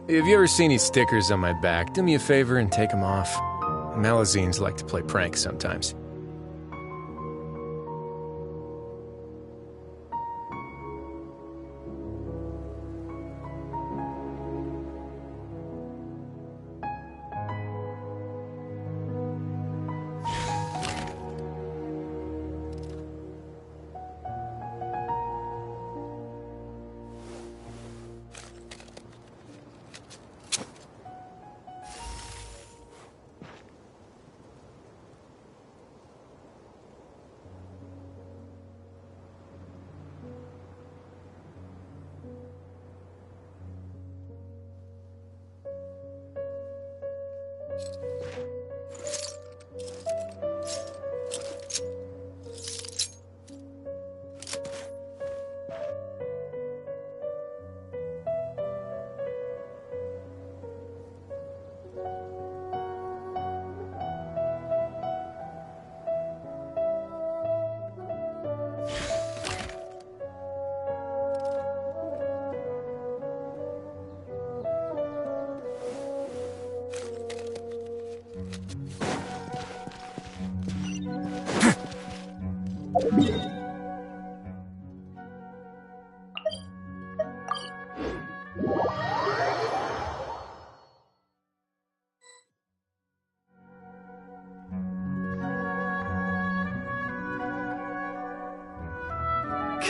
If you ever see any stickers on my back, do me a favor and take them off. Melazines like to play pranks sometimes.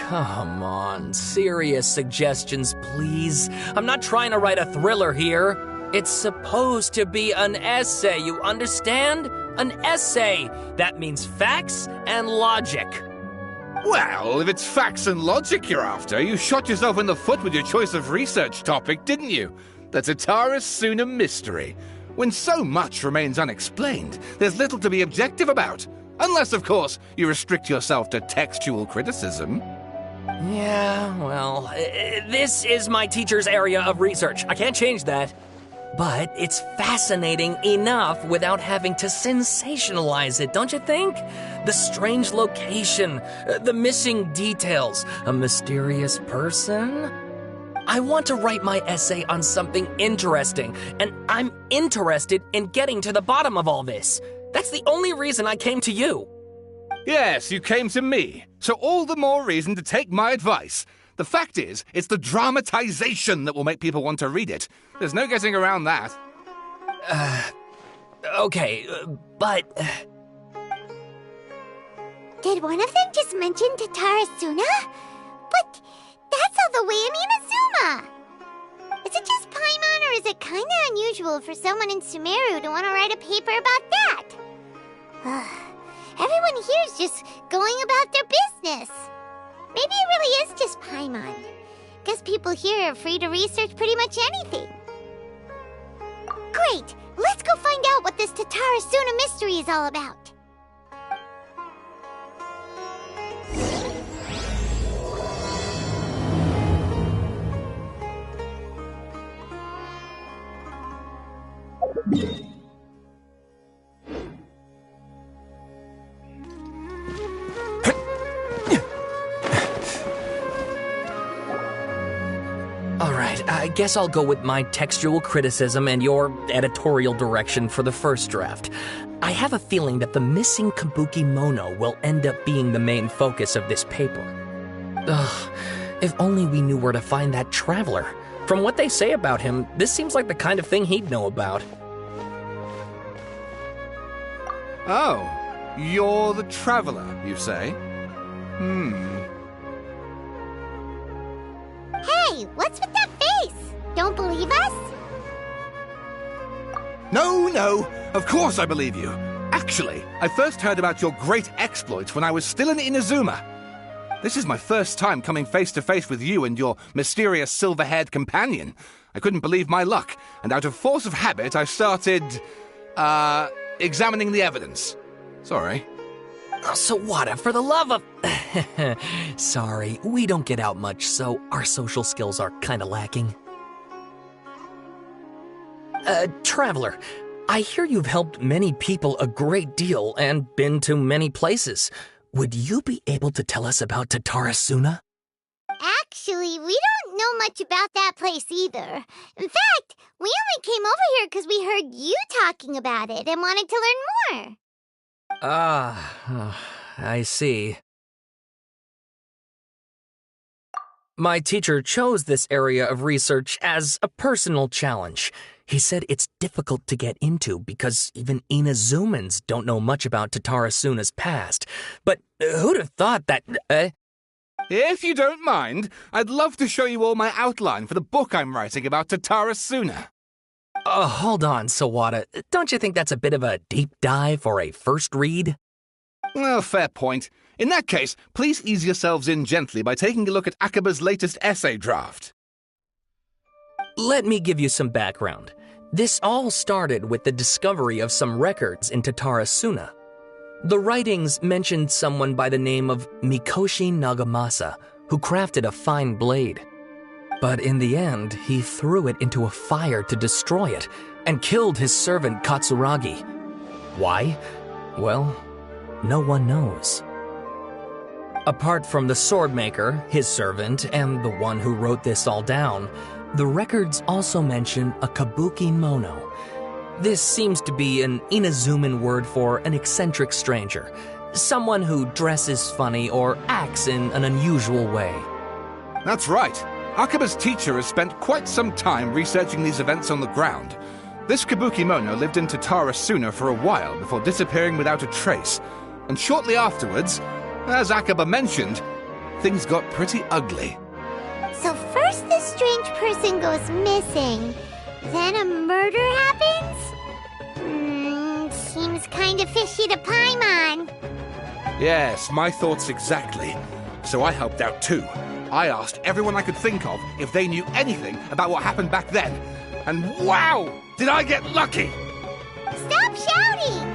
Come on, serious suggestions, please. I'm not trying to write a thriller here. It's supposed to be an essay, you understand? An essay. That means facts and logic. Well, if it's facts and logic you're after, you shot yourself in the foot with your choice of research topic, didn't you? The Tatara-Suna mystery. When so much remains unexplained, there's little to be objective about. Unless, of course, you restrict yourself to textual criticism. Yeah, well, this is my teacher's area of research. I can't change that. But it's fascinating enough without having to sensationalize it, don't you think? The strange location, the missing details, a mysterious person. I want to write my essay on something interesting, and I'm interested in getting to the bottom of all this. That's the only reason I came to you. Yes, you came to me, so all the more reason to take my advice. The fact is, it's the dramatization that will make people want to read it. There's no getting around that. Okay, but... Did one of them just mention Tatara-Suna? But that's all the way in Inazuma! Is it just Paimon, or is it kinda unusual for someone in Sumeru to want to write a paper about that? Everyone here's just going about their business. Maybe it really is just Paimon. Guess people here are free to research pretty much anything. Great! Let's go find out what this Tatara-Suna mystery is all about. Alright, I guess I'll go with my textual criticism and your editorial direction for the first draft. I have a feeling that the missing Kabuki Mono will end up being the main focus of this paper. Ugh, if only we knew where to find that traveler. From what they say about him, this seems like the kind of thing he'd know about. Oh, you're the traveler, you say? Hey, what's with that face? Don't believe us? No, of course I believe you. Actually, I first heard about your great exploits when I was still in Inazuma. This is my first time coming face to face with you and your mysterious silver-haired companion. I couldn't believe my luck, and out of force of habit, I started, examining the evidence. Sorry. So what, for the love of... Sorry, we don't get out much, so our social skills are kinda lacking. Traveler, I hear you've helped many people a great deal and been to many places. Would you be able to tell us about Tatara-Suna? Actually, we don't know much about that place either. In fact, we only came over here because we heard you talking about it and wanted to learn more. I see. My teacher chose this area of research as a personal challenge. He said it's difficult to get into because even Inazumans don't know much about Tatara Suna's past. But who'd have thought that... If you don't mind, I'd love to show you all my outline for the book I'm writing about Tatara Suna. Hold on, Sawada. Don't you think that's a bit of a deep dive for a first read? Well, fair point. In that case, please ease yourselves in gently by taking a look at Akaba's latest essay draft. Let me give you some background. This all started with the discovery of some records in Tatara Suna. The writings mentioned someone by the name of Mikoshi Nagamasa, who crafted a fine blade. But in the end, he threw it into a fire to destroy it, and killed his servant Katsuragi. Why? Well, no one knows. Apart from the swordmaker, his servant, and the one who wrote this all down, the records also mention a kabuki mono. This seems to be an Inazuman word for an eccentric stranger, someone who dresses funny or acts in an unusual way. That's right. Akaba's teacher has spent quite some time researching these events on the ground. This kabuki mono lived in Tatara Suna for a while before disappearing without a trace. And shortly afterwards, as Akaba mentioned, things got pretty ugly. So first this strange person goes missing, then a murder happens? Seems kind of fishy to Paimon. Yes, my thoughts exactly. So I helped out too. I asked everyone I could think of if they knew anything about what happened back then. And wow! Did I get lucky! Stop shouting!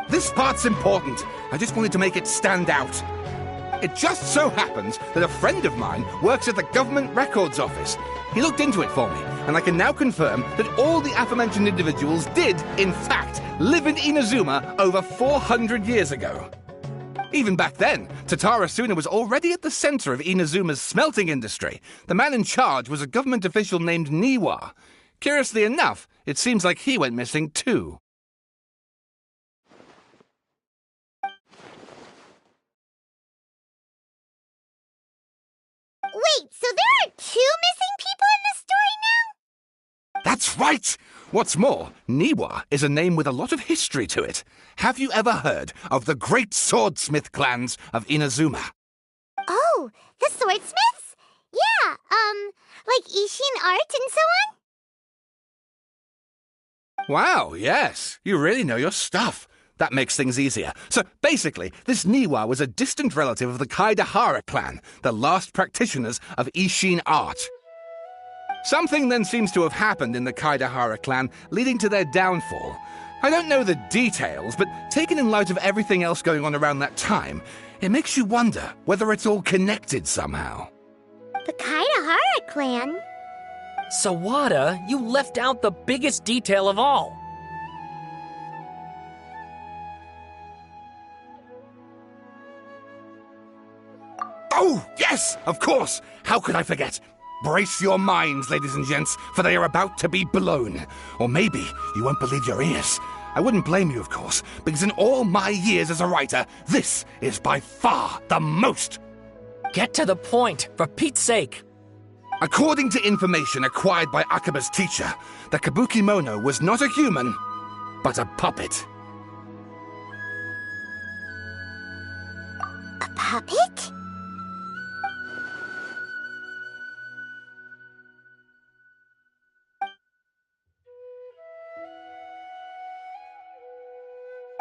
This part's important. I just wanted to make it stand out. It just so happens that a friend of mine works at the Government Records Office. He looked into it for me, and I can now confirm that all the aforementioned individuals did, in fact, live in Inazuma over 400 years ago. Even back then, Tatara Suna was already at the center of Inazuma's smelting industry. The man in charge was a government official named Niwa. Curiously enough, it seems like he went missing too. Wait, so there are 2 missing people in this story now? That's right! What's more, Niwa is a name with a lot of history to it. Have you ever heard of the great swordsmith clans of Inazuma? Oh, the swordsmiths? Yeah, like Ishin art and so on? Wow, yes. You really know your stuff. That makes things easier. So basically, this Niwa was a distant relative of the Kaidahara clan, the last practitioners of Ishin art. Something then seems to have happened in the Kaidahara clan, leading to their downfall. I don't know the details, but taken in light of everything else going on around that time, it makes you wonder whether it's all connected somehow. The Kaidahara clan? Sawada, you left out the biggest detail of all. Oh, yes, of course. How could I forget? Brace your minds, ladies and gents, for they are about to be blown. Or maybe you won't believe your ears. I wouldn't blame you, of course, because in all my years as a writer, this is by far the most. Get to the point, for Pete's sake. According to information acquired by Akaba's teacher, the kabuki mono was not a human, but a puppet. A puppet?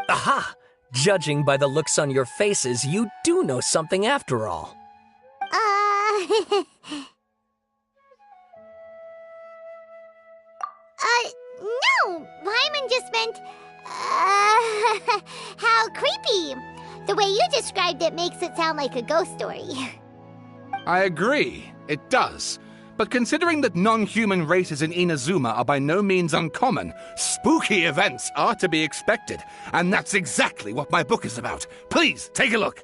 Aha! Judging by the looks on your faces, you do know something after all. No! Paimon just meant, how creepy. The way you described it makes it sound like a ghost story. I agree, it does. But considering that non-human races in Inazuma are by no means uncommon, spooky events are to be expected. And that's exactly what my book is about. Please, take a look.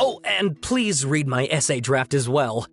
Oh, and please read my essay draft as well.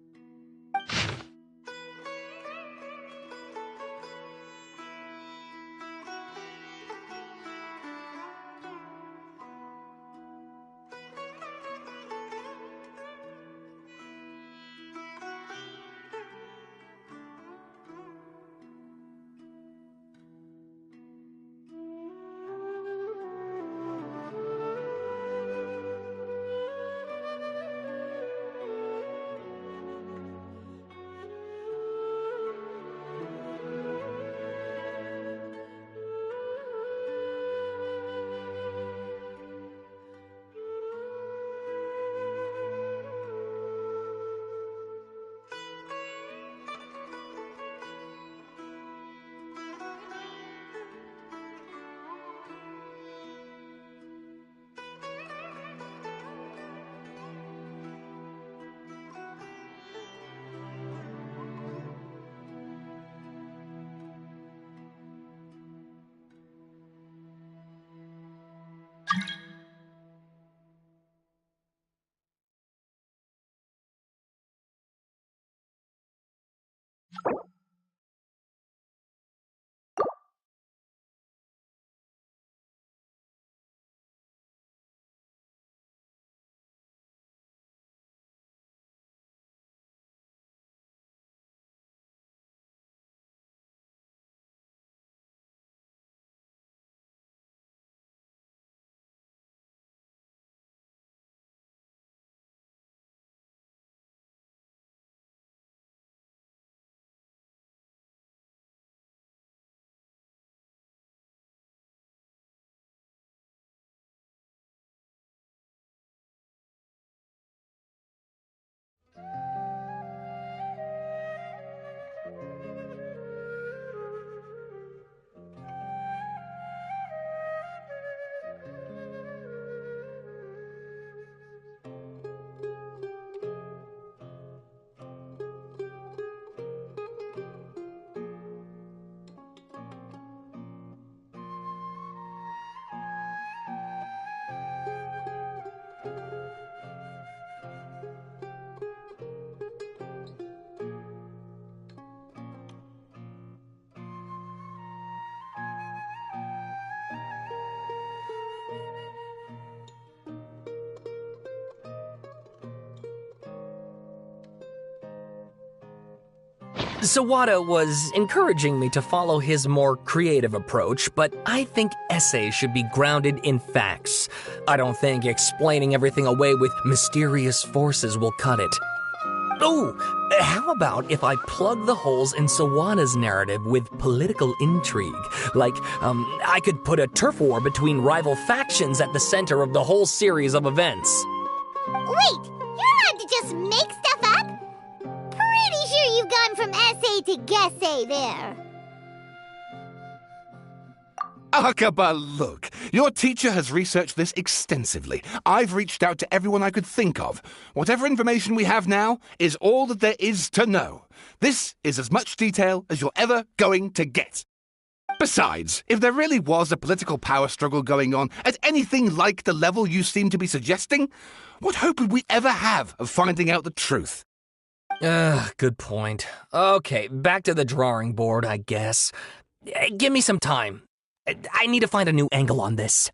Sawada was encouraging me to follow his more creative approach, but I think essays should be grounded in facts. I don't think explaining everything away with mysterious forces will cut it. Oh, how about if I plug the holes in Sawada's narrative with political intrigue? Like, I could put a turf war between rival factions at the center of the whole series of events. Wait, you're allowed to just make stuff up? Pretty sure you've gone from essay to guessay there. Akaba, look. Your teacher has researched this extensively. I've reached out to everyone I could think of. Whatever information we have now is all that there is to know. This is as much detail as you're ever going to get. Besides, if there really was a political power struggle going on at anything like the level you seem to be suggesting, what hope would we ever have of finding out the truth? Good point. Okay, back to the drawing board, I guess. Give me some time. I need to find a new angle on this.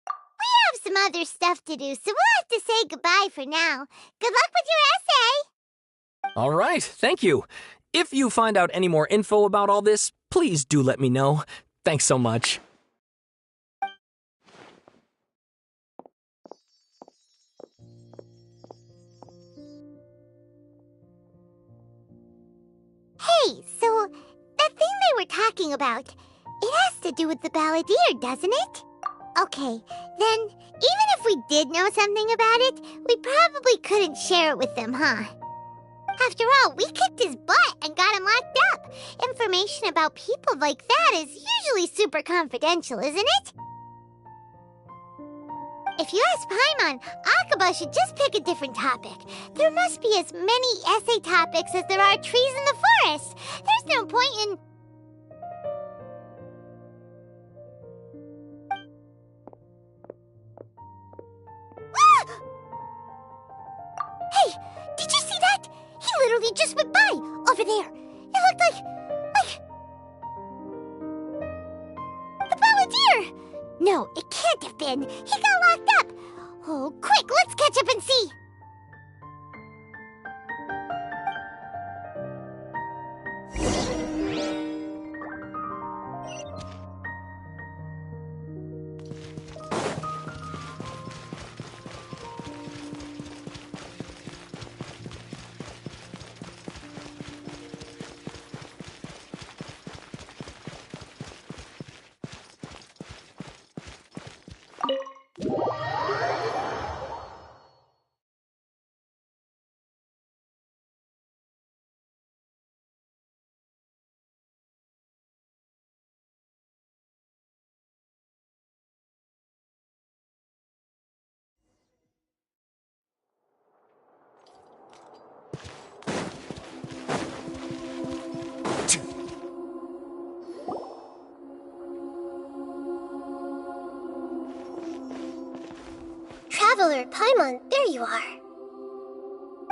We have some other stuff to do, so we'll have to say goodbye for now. Good luck with your essay! All right, thank you. If you find out any more info about all this, please do let me know. Thanks so much. Hey, so that thing they were talking about, it has to do with the balladeer, doesn't it? Okay, then even if we did know something about it, we probably couldn't share it with them, huh? After all, we kicked his butt and got him locked up. Information about people like that is usually super confidential, isn't it? If you ask Paimon, Akaba should just pick a different topic. There must be as many essay topics as there are trees in the forest. There's no point in... literally just went by, over there. It looked like the Balladeer! No, it can't have been. He got locked up. Oh, quick, let's catch up and see. Traveler, Paimon, there you are.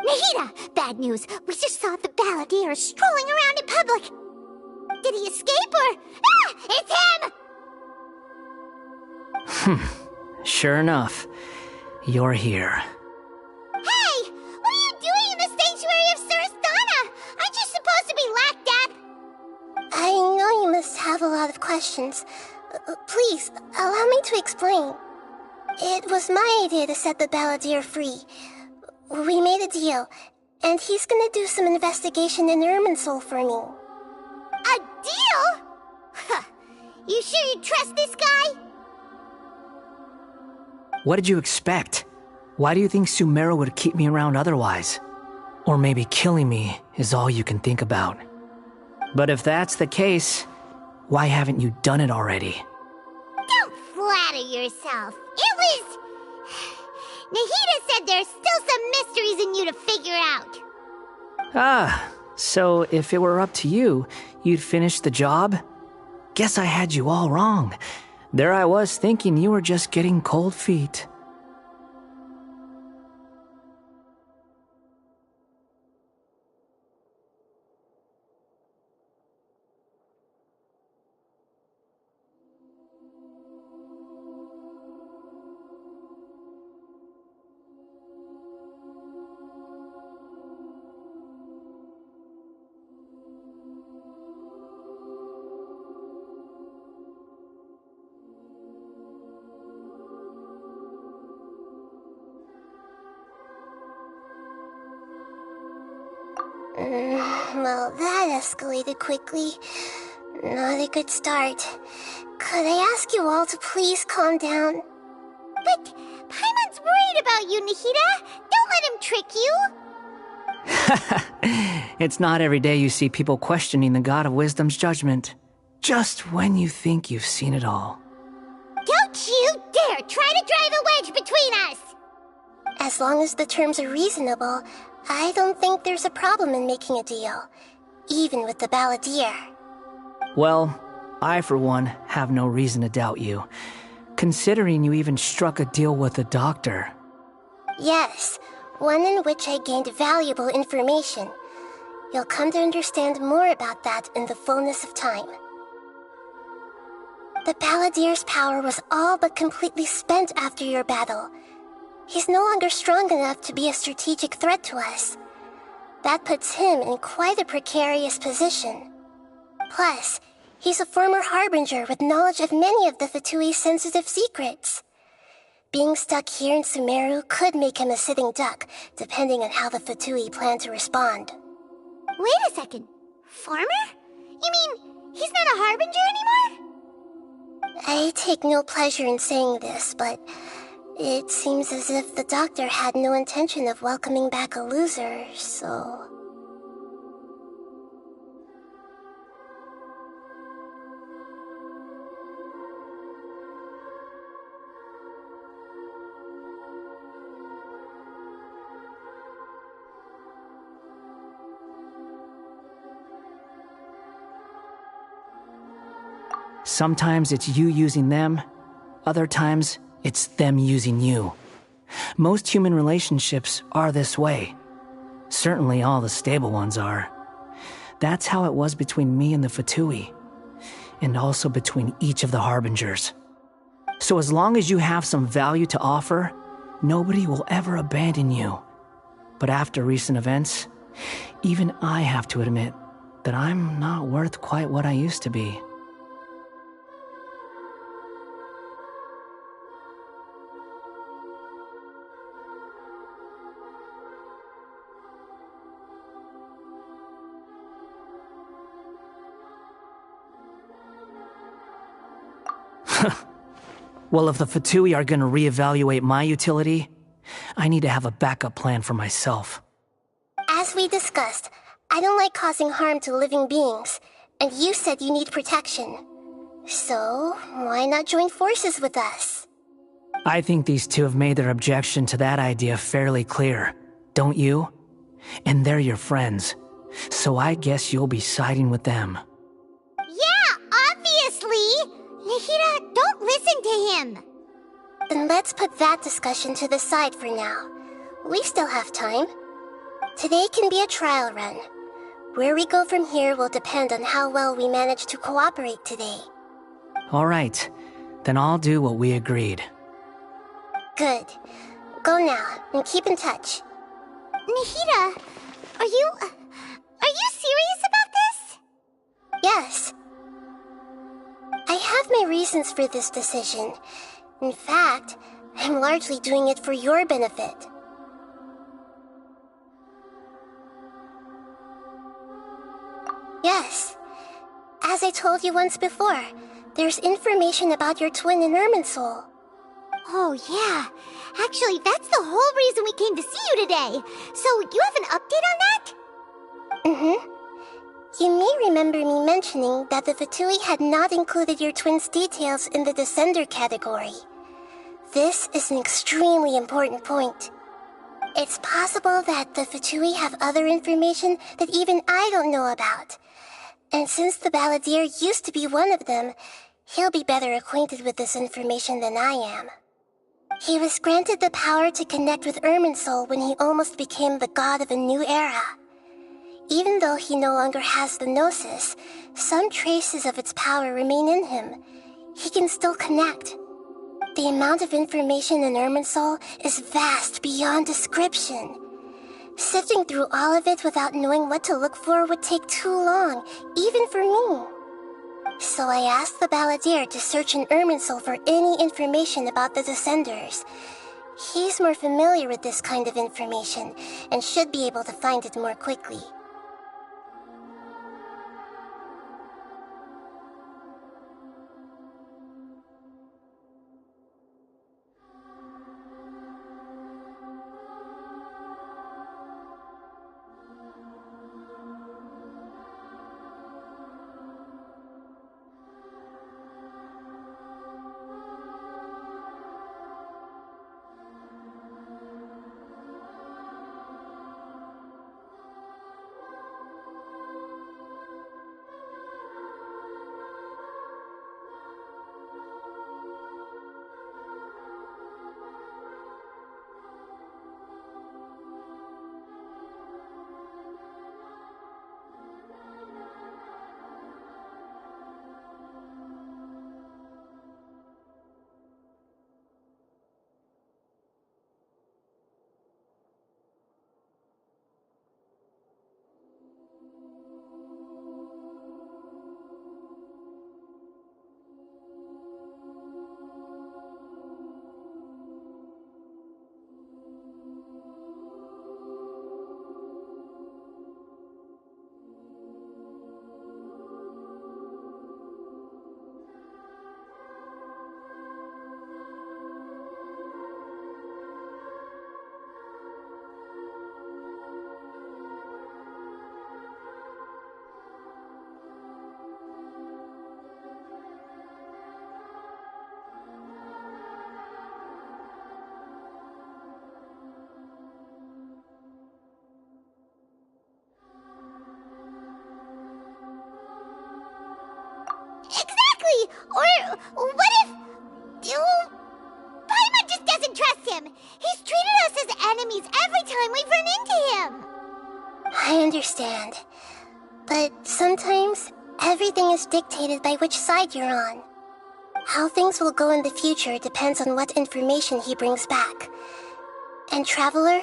Nahida! Bad news. We just saw the Balladeer strolling around in public. Did he escape or... Ah! It's him! Sure enough. You're here. Hey! What are you doing in the sanctuary of Surastana? Aren't you supposed to be locked up? I know you must have a lot of questions. Please, allow me to explain. It was my idea to set the Balladeer free. We made a deal, and he's gonna do some investigation in Irminsul for me. A deal? Huh. You sure you trust this guy? What did you expect? Why do you think Sumeru would keep me around otherwise? Or maybe killing me is all you can think about. But if that's the case, why haven't you done it already? Don't flatter yourself. It was... Nahida said there's still some mysteries in you to figure out. Ah, so if it were up to you, you'd finish the job? Guess I had you all wrong. There I was thinking you were just getting cold feet. Well, that escalated quickly. Not a good start. Could I ask you all to please calm down? But Paimon's worried about you, Nahida. Don't let him trick you. It's not every day you see people questioning the God of Wisdom's judgment. Just when you think you've seen it all. Don't you dare try to drive a wedge between us! As long as the terms are reasonable, I don't think there's a problem in making a deal. Even with the Balladeer. Well, I for one have no reason to doubt you. Considering you even struck a deal with the doctor. Yes, one in which I gained valuable information. You'll come to understand more about that in the fullness of time. The Balladeer's power was all but completely spent after your battle. He's no longer strong enough to be a strategic threat to us. That puts him in quite a precarious position. Plus, he's a former Harbinger with knowledge of many of the Fatui's sensitive secrets. Being stuck here in Sumeru could make him a sitting duck, depending on how the Fatui plan to respond. Wait a second. Farmer? You mean he's not a Harbinger anymore? I take no pleasure in saying this, but it seems as if the doctor had no intention of welcoming back a loser, so... Sometimes it's you using them, other times it's them using you. Most human relationships are this way. Certainly all the stable ones are. That's how it was between me and the Fatui, and also between each of the Harbingers. So as long as you have some value to offer, nobody will ever abandon you. But after recent events, even I have to admit that I'm not worth quite what I used to be. Well, if the Fatui are gonna reevaluate my utility, I need to have a backup plan for myself. As we discussed, I don't like causing harm to living beings, and you said you need protection. So, why not join forces with us? I think these two have made their objection to that idea fairly clear, don't you? And they're your friends, so I guess you'll be siding with them. Yeah, obviously! Nihira, don't listen to him! Then let's put that discussion to the side for now. We still have time. Today can be a trial run. Where we go from here will depend on how well we manage to cooperate today. All right, then I'll do what we agreed. Good. Go now, and keep in touch. Nihira, are you serious about this? Yes. I have my reasons for this decision. In fact, I'm largely doing it for your benefit. Yes. As I told you once before, there's information about your twin in Irminsul. Oh, yeah. Actually, that's the whole reason we came to see you today. So, you have an update on that? Mm-hmm. You may remember me mentioning that the Fatui had not included your twin's details in the Descender category. This is an extremely important point. It's possible that the Fatui have other information that even I don't know about. And since the Balladeer used to be one of them, he'll be better acquainted with this information than I am. He was granted the power to connect with Irminsul when he almost became the god of a new era. Even though he no longer has the Gnosis, some traces of its power remain in him. He can still connect. The amount of information in Irminsul is vast beyond description. Sifting through all of it without knowing what to look for would take too long, even for me. So I asked the Balladeer to search in Irminsul for any information about the Descenders. He's more familiar with this kind of information, and should be able to find it more quickly. Or what if... Paimon just doesn't trust him. He's treated us as enemies every time we've run into him. I understand. But sometimes, everything is dictated by which side you're on. How things will go in the future depends on what information he brings back. And Traveler,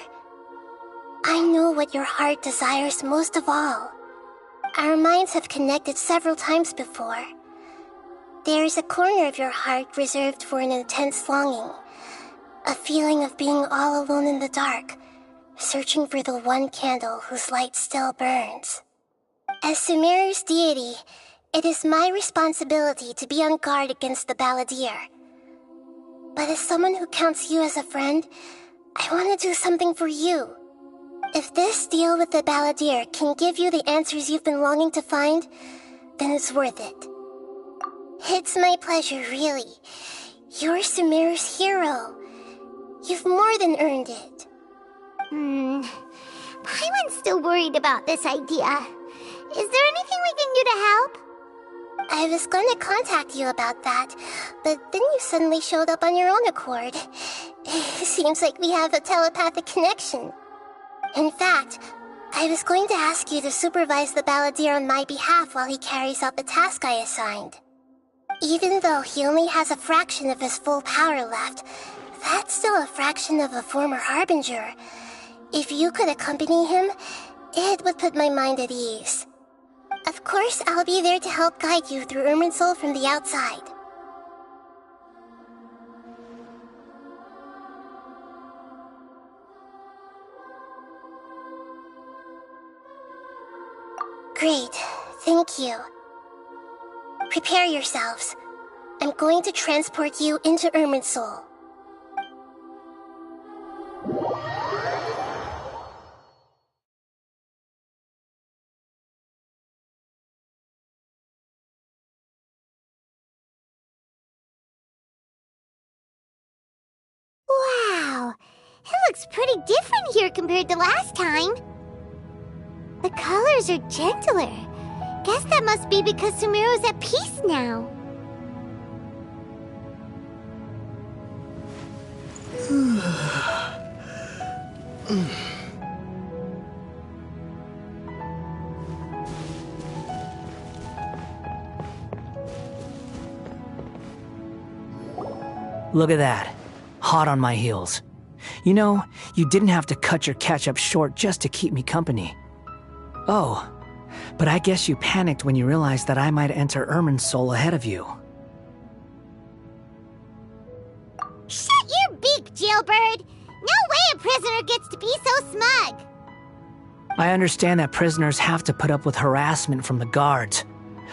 I know what your heart desires most of all. Our minds have connected several times before. There is a corner of your heart reserved for an intense longing. A feeling of being all alone in the dark, searching for the one candle whose light still burns. As Sumeru's deity, it is my responsibility to be on guard against the balladeer. But as someone who counts you as a friend, I want to do something for you. If this deal with the balladeer can give you the answers you've been longing to find, then it's worth it. It's my pleasure, really. You're Sumeru's hero. You've more than earned it. Paimon's still worried about this idea. Is there anything we can do to help? I was going to contact you about that, but then you suddenly showed up on your own accord. Seems like we have a telepathic connection. In fact, I was going to ask you to supervise the balladeer on my behalf while he carries out the task I assigned. Even though he only has a fraction of his full power left, that's still a fraction of a former Harbinger. If you could accompany him, it would put my mind at ease. Of course, I'll be there to help guide you through Irminsul from the outside. Great, thank you. Prepare yourselves. I'm going to transport you into Irminsul. Wow, it looks pretty different here compared to last time. The colors are gentler. Guess that must be because Sumeru's at peace now. Look at that. Hot on my heels. You know, you didn't have to cut your catch-up short just to keep me company. Oh, but I guess you panicked when you realized that I might enter Irminsul ahead of you. Shut your beak, jailbird! No way a prisoner gets to be so smug! I understand that prisoners have to put up with harassment from the guards,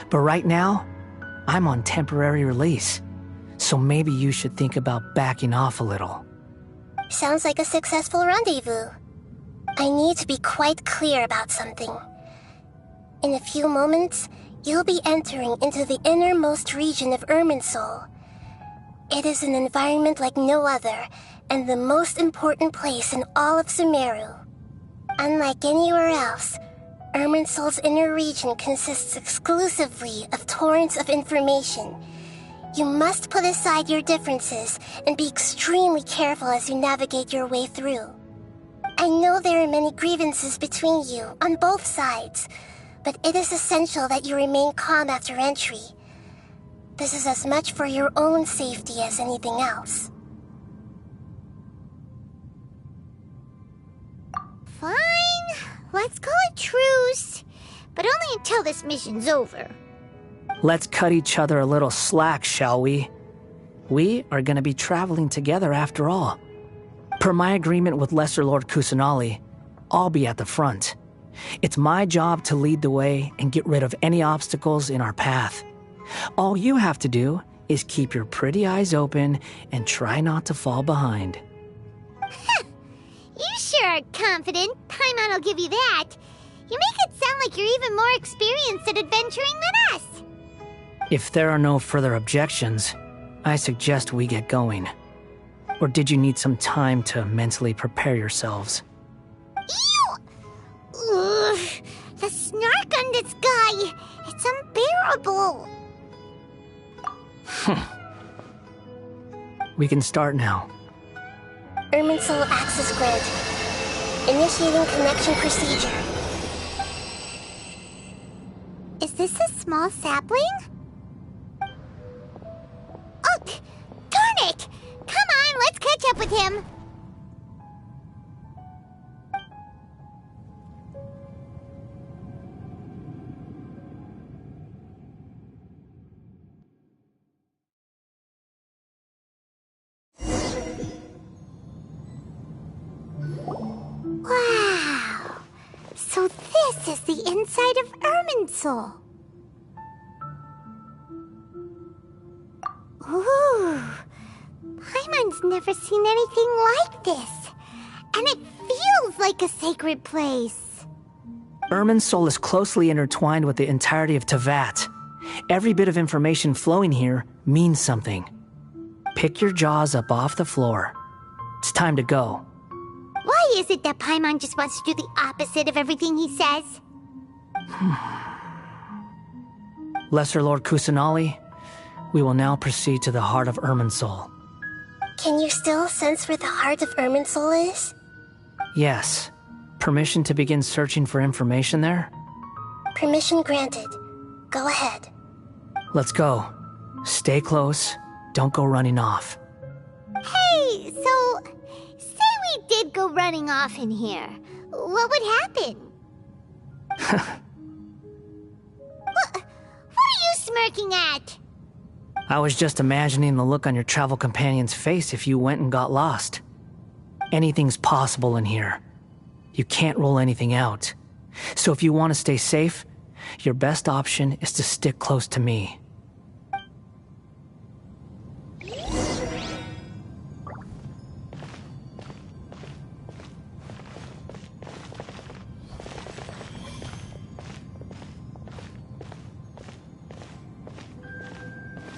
but right now, I'm on temporary release, so maybe you should think about backing off a little. Sounds like a successful rendezvous. I need to be quite clear about something. In a few moments, you'll be entering into the innermost region of Irminsul. It is an environment like no other, and the most important place in all of Sumeru. Unlike anywhere else, Irminsul's inner region consists exclusively of torrents of information. You must put aside your differences and be extremely careful as you navigate your way through. I know there are many grievances between you on both sides, but it is essential that you remain calm after entry. This is as much for your own safety as anything else. Fine, let's call it truce, but only until this mission's over. Let's cut each other a little slack, shall we? We are going to be traveling together after all. Per my agreement with Lesser Lord Kusanali, I'll be at the front. It's my job to lead the way and get rid of any obstacles in our path. All you have to do is keep your pretty eyes open and try not to fall behind. You sure are confident. Paimon will give you that. You make it sound like you're even more experienced at adventuring than us. If there are no further objections, I suggest we get going. Or did you need some time to mentally prepare yourselves? Ew! Ugh, the snark on this guy, it's unbearable. We can start now. Irminsul access granted. Initiating connection procedure. this a small sapling? Oh, darn it! Come on, let's catch up with him! Wow! So this is the inside of Irminsul. Ooh! Paimon's never seen anything like this. And it feels like a sacred place. Irminsul is closely intertwined with the entirety of Teyvat. Every bit of information flowing here means something. Pick your jaws up off the floor. It's time to go. Why is it that Paimon just wants to do the opposite of everything he says? Lesser Lord Kusanali, we will now proceed to the heart of Irminsul. Can you still sense where the heart of Irminsul is? Yes. Permission to begin searching for information there? Permission granted. Go ahead. Let's go. Stay close. Don't go running off. Hey, so... say we did go running off in here. What would happen? What are you smirking at? I was just imagining the look on your travel companion's face if you went and got lost. Anything's possible in here. You can't rule anything out. So if you want to stay safe, your best option is to stick close to me.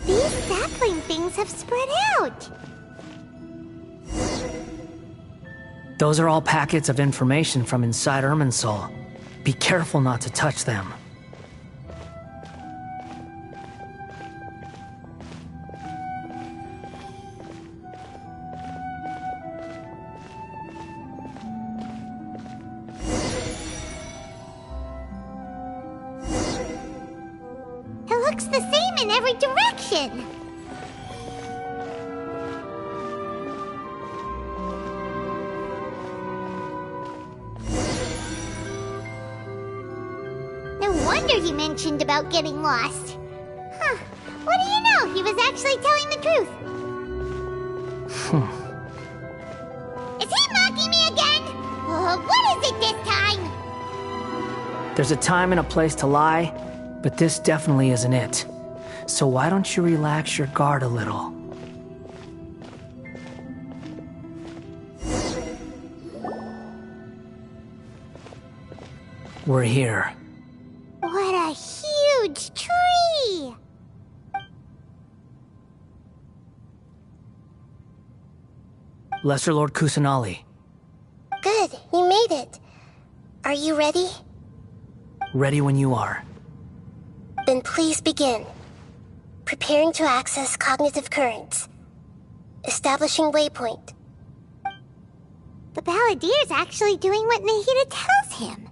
These sapling things have spread out. Those are all packets of information from inside Irminsul. Be careful not to touch them. It looks the same in every direction. No wonder he mentioned about getting lost. Huh. What do you know? He was actually telling the truth. Is he mocking me again? What is it this time? There's a time and a place to lie, but this definitely isn't it. So why don't you relax your guard a little? We're here. What a huge tree! Lesser Lord Kusanali. Good, you made it. Are you ready? Ready when you are. Then please begin. Preparing to access cognitive currents. Establishing waypoint. The Balladier's actually doing what Nahida tells him.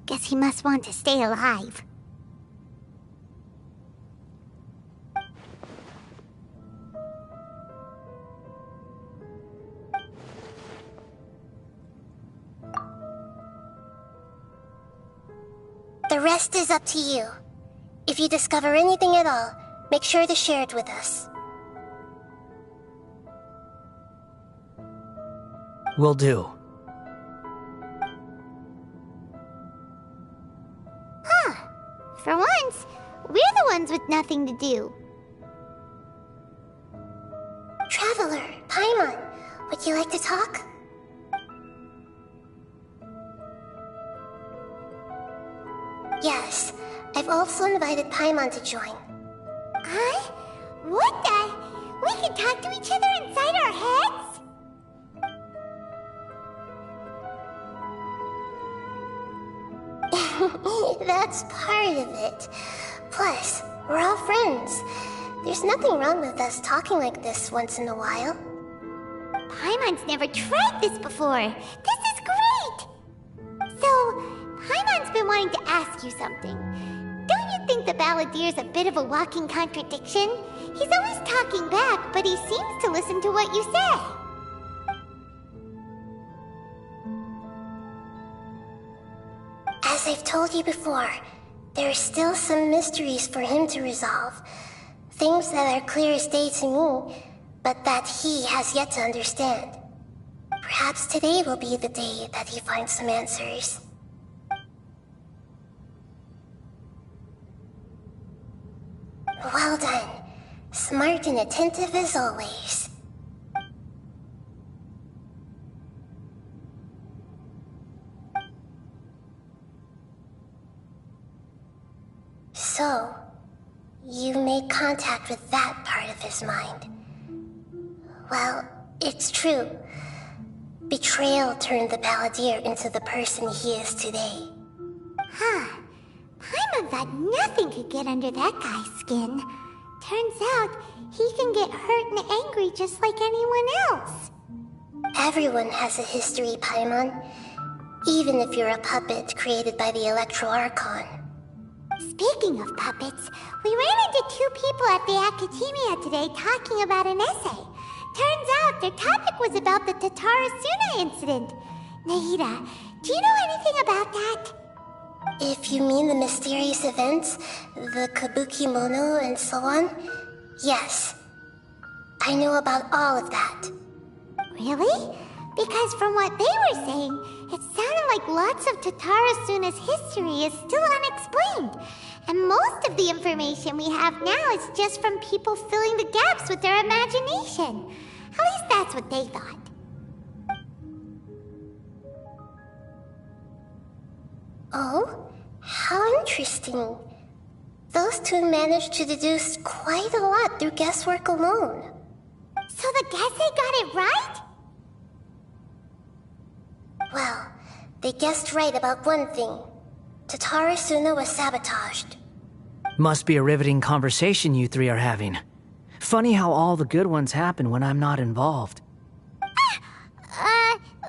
Guess he must want to stay alive. The rest is up to you. If you discover anything at all, make sure to share it with us. Will do. Huh. For once, we're the ones with nothing to do. Traveler, Paimon, would you like to talk? Yes, I've also invited Paimon to join. Huh? What the? We can talk to each other inside our heads? That's part of it. Plus, we're all friends. There's nothing wrong with us talking like this once in a while. Paimon's never tried this before. This is great! So, Paimon's been wanting to ask you something. Don't you think the balladier's a bit of a walking contradiction? He's always talking back, but he seems to listen to what you say. As I've told you before, there are still some mysteries for him to resolve. Things that are clear as day to me, but that he has yet to understand. Perhaps today will be the day that he finds some answers. Well done. Smart and attentive as always. So, you made contact with that part of his mind. Well, it's true. Betrayal turned the Balladeer into the person he is today. Huh. Paimon thought nothing could get under that guy's skin. Turns out, he can get hurt and angry just like anyone else. Everyone has a history, Paimon. Even if you're a puppet created by the Electro Archon. Speaking of puppets, we ran into two people at the Academia today talking about an essay. Turns out their topic was about the Tatarasuna incident. Nahida, do you know anything about that? If you mean the mysterious events, the Kabuki Mono and so on, yes. I know about all of that. Really? Because from what they were saying, it sounded like lots of Tatarasuna's history is still unexplained. And most of the information we have now is just from people filling the gaps with their imagination. At least that's what they thought. Oh? How interesting. Those two managed to deduce quite a lot through guesswork alone. So the Gesse got it right? Well, they guessed right about one thing. Tatarasuna was sabotaged. Must be a riveting conversation you three are having. Funny how all the good ones happen when I'm not involved.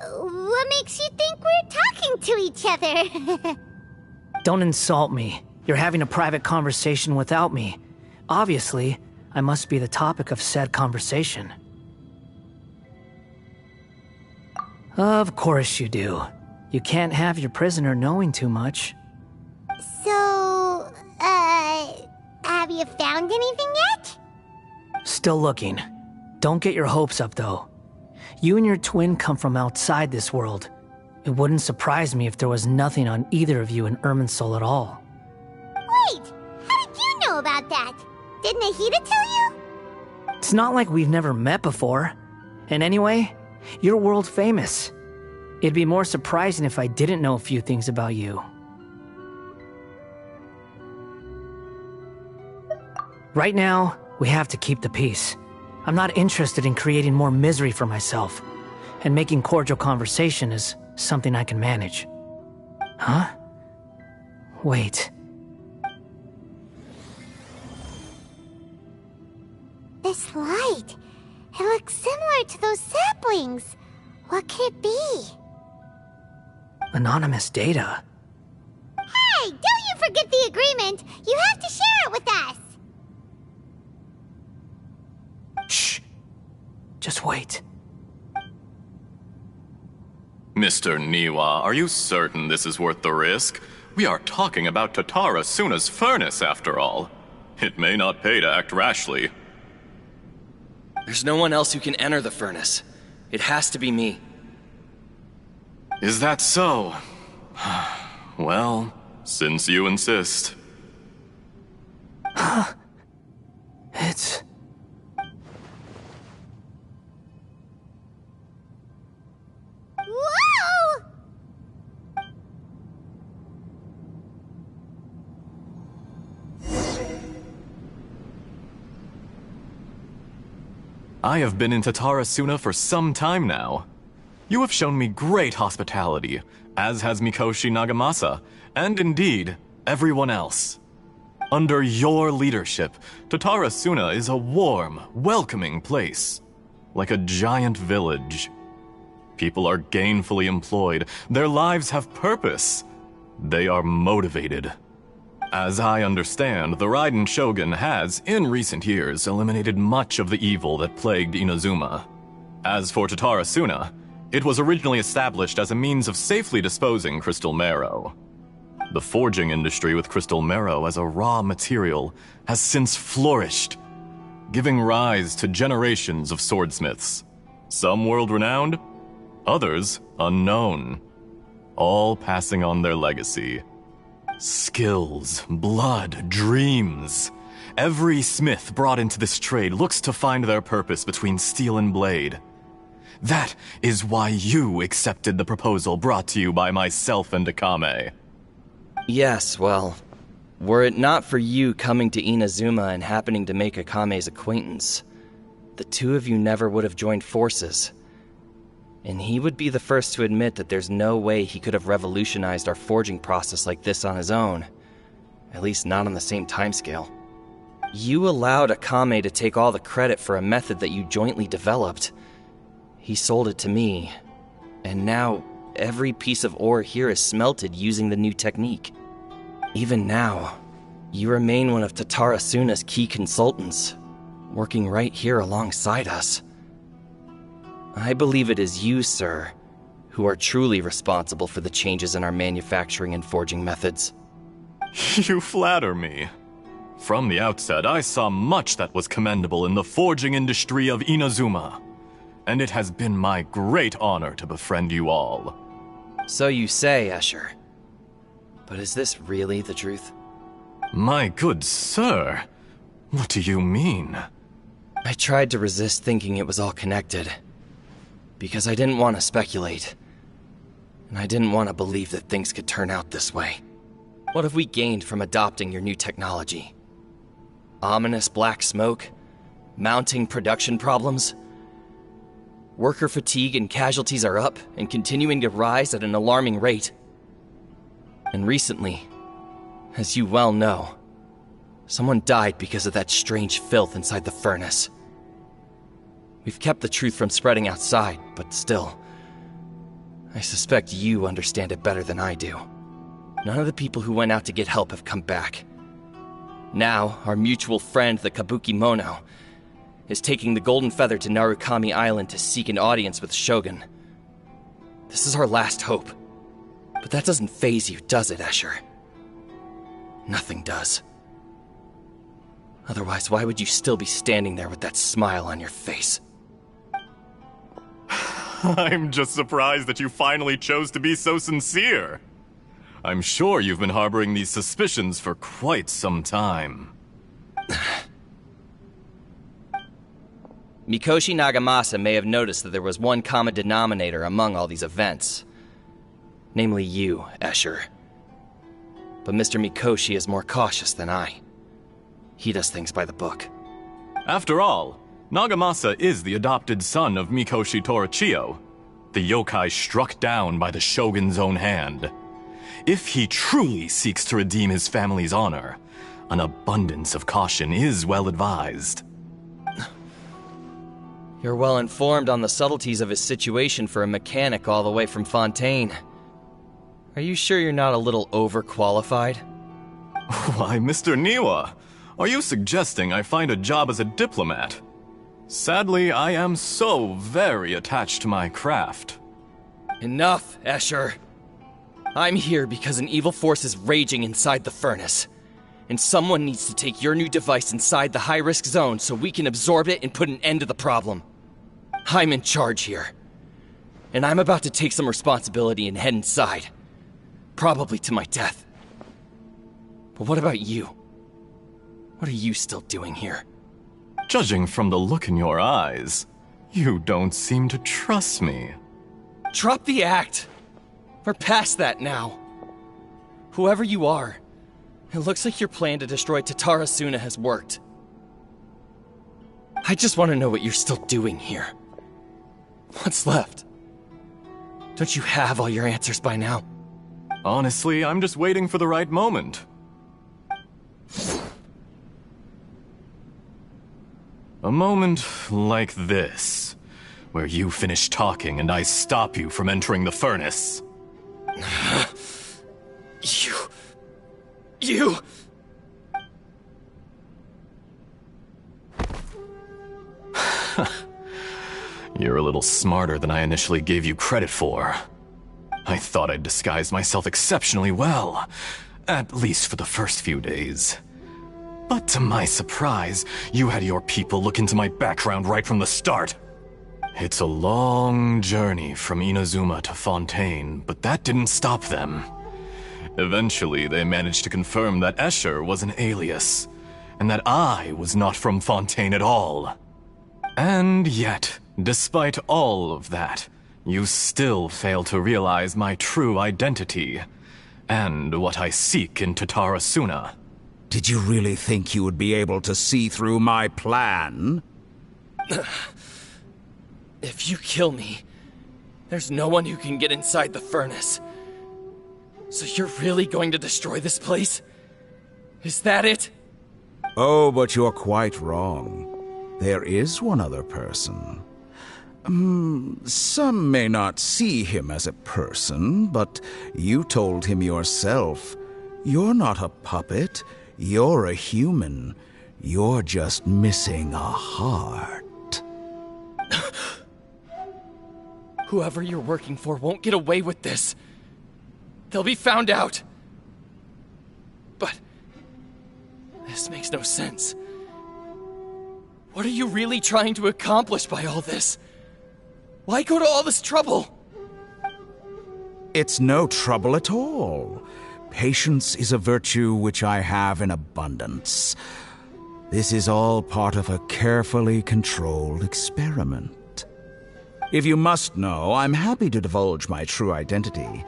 What makes you think we're talking to each other? Don't insult me. You're having a private conversation without me. Obviously, I must be the topic of said conversation. Of course you do. You can't have your prisoner knowing too much. So, have you found anything yet? Still looking. Don't get your hopes up, though. You and your twin come from outside this world. It wouldn't surprise me if there was nothing on either of you in Irminsul at all. Wait! How did you know about that? Did Nahida tell you? It's not like we've never met before. And anyway, you're world famous. It'd be more surprising if I didn't know a few things about you. Right now, we have to keep the peace. I'm not interested in creating more misery for myself, and making cordial conversation is something I can manage. Huh? Wait. This light. It looks similar to those saplings. What could it be? Anonymous data. Hey, don't you forget the agreement! You have to share it with us! Shh. Just wait. Mr. Niwa, are you certain this is worth the risk? We are talking about Tatarasuna's furnace, after all. It may not pay to act rashly. There's no one else who can enter the furnace. It has to be me. Is that so? Well, since you insist. It's... Whoa! I have been in Tatarasuna for some time now. You have shown me great hospitality, as has Mikoshi Nagamasa, and indeed, everyone else. Under your leadership, Tatarasuna is a warm, welcoming place, like a giant village. People are gainfully employed, their lives have purpose. They are motivated. As I understand, the Raiden Shogun has, in recent years, eliminated much of the evil that plagued Inazuma. As for Tatara Suna, it was originally established as a means of safely disposing crystal marrow. The forging industry with crystal marrow as a raw material has since flourished, giving rise to generations of swordsmiths. Some world-renowned, others unknown, all passing on their legacy. Skills, blood, dreams. Every smith brought into this trade looks to find their purpose between steel and blade. That is why you accepted the proposal brought to you by myself and Akame. Yes, well, were it not for you coming to Inazuma and happening to make Akame's acquaintance, the two of you never would have joined forces. And he would be the first to admit that there's no way he could have revolutionized our forging process like this on his own. At least not on the same timescale. You allowed Akame to take all the credit for a method that you jointly developed. He sold it to me, and now every piece of ore here is smelted using the new technique. Even now, you remain one of Tatara Suna's key consultants, working right here alongside us. I believe it is you, sir, who are truly responsible for the changes in our manufacturing and forging methods. You flatter me. From the outset, I saw much that was commendable in the forging industry of Inazuma, and it has been my great honor to befriend you all. So you say, Escher. But is this really the truth? My good sir, what do you mean? I tried to resist thinking it was all connected, because I didn't want to speculate, and I didn't want to believe that things could turn out this way. What have we gained from adopting your new technology? Ominous black smoke? Mounting production problems? Worker fatigue and casualties are up and continuing to rise at an alarming rate. And recently, as you well know, someone died because of that strange filth inside the furnace. We've kept the truth from spreading outside, but still, I suspect you understand it better than I do. None of the people who went out to get help have come back. Now, our mutual friend, the Kabuki Mono, is taking the Golden Feather to Narukami Island to seek an audience with Shogun. This is our last hope. But that doesn't faze you, does it, Escher? Nothing does. Otherwise, why would you still be standing there with that smile on your face? I'm just surprised that you finally chose to be so sincere. I'm sure you've been harboring these suspicions for quite some time. Mikoshi Nagamasa may have noticed that there was one common denominator among all these events. Namely you, Escher. But Mr. Mikoshi is more cautious than I. He does things by the book. After all, Nagamasa is the adopted son of Mikoshi Torichio, the yokai struck down by the Shogun's own hand. If he truly seeks to redeem his family's honor, an abundance of caution is well advised. You're well informed on the subtleties of his situation for a mechanic all the way from Fontaine. Are you sure you're not a little overqualified? Why, Mr. Niwa, are you suggesting I find a job as a diplomat? Sadly, I am so very attached to my craft. Enough, Escher. I'm here because an evil force is raging inside the furnace. And someone needs to take your new device inside the high-risk zone so we can absorb it and put an end to the problem. I'm in charge here. And I'm about to take some responsibility and head inside. Probably to my death. But what about you? What are you still doing here? Judging from the look in your eyes, you don't seem to trust me. Drop the act! We're past that now. Whoever you are, it looks like your plan to destroy Tatara Suna has worked. I just want to know what you're still doing here. What's left? Don't you have all your answers by now? Honestly, I'm just waiting for the right moment. A moment like this, where you finish talking and I stop you from entering the furnace. You... You're a little smarter than I initially gave you credit for. I thought I'd disguised myself exceptionally well, at least for the first few days. But to my surprise, you had your people look into my background right from the start. It's a long journey from Inazuma to Fontaine, but that didn't stop them. Eventually, they managed to confirm that Escher was an alias, and that I was not from Fontaine at all. And yet, despite all of that, you still fail to realize my true identity, and what I seek in Tatarasuna. Did you really think you would be able to see through my plan? If you kill me, there's no one who can get inside the furnace. So you're really going to destroy this place? Is that it? Oh, but you're quite wrong. There is one other person. Some may not see him as a person, but you told him yourself. You're not a puppet. You're a human. You're just missing a heart. Whoever you're working for won't get away with this. They'll be found out. But this makes no sense. What are you really trying to accomplish by all this? Why go to all this trouble? It's no trouble at all. Patience is a virtue which I have in abundance. This is all part of a carefully controlled experiment. If you must know, I'm happy to divulge my true identity.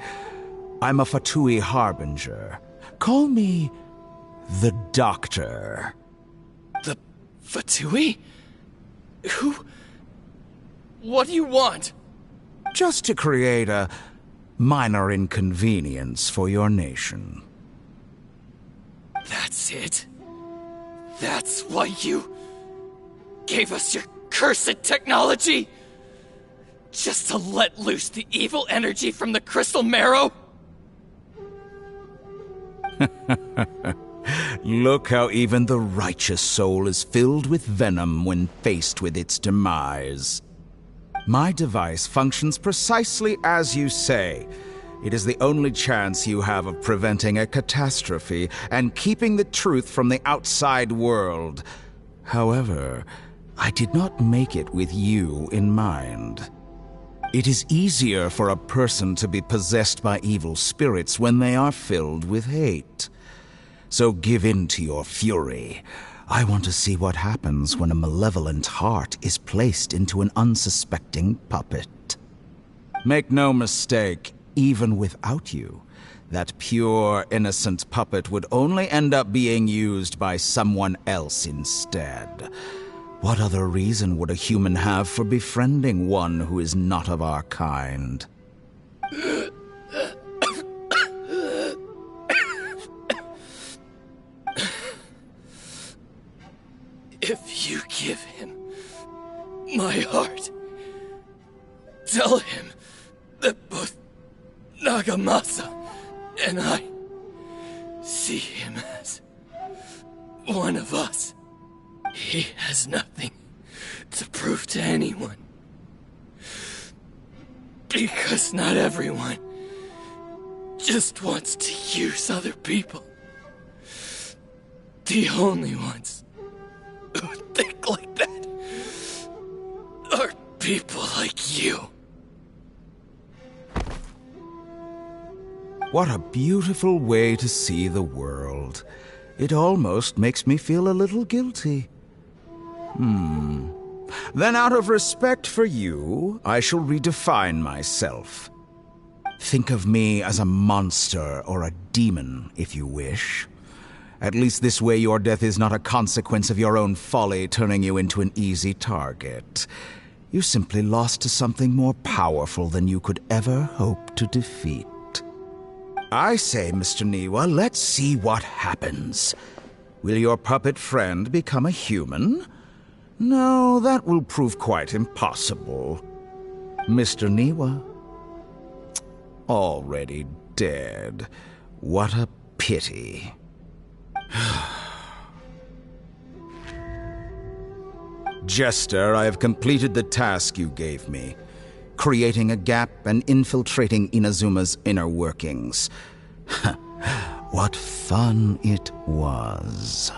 I'm a Fatui Harbinger. Call me the Doctor. The Fatui? Who? What do you want? Just to create a minor inconvenience for your nation. That's it? That's why you gave us your cursed technology? Just to let loose the evil energy from the crystal marrow? Look how even the righteous soul is filled with venom when faced with its demise. My device functions precisely as you say. It is the only chance you have of preventing a catastrophe and keeping the truth from the outside world. However, I did not make it with you in mind. It is easier for a person to be possessed by evil spirits when they are filled with hate. So give in to your fury. I want to see what happens when a malevolent heart is placed into an unsuspecting puppet. Make no mistake, even without you, that pure, innocent puppet would only end up being used by someone else instead. What other reason would a human have for befriending one who is not of our kind? If you give him my heart, tell him that both Nagamasa and I see him as one of us. He has nothing to prove to anyone. Because not everyone just wants to use other people. The only ones who think like that are people like you. What a beautiful way to see the world. It almost makes me feel a little guilty. Then out of respect for you, I shall redefine myself. Think of me as a monster or a demon, if you wish. At least this way your death is not a consequence of your own folly turning you into an easy target. You simply lost to something more powerful than you could ever hope to defeat. I say, Mr. Niwa, let's see what happens. Will your puppet friend become a human? No, that will prove quite impossible. Mr. Niwa? Already dead. What a pity. Jester, I have completed the task you gave me, creating a gap and infiltrating Inazuma's inner workings. What fun it was.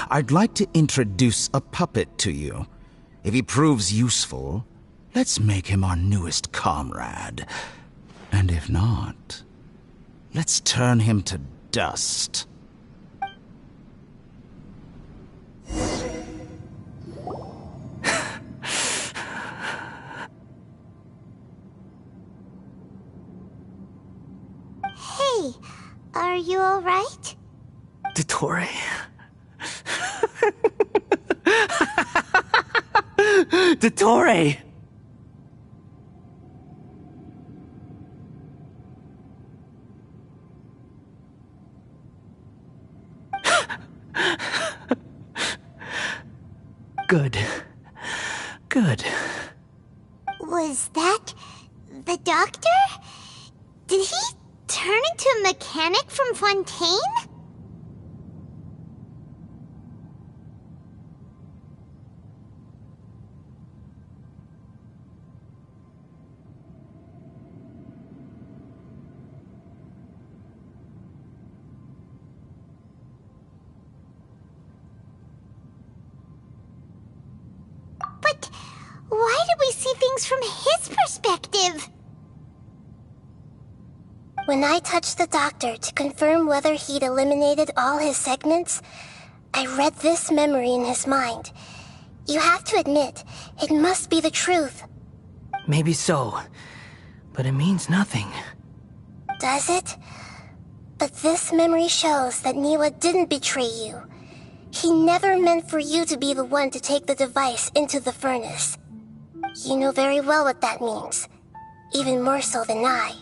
I'd like to introduce a puppet to you. If he proves useful, let's make him our newest comrade. And if not, let's turn him to dust. Hey, are you alright? Dottore? Dottore! Good. Good. Was that the doctor? Did he turn into a mechanic from Fontaine? But why did we see things from his perspective? When I touched the doctor to confirm whether he'd eliminated all his segments, I read this memory in his mind. You have to admit, it must be the truth. Maybe so, but it means nothing. Does it? But this memory shows that Niwa didn't betray you. He never meant for you to be the one to take the device into the furnace. You know very well what that means. Even more so than I.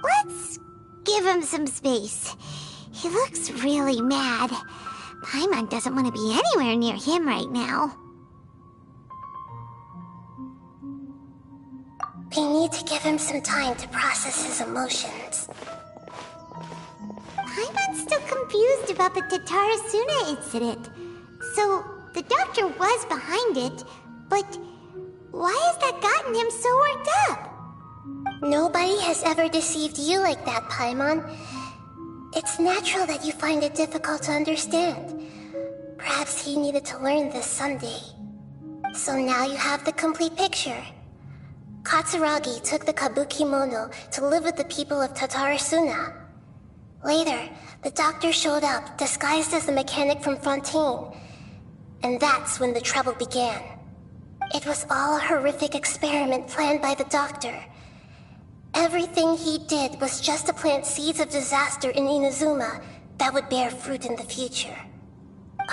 Let's give him some space. He looks really mad. Paimon doesn't want to be anywhere near him right now. We need to give him some time to process his emotions. Paimon's still confused about the Tatarasuna incident. So, the doctor was behind it, but why has that gotten him so worked up? Nobody has ever deceived you like that, Paimon. It's natural that you find it difficult to understand. Perhaps he needed to learn this someday. So now you have the complete picture. Katsuragi took the Kabukimono to live with the people of Tatarasuna. Later, the doctor showed up, disguised as a mechanic from Fontaine. And that's when the trouble began. It was all a horrific experiment planned by the doctor. Everything he did was just to plant seeds of disaster in Inazuma that would bear fruit in the future.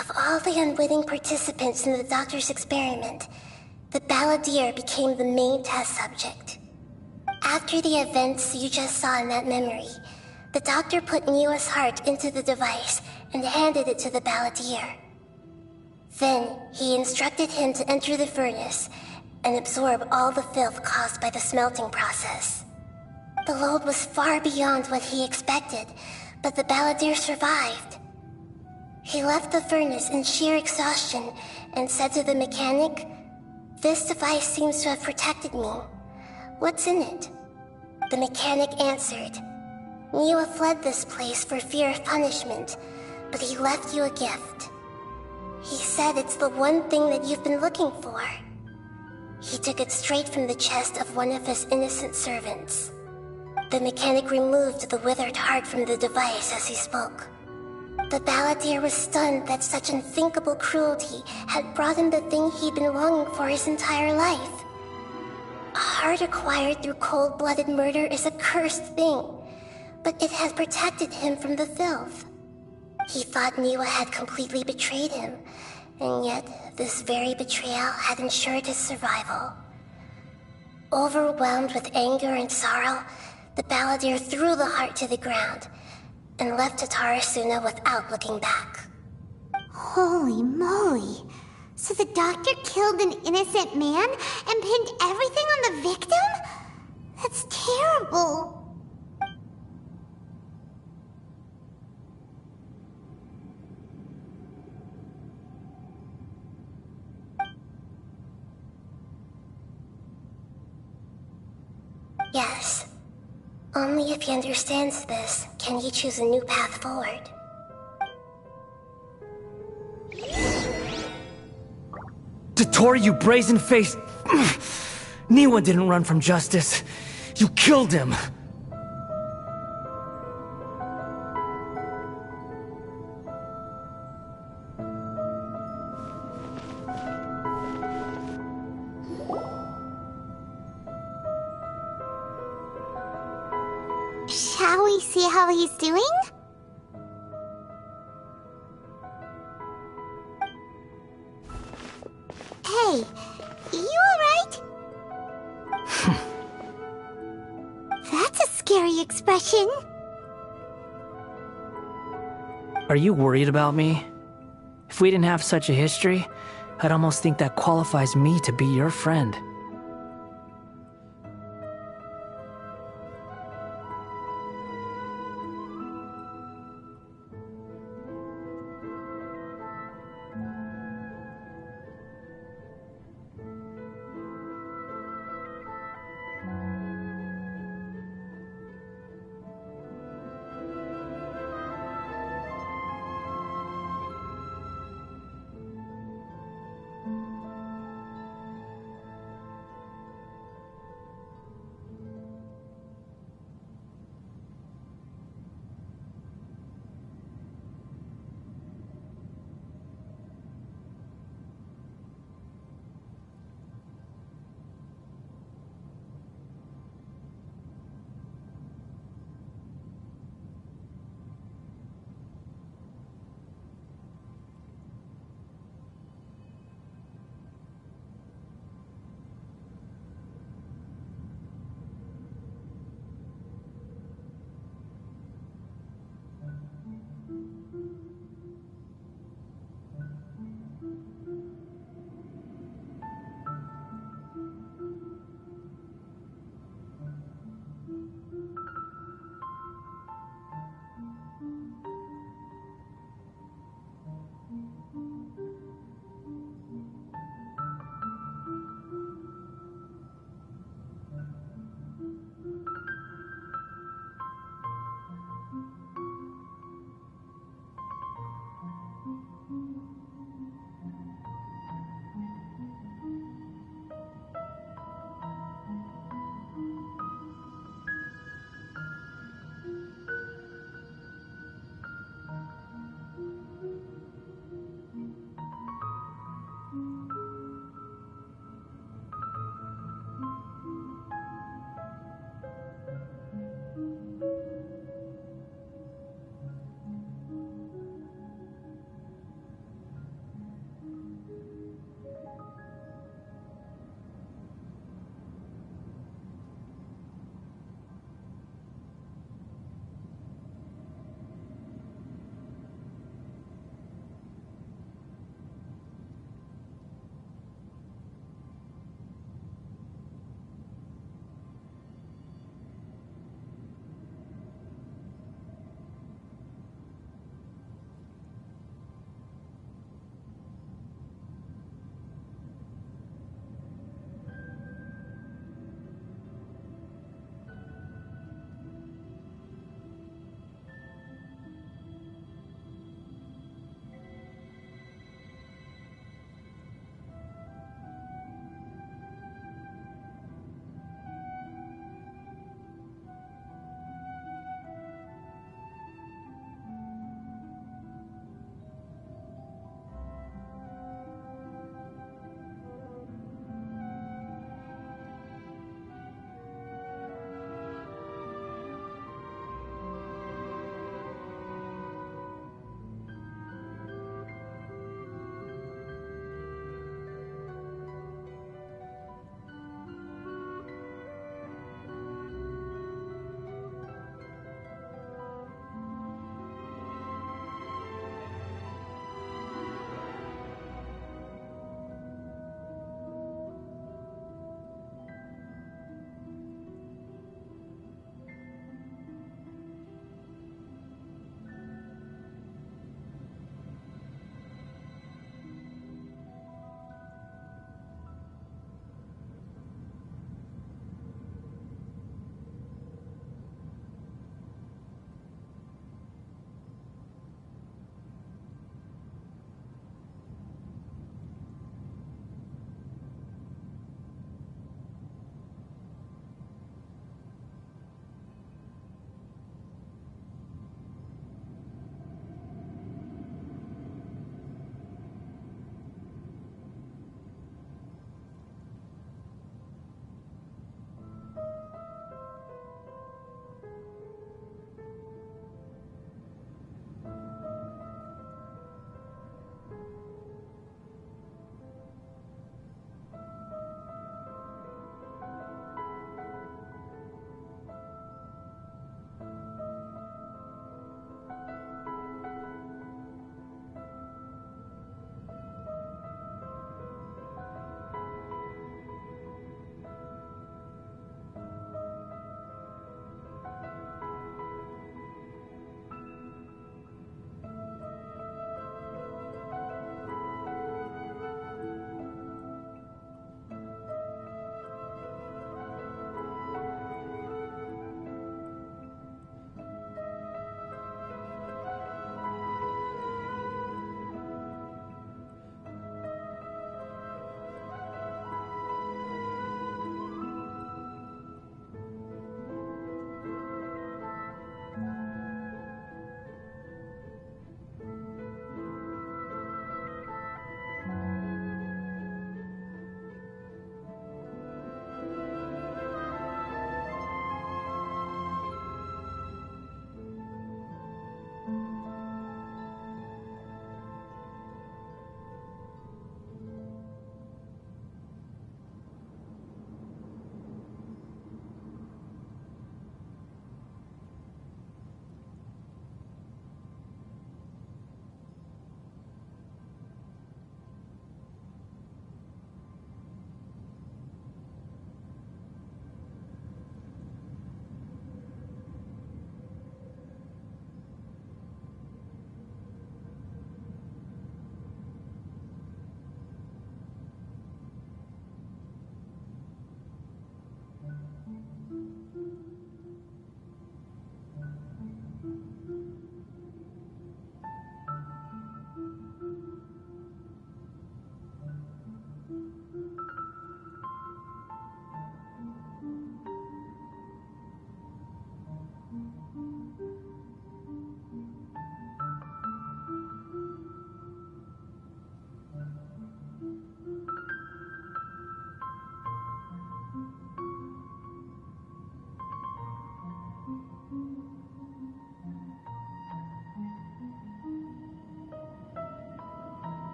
Of all the unwitting participants in the doctor's experiment, the balladeer became the main test subject. After the events you just saw in that memory, the doctor put Niwa's heart into the device and handed it to the balladeer. Then, he instructed him to enter the furnace and absorb all the filth caused by the smelting process. The load was far beyond what he expected, but the balladeer survived. He left the furnace in sheer exhaustion and said to the mechanic, "This device seems to have protected me. What's in it?" The mechanic answered, "Niwa fled this place for fear of punishment, but he left you a gift. He said it's the one thing that you've been looking for." He took it straight from the chest of one of his innocent servants. The mechanic removed the withered heart from the device as he spoke. The balladeer was stunned that such unthinkable cruelty had brought him the thing he'd been longing for his entire life. A heart acquired through cold-blooded murder is a cursed thing, but it had protected him from the filth. He thought Niwa had completely betrayed him, and yet this very betrayal had ensured his survival. Overwhelmed with anger and sorrow, the balladeer threw the heart to the ground, and left Tatarasuna without looking back. Holy moly. So the doctor killed an innocent man and pinned everything on the victim? That's terrible. Yes. Only if he understands this can he choose a new path forward. Dotori, you brazen-faced... Niwa didn't run from justice. You killed him. Shall we see how he's doing? Hey, you alright? That's a scary expression. Are you worried about me? If we didn't have such a history, I'd almost think that qualifies me to be your friend.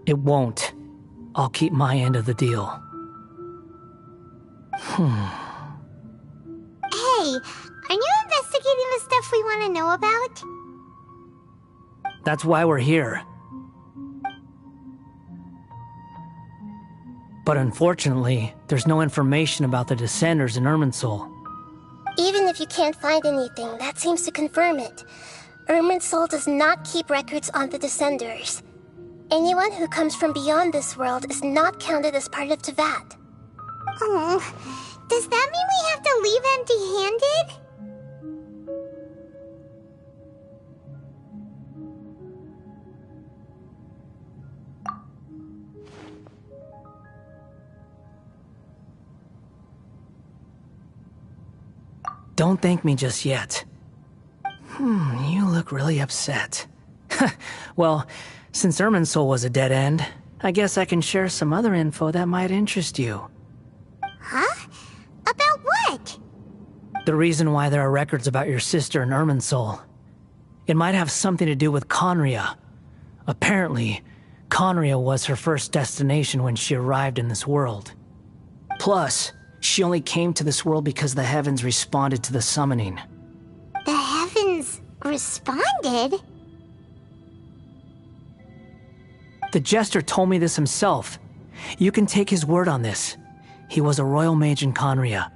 It won't. I'll keep my end of the deal. Hey, are you investigating the stuff we want to know about? That's why we're here. But unfortunately, there's no information about the Descenders in Irminsul. Even if you can't find anything, that seems to confirm it. Irminsul does not keep records on the Descenders. Anyone who comes from beyond this world is not counted as part of Teyvat. Oh, does that mean we have to leave empty-handed? Don't thank me just yet. You look really upset. Well, since Irminsul was a dead end, I guess I can share some other info that might interest you. Huh? About what? The reason why there are records about your sister in Irminsul. It might have something to do with Conria. Apparently, Conria was her first destination when she arrived in this world. Plus, she only came to this world because the heavens responded to the summoning. The heavens responded? The Jester told me this himself. You can take his word on this. He was a royal mage in Conria,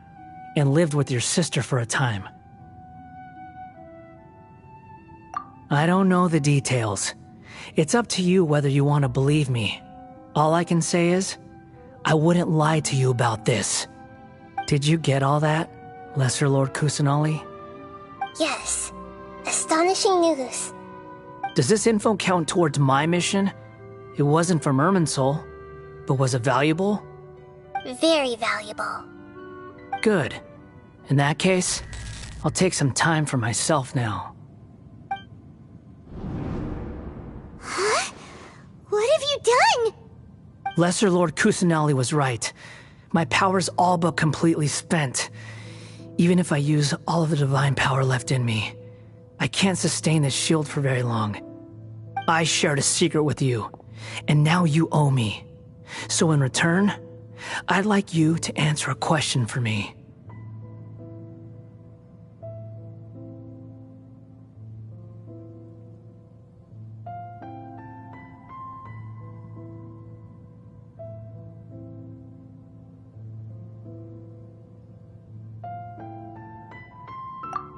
and lived with your sister for a time. I don't know the details. It's up to you whether you want to believe me. All I can say is, I wouldn't lie to you about this. Did you get all that, Lesser Lord Kusanali? Yes. Astonishing news. Does this info count towards my mission? It wasn't from Irminsul, but was it valuable? Very valuable. Good. In that case, I'll take some time for myself now. Huh? What have you done? Lesser Lord Kusanali was right. My power's all but completely spent. Even if I use all of the divine power left in me, I can't sustain this shield for very long. I shared a secret with you, and now you owe me. So in return, I'd like you to answer a question for me.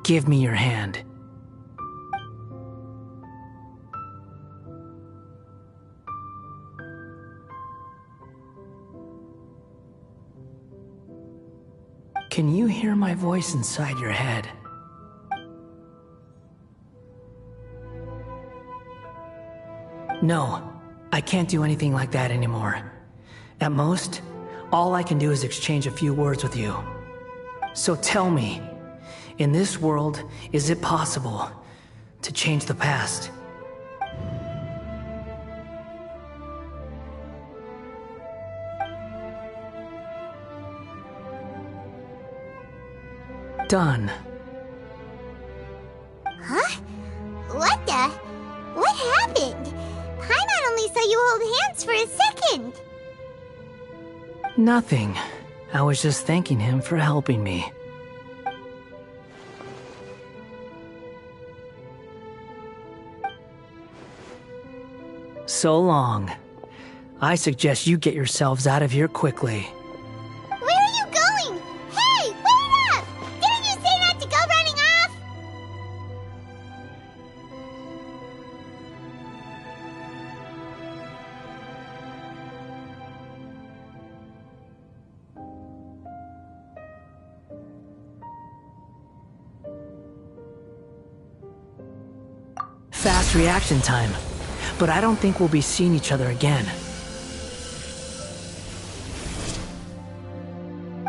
Give me your hand. Can you hear my voice inside your head? No, I can't do anything like that anymore. At most, all I can do is exchange a few words with you. So tell me, in this world, is it possible to change the past? Done. Huh? What the? What happened? Paimon only saw you hold hands for a second. Nothing. I was just thanking him for helping me. So long. I suggest you get yourselves out of here quickly. Where are you going? Hey, wait up! Didn't you say not to go running off? Fast reaction time. But I don't think we'll be seeing each other again.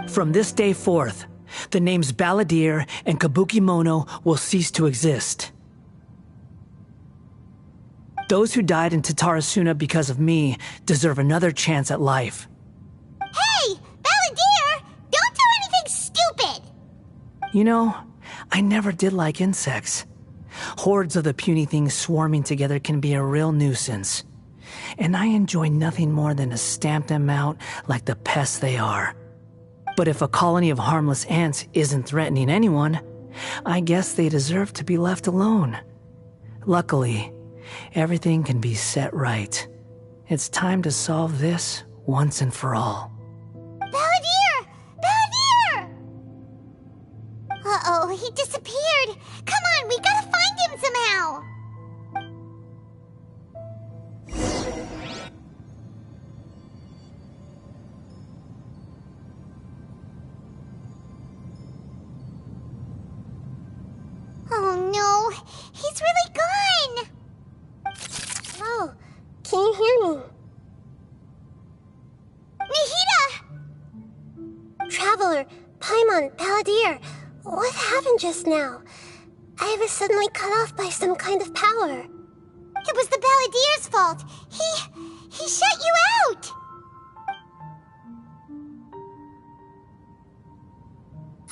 From this day forth, the names Balladeer and Kabukimono will cease to exist. Those who died in Tatarasuna because of me deserve another chance at life. Hey, Balladeer! Don't do anything stupid! You know, I never did like insects. Hordes of the puny things swarming together can be a real nuisance. and I enjoy nothing more than to stamp them out like the pests they are. But if a colony of harmless ants isn't threatening anyone, I guess they deserve to be left alone. Luckily, everything can be set right. It's time to solve this once and for all. Balladeer! Balladeer! Uh-oh, he disappeared. Come on, we gotta find him somehow. Oh no, he's really gone! Oh, can you hear me? Nahida! Traveler, Paimon, Balladeer, what happened just now? I was suddenly cut off by some kind of power. It was the Balladeer's fault. He shut you out!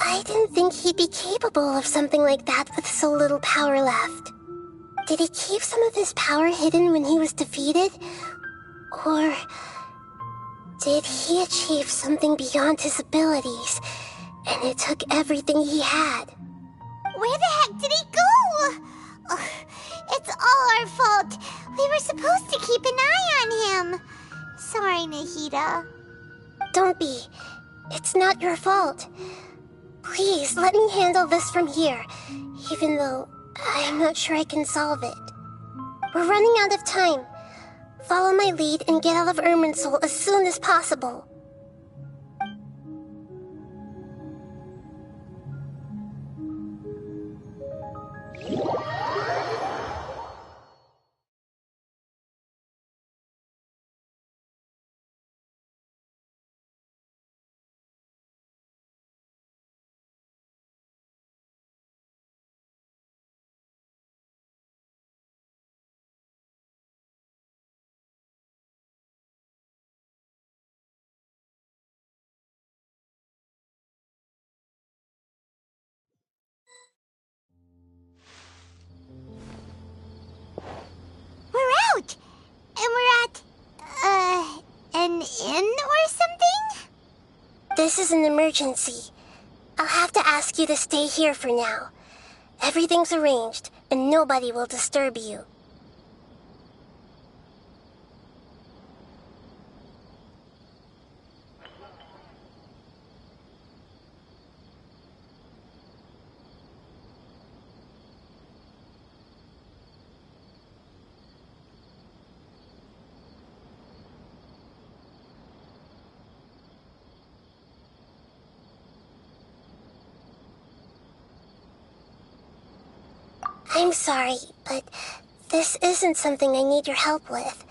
I didn't think he'd be capable of something like that with so little power left. Did he keep some of his power hidden when he was defeated? Or did he achieve something beyond his abilities, and it took everything he had? Where the heck did he go? Ugh, it's all our fault. We were supposed to keep an eye on him. Sorry, Nahida. Don't be. It's not your fault. Please, let me handle this from here, even though I'm not sure I can solve it. We're running out of time. Follow my lead and get out of Irminsul as soon as possible. We're out! And we're at, an inn or something? This is an emergency. I'll have to ask you to stay here for now. Everything's arranged, and nobody will disturb you. I'm sorry, but this isn't something I need your help with.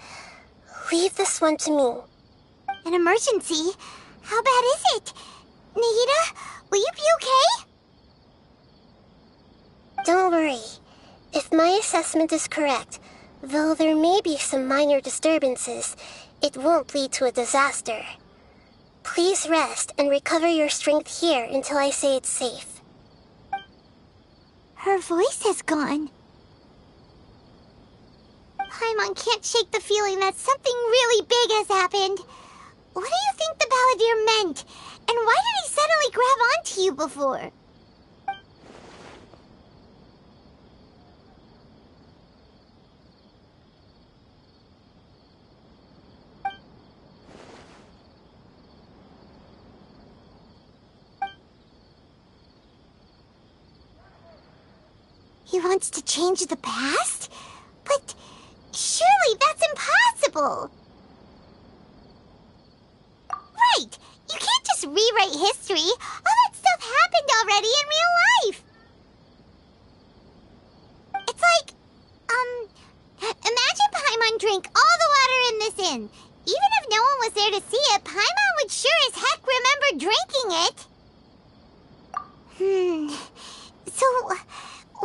Leave this one to me. An emergency? How bad is it? Nahida, will you be okay? Don't worry. If my assessment is correct, though there may be some minor disturbances, it won't lead to a disaster. Please rest and recover your strength here until I say it's safe. Her voice has gone. Paimon can't shake the feeling that something really big has happened. What do you think the Balladeer meant? And why did he suddenly grab onto you before? He wants to change the past? But surely that's impossible! Right! You can't just rewrite history! All that stuff happened already in real life! It's like, imagine Paimon drank all the water in this inn. Even if no one was there to see it, Paimon would sure as heck remember drinking it. So,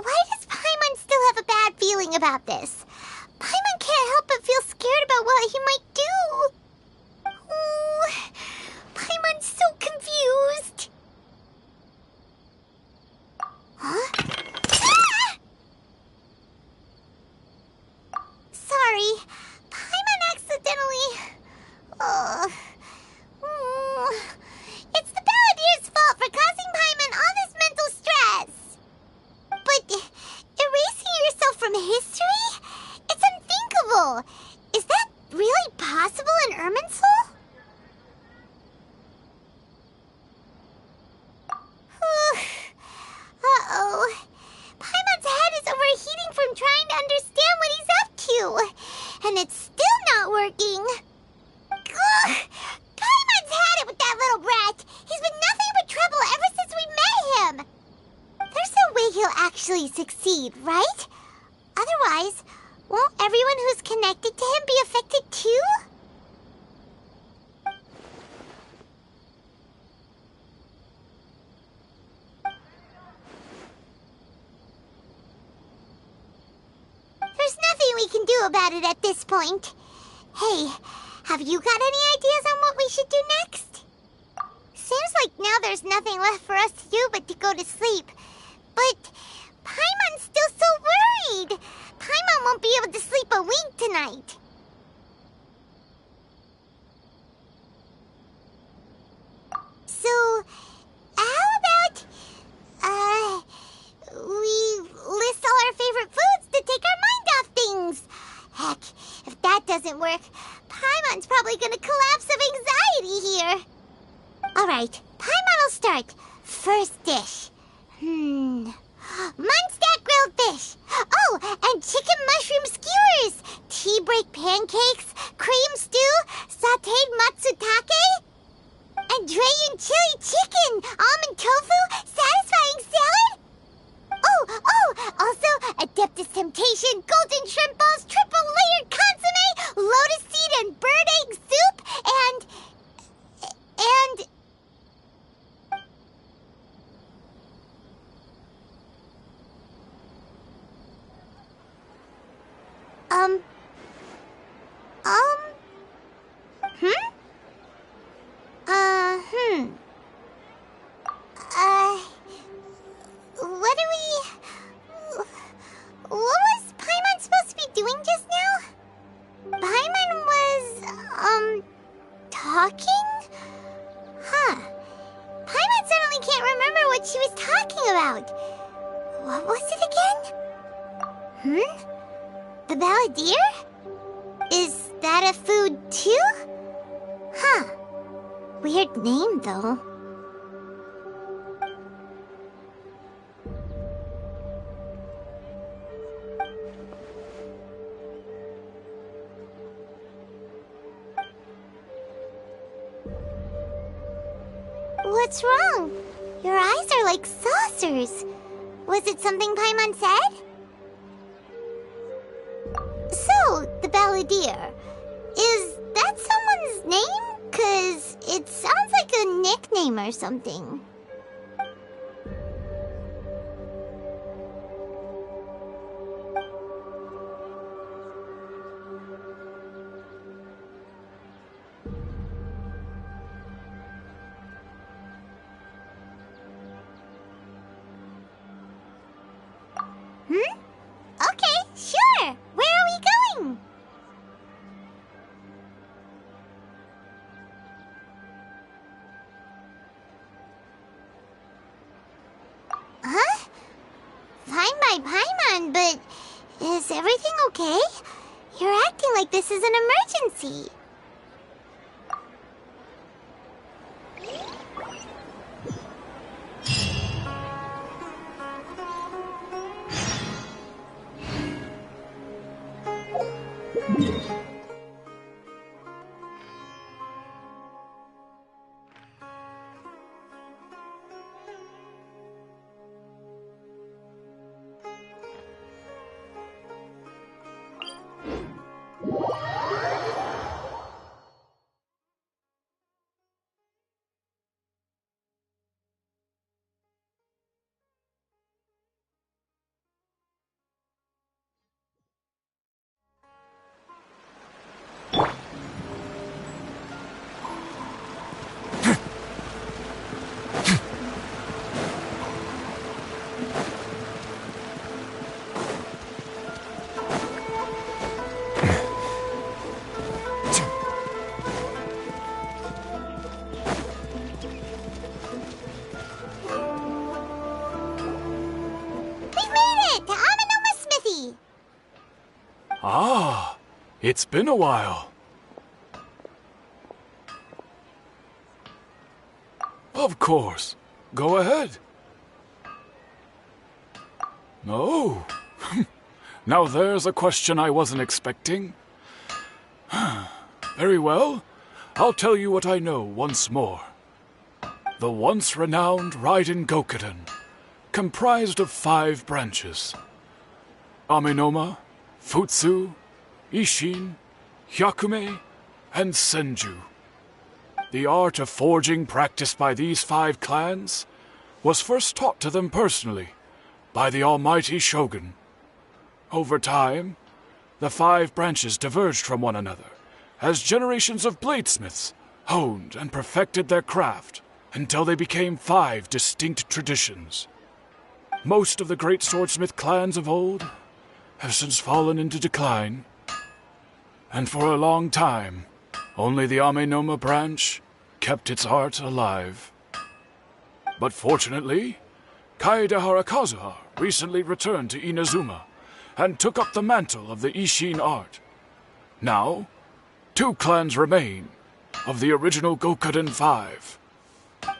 why does Paimon still have a bad feeling about this? Paimon can't help but feel scared about what he might do. Oh, Paimon's so confused. Huh? Ah! Sorry. Paimon actually succeed, right? Otherwise, won't everyone who's connected to him be affected too? There's nothing we can do about it at this point. Hey, have you got any ideas on what we should do next? Seems like now there's nothing left for us to do but to go to sleep. But Paimon's still so worried. Paimon won't be able to sleep a wink tonight. So, how about, we list all our favorite foods to take our mind off things? Heck, if that doesn't work, Paimon's probably gonna collapse of anxiety here. Alright, Paimon will start. First dish. Munstack grilled fish. Oh, and chicken mushroom skewers. Tea break pancakes. Cream stew. Sauteed matsutake. And Dragon chili chicken. Almond tofu. Satisfying salad. Oh, also Adeptus Temptation. Golden shrimp balls. Triple layered consomme. Lotus seed and bird egg soup. And... What was Paimon supposed to be doing just now? Paimon was, talking? Huh. Paimon suddenly can't remember what she was talking about. What was it again? The Balladeer? Is that a food too? Huh. Weird name, though. What's wrong? Your eyes are like saucers. Was it something Paimon said? So, the Balladeer. Is that someone's name? 'Cause it sounds like a nickname or something. Okay, sure. Where are we going? Huh? Fine by Paimon, but is everything okay? You're acting like this is an emergency. Ah, it's been a while. Of course. Go ahead. Oh. Now there's a question I wasn't expecting. Very well. I'll tell you what I know once more. The once renowned Raiden Gokuden, comprised of 5 branches: Amenoma, Futsu, Ishin, Hyakume, and Senju. The art of forging practiced by these 5 clans was first taught to them personally by the almighty Shogun. Over time, the 5 branches diverged from one another as generations of bladesmiths honed and perfected their craft until they became 5 distinct traditions. Most of the great swordsmith clans of old have since fallen into decline, and for a long time, only the Amenoma branch kept its art alive. But fortunately, Kaedehara Kazuha recently returned to Inazuma and took up the mantle of the Ishin art. Now, 2 clans remain of the original Gokuden 5.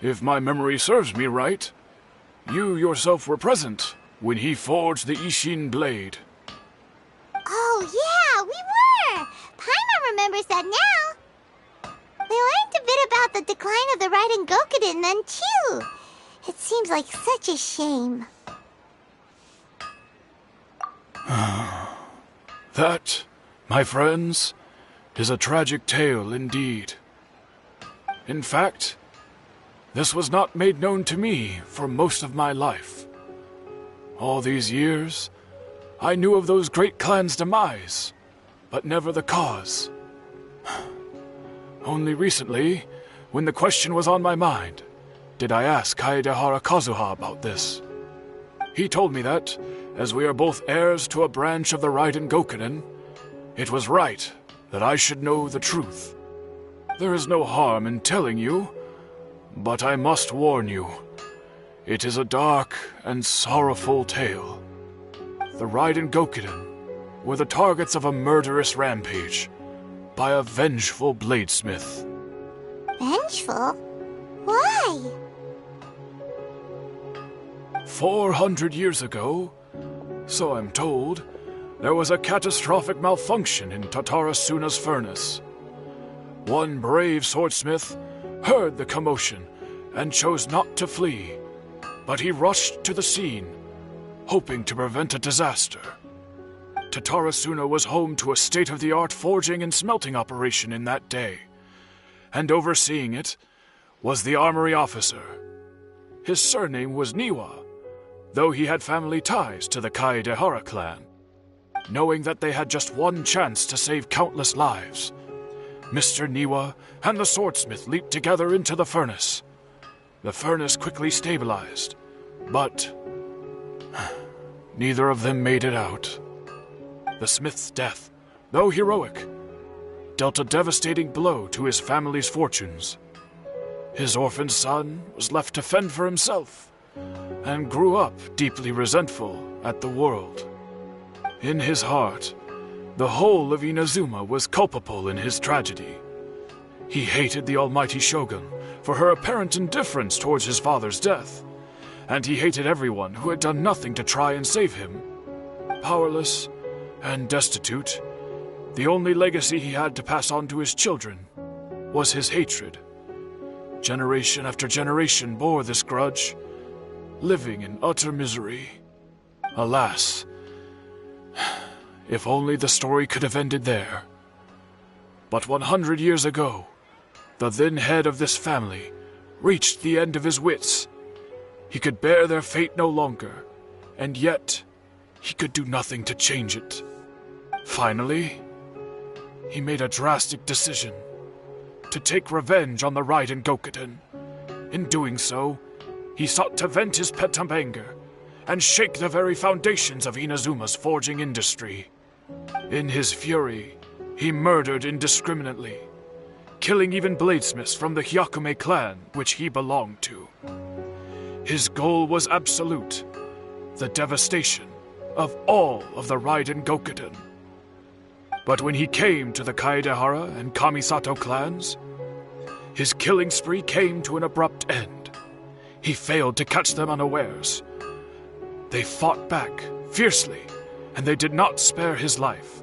If my memory serves me right, you yourself were present when he forged the Ishin blade. Oh, yeah, we were! Paimon remembers that now. We learned a bit about the decline of the Raiden Gokuden then, too. It seems like such a shame. That, my friends, is a tragic tale indeed. In fact, this was not made known to me for most of my life. All these years, I knew of those great clans' demise, but never the cause. Only recently, when the question was on my mind, did I ask Kaedehara Kazuha about this. He told me that, as we are both heirs to a branch of the Raiden Gokuden, it was right that I should know the truth. There is no harm in telling you, but I must warn you. It is a dark and sorrowful tale. The Raiden Gokuden were the targets of a murderous rampage by a vengeful bladesmith. Vengeful? Why? 400 years ago, so I'm told, there was a catastrophic malfunction in Tatarasuna's furnace. One brave swordsmith heard the commotion and chose not to flee, but he rushed to the scene, hoping to prevent a disaster. Tatarasuna was home to a state-of-the-art forging and smelting operation in that day, and overseeing it was the armory officer. His surname was Niwa, though he had family ties to the Kaedehara clan. Knowing that they had just one chance to save countless lives, Mr. Niwa and the swordsmith leaped together into the furnace. The furnace quickly stabilized, but neither of them made it out. The smith's death, though heroic, dealt a devastating blow to his family's fortunes. His orphaned son was left to fend for himself, and grew up deeply resentful at the world. In his heart, the whole of Inazuma was culpable in his tragedy. He hated the almighty Shogun for her apparent indifference towards his father's death, and he hated everyone who had done nothing to try and save him. Powerless and destitute, the only legacy he had to pass on to his children was his hatred. Generation after generation bore this grudge, living in utter misery. Alas, if only the story could have ended there. But 100 years ago, the then head of this family reached the end of his wits. He could bear their fate no longer, and yet he could do nothing to change it. Finally, he made a drastic decision to take revenge on the Raiden Gokuden. In doing so, he sought to vent his pent-up anger and shake the very foundations of Inazuma's forging industry. In his fury, he murdered indiscriminately, killing even bladesmiths from the Hyakume clan which he belonged to. His goal was absolute, the devastation of all of the Raiden Gokuden. But when he came to the Kaedehara and Kamisato clans, his killing spree came to an abrupt end. He failed to catch them unawares. They fought back fiercely, and they did not spare his life.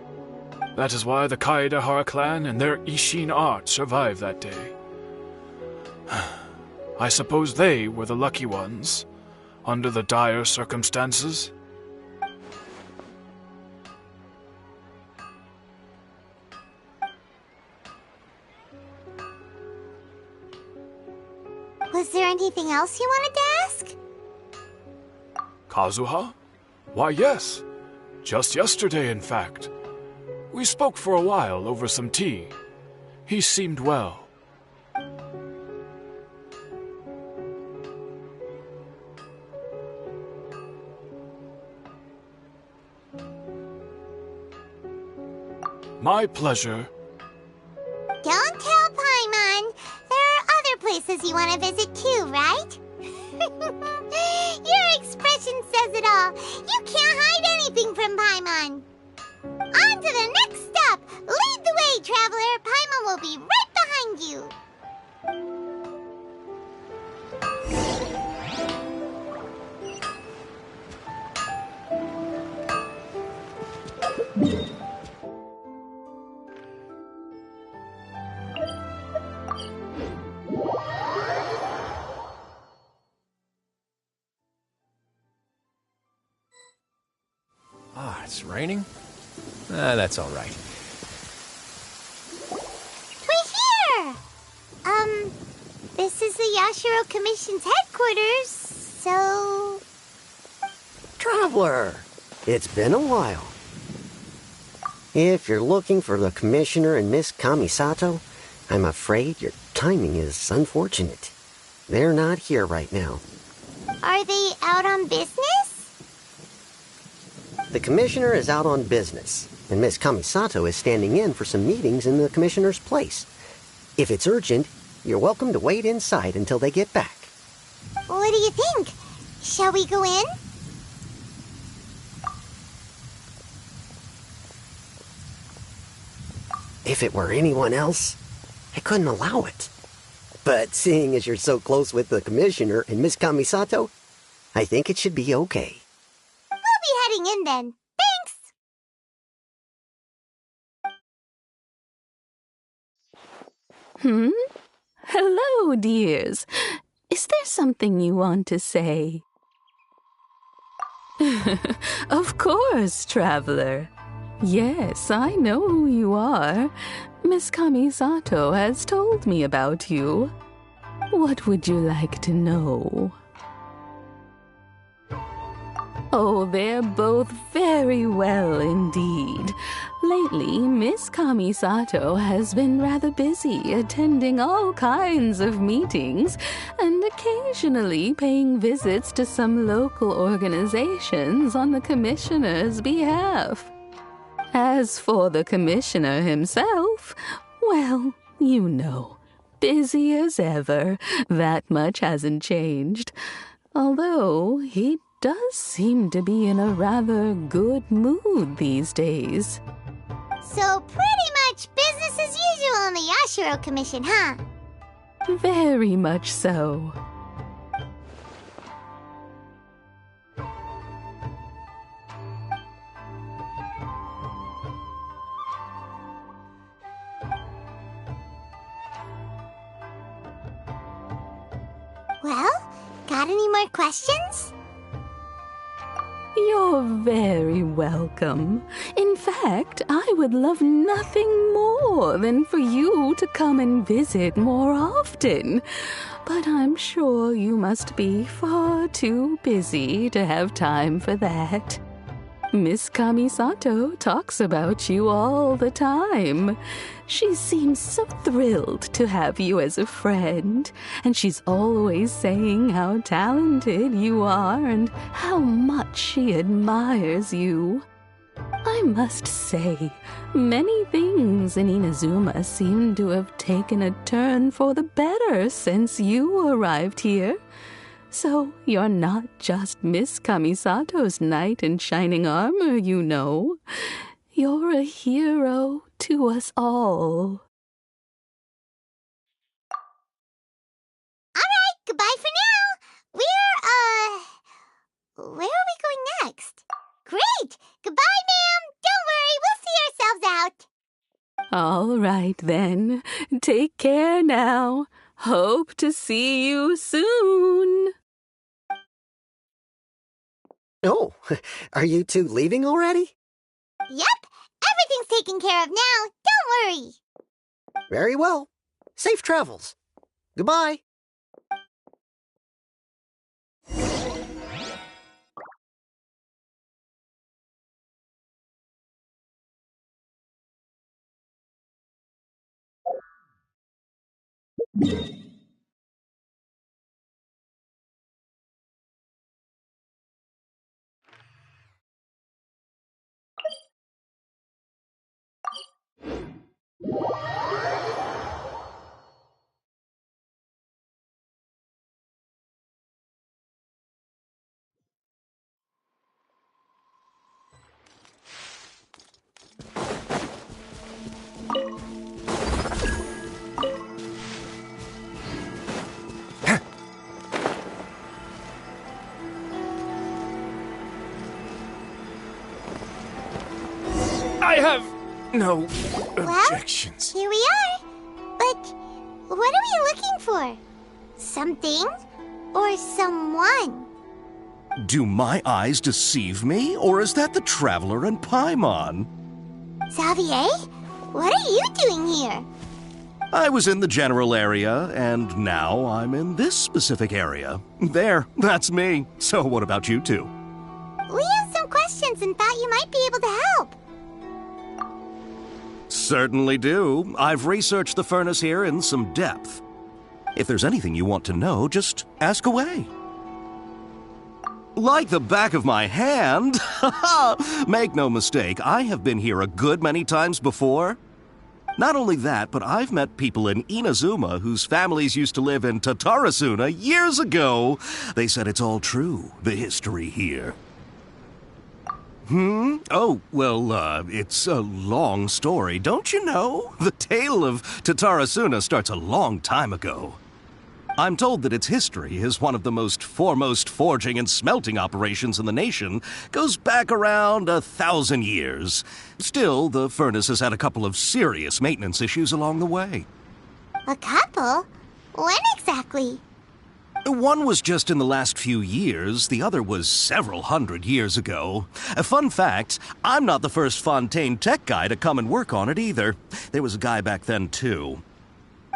That is why the Kaedehara clan and their Ishin art survived that day. I suppose they were the lucky ones, under the dire circumstances. Was there anything else you wanted to ask? Kazuha? Why, yes. Just yesterday, in fact. We spoke for a while over some tea. He seemed well. My pleasure. Don't tell Paimon. There are other places you want to visit too, right? Your expression says it all. You can't hide anything from Paimon. On to the next stop. Lead the way, traveler. Paimon will be right behind you. Ah, it's raining? That's all right. We're here! This is the Yashiro Commission's headquarters, so... Traveler, it's been a while. If you're looking for the Commissioner and Miss Kamisato, I'm afraid your timing is unfortunate. They're not here right now. Are they out on business? The Commissioner is out on business, and Miss Kamisato is standing in for some meetings in the Commissioner's place. If it's urgent, you're welcome to wait inside until they get back. What do you think? Shall we go in? If it were anyone else, I couldn't allow it. But seeing as you're so close with the Commissioner and Miss Kamisato, I think it should be okay. We'll be heading in then. Thanks! Hello, dears. Is there something you want to say? Of course, traveler. Yes, I know who you are. Miss Kamisato has told me about you. What would you like to know? Oh, they're both very well indeed. Lately, Miss Kamisato has been rather busy attending all kinds of meetings and occasionally paying visits to some local organizations on the Commissioner's behalf. As for the Commissioner himself, well, you know, busy as ever. That much hasn't changed. Although he does seem to be in a rather good mood these days. So pretty much business as usual on the Yashiro Commission, huh? Very much so. Well, got any more questions? You're very welcome. In fact, I would love nothing more than for you to come and visit more often. But I'm sure you must be far too busy to have time for that. Miss Kamisato talks about you all the time. She seems so thrilled to have you as a friend, and she's always saying how talented you are and how much she admires you. I must say, many things in Inazuma seem to have taken a turn for the better since you arrived here. So you're not just Miss Kamisato's knight in shining armor, you know. You're a hero to us all. All right, goodbye for now. Where are we going next? Great! Goodbye, ma'am. Don't worry, we'll see ourselves out. All right, then. Take care now. Hope to see you soon. Oh, are you two leaving already? Yep, everything's taken care of now. Don't worry. Very well. Safe travels. Goodbye. I have no objections. Here we are. But what are we looking for? Something or someone? Do my eyes deceive me, or is that the Traveler and Paimon? Xavier, what are you doing here? I was in the general area, and now I'm in this specific area. There, that's me. So what about you two? We have some questions and thought you might be able to help. Certainly do. I've researched the furnace here in some depth. If there's anything you want to know, just ask away. Like the back of my hand. Make no mistake, I have been here a good many times before. Not only that, but I've met people in Inazuma whose families used to live in Tatarasuna years ago. They said it's all true, the history here. Oh, well, it's a long story, don't you know? The tale of Tatarasuna starts a long time ago. I'm told that its history is one of the most foremost forging and smelting operations in the nation, goes back around 1,000 years. Still, the furnace has had a couple of serious maintenance issues along the way. A couple? When exactly? One was just in the last few years, the other was several hundred years ago. A fun fact, I'm not the first Fontaine tech guy to come and work on it either. There was a guy back then too.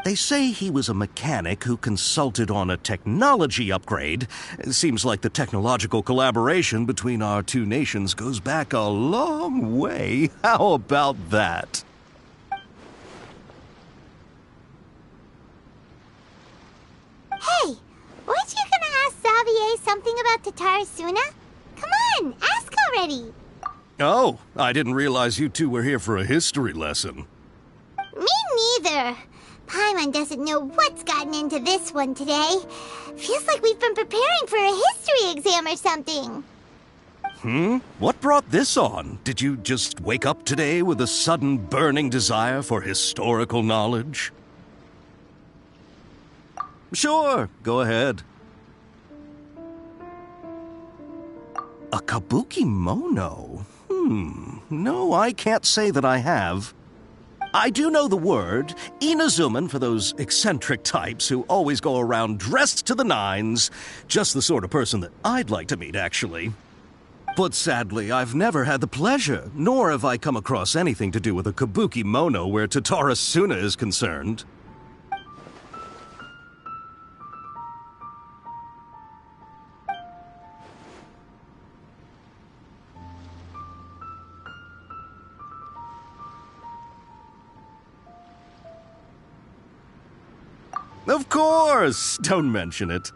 They say he was a mechanic who consulted on a technology upgrade. It seems like the technological collaboration between our two nations goes back a long way. How about that? Hey, weren't you gonna ask Xavier something about Tatarasuna? Come on, ask already. Oh, I didn't realize you two were here for a history lesson. Me neither. Paimon doesn't know what's gotten into this one today. Feels like we've been preparing for a history exam or something. What brought this on? Did you just wake up today with a sudden burning desire for historical knowledge? Sure, go ahead. A kabuki mono? No, I can't say that I have. I do know the word, Inazuman for those eccentric types who always go around dressed to the nines. Just the sort of person that I'd like to meet, actually. But sadly, I've never had the pleasure, nor have I come across anything to do with a kabuki mono where Tatarasuna is concerned. Of course! Don't mention it.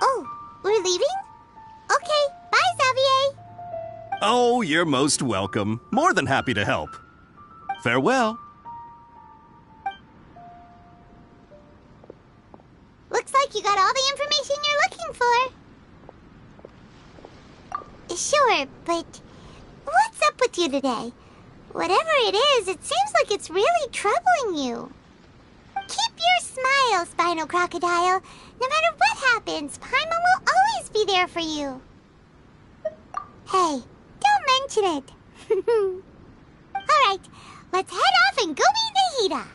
Oh, we're leaving? Okay, bye, Xavier. Oh, you're most welcome. More than happy to help. Farewell. Looks like you got all the information you're looking for. Sure, but what's up with you today? Whatever it is, it seems like it's really troubling you. Keep your smile, Spinal Crocodile. No matter what happens, Paimon will always be there for you. Hey, don't mention it. Alright, let's head off and go meet Nahida.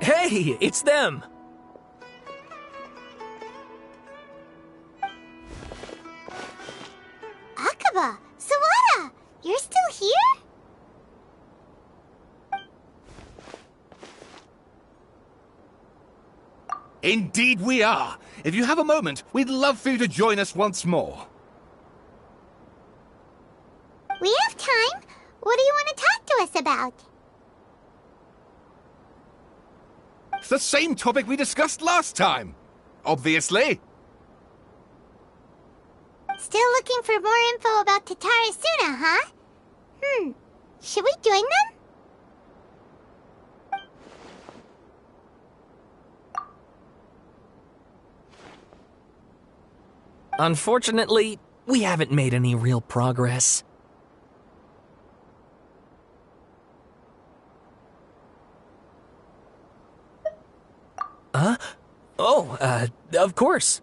Hey, it's them! Akaba, Sawada, you're still here? Indeed we are. If you have a moment, we'd love for you to join us once more. We have time. What do you want to talk to us about? It's the same topic we discussed last time. Obviously. Still looking for more info about Tatarasuna, huh? Should we join them? Unfortunately, we haven't made any real progress. Huh? Oh, of course.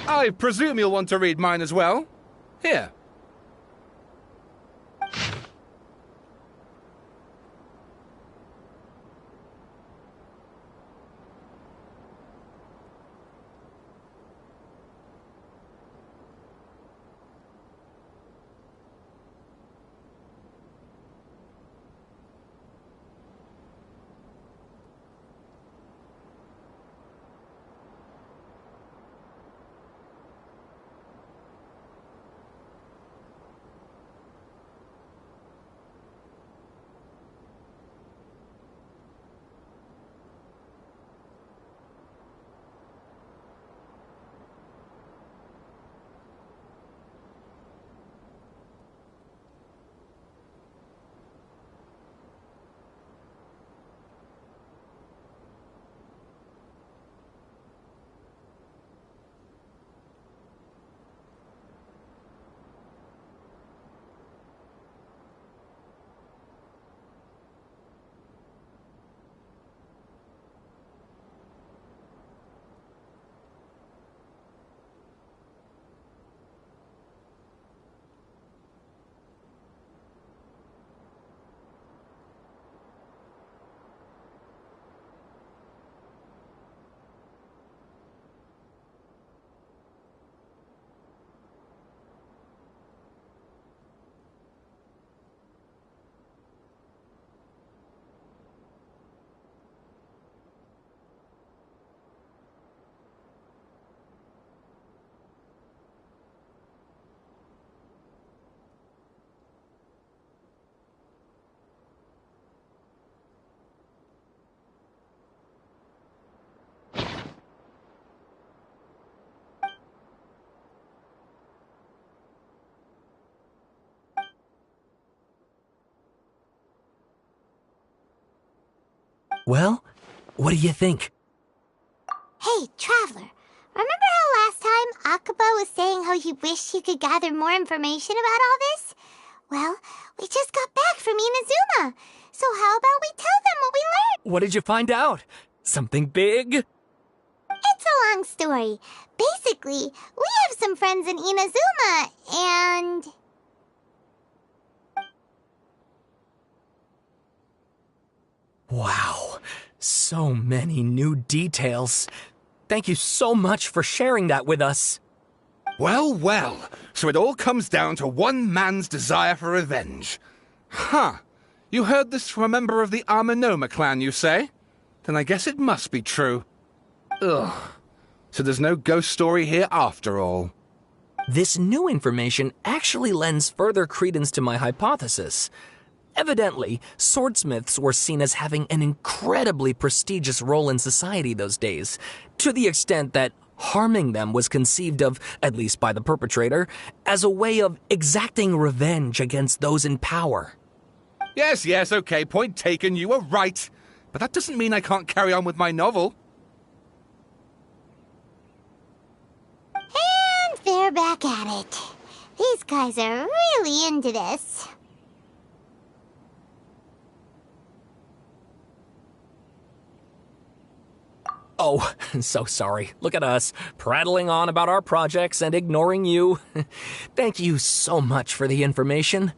I presume you'll want to read mine as well. Here. Well, what do you think? Hey, Traveler. Remember how last time Akaba was saying how he wished he could gather more information about all this? Well, we just got back from Inazuma. So how about we tell them what we learned? What did you find out? Something big? It's a long story. Basically, we have some friends in Inazuma, and... Wow, so many new details. Thank you so much for sharing that with us. Well, well, so it all comes down to one man's desire for revenge. Huh. You heard this from a member of the Amanoma clan, you say? Then I guess it must be true. Ugh. So there's no ghost story here after all. This new information actually lends further credence to my hypothesis. Evidently, swordsmiths were seen as having an incredibly prestigious role in society those days, to the extent that harming them was conceived of, at least by the perpetrator, as a way of exacting revenge against those in power. Yes, okay, point taken, you were right. But that doesn't mean I can't carry on with my novel. And they're back at it. These guys are really into this. Oh, so sorry. Look at us, prattling on about our projects and ignoring you. Thank you so much for the information.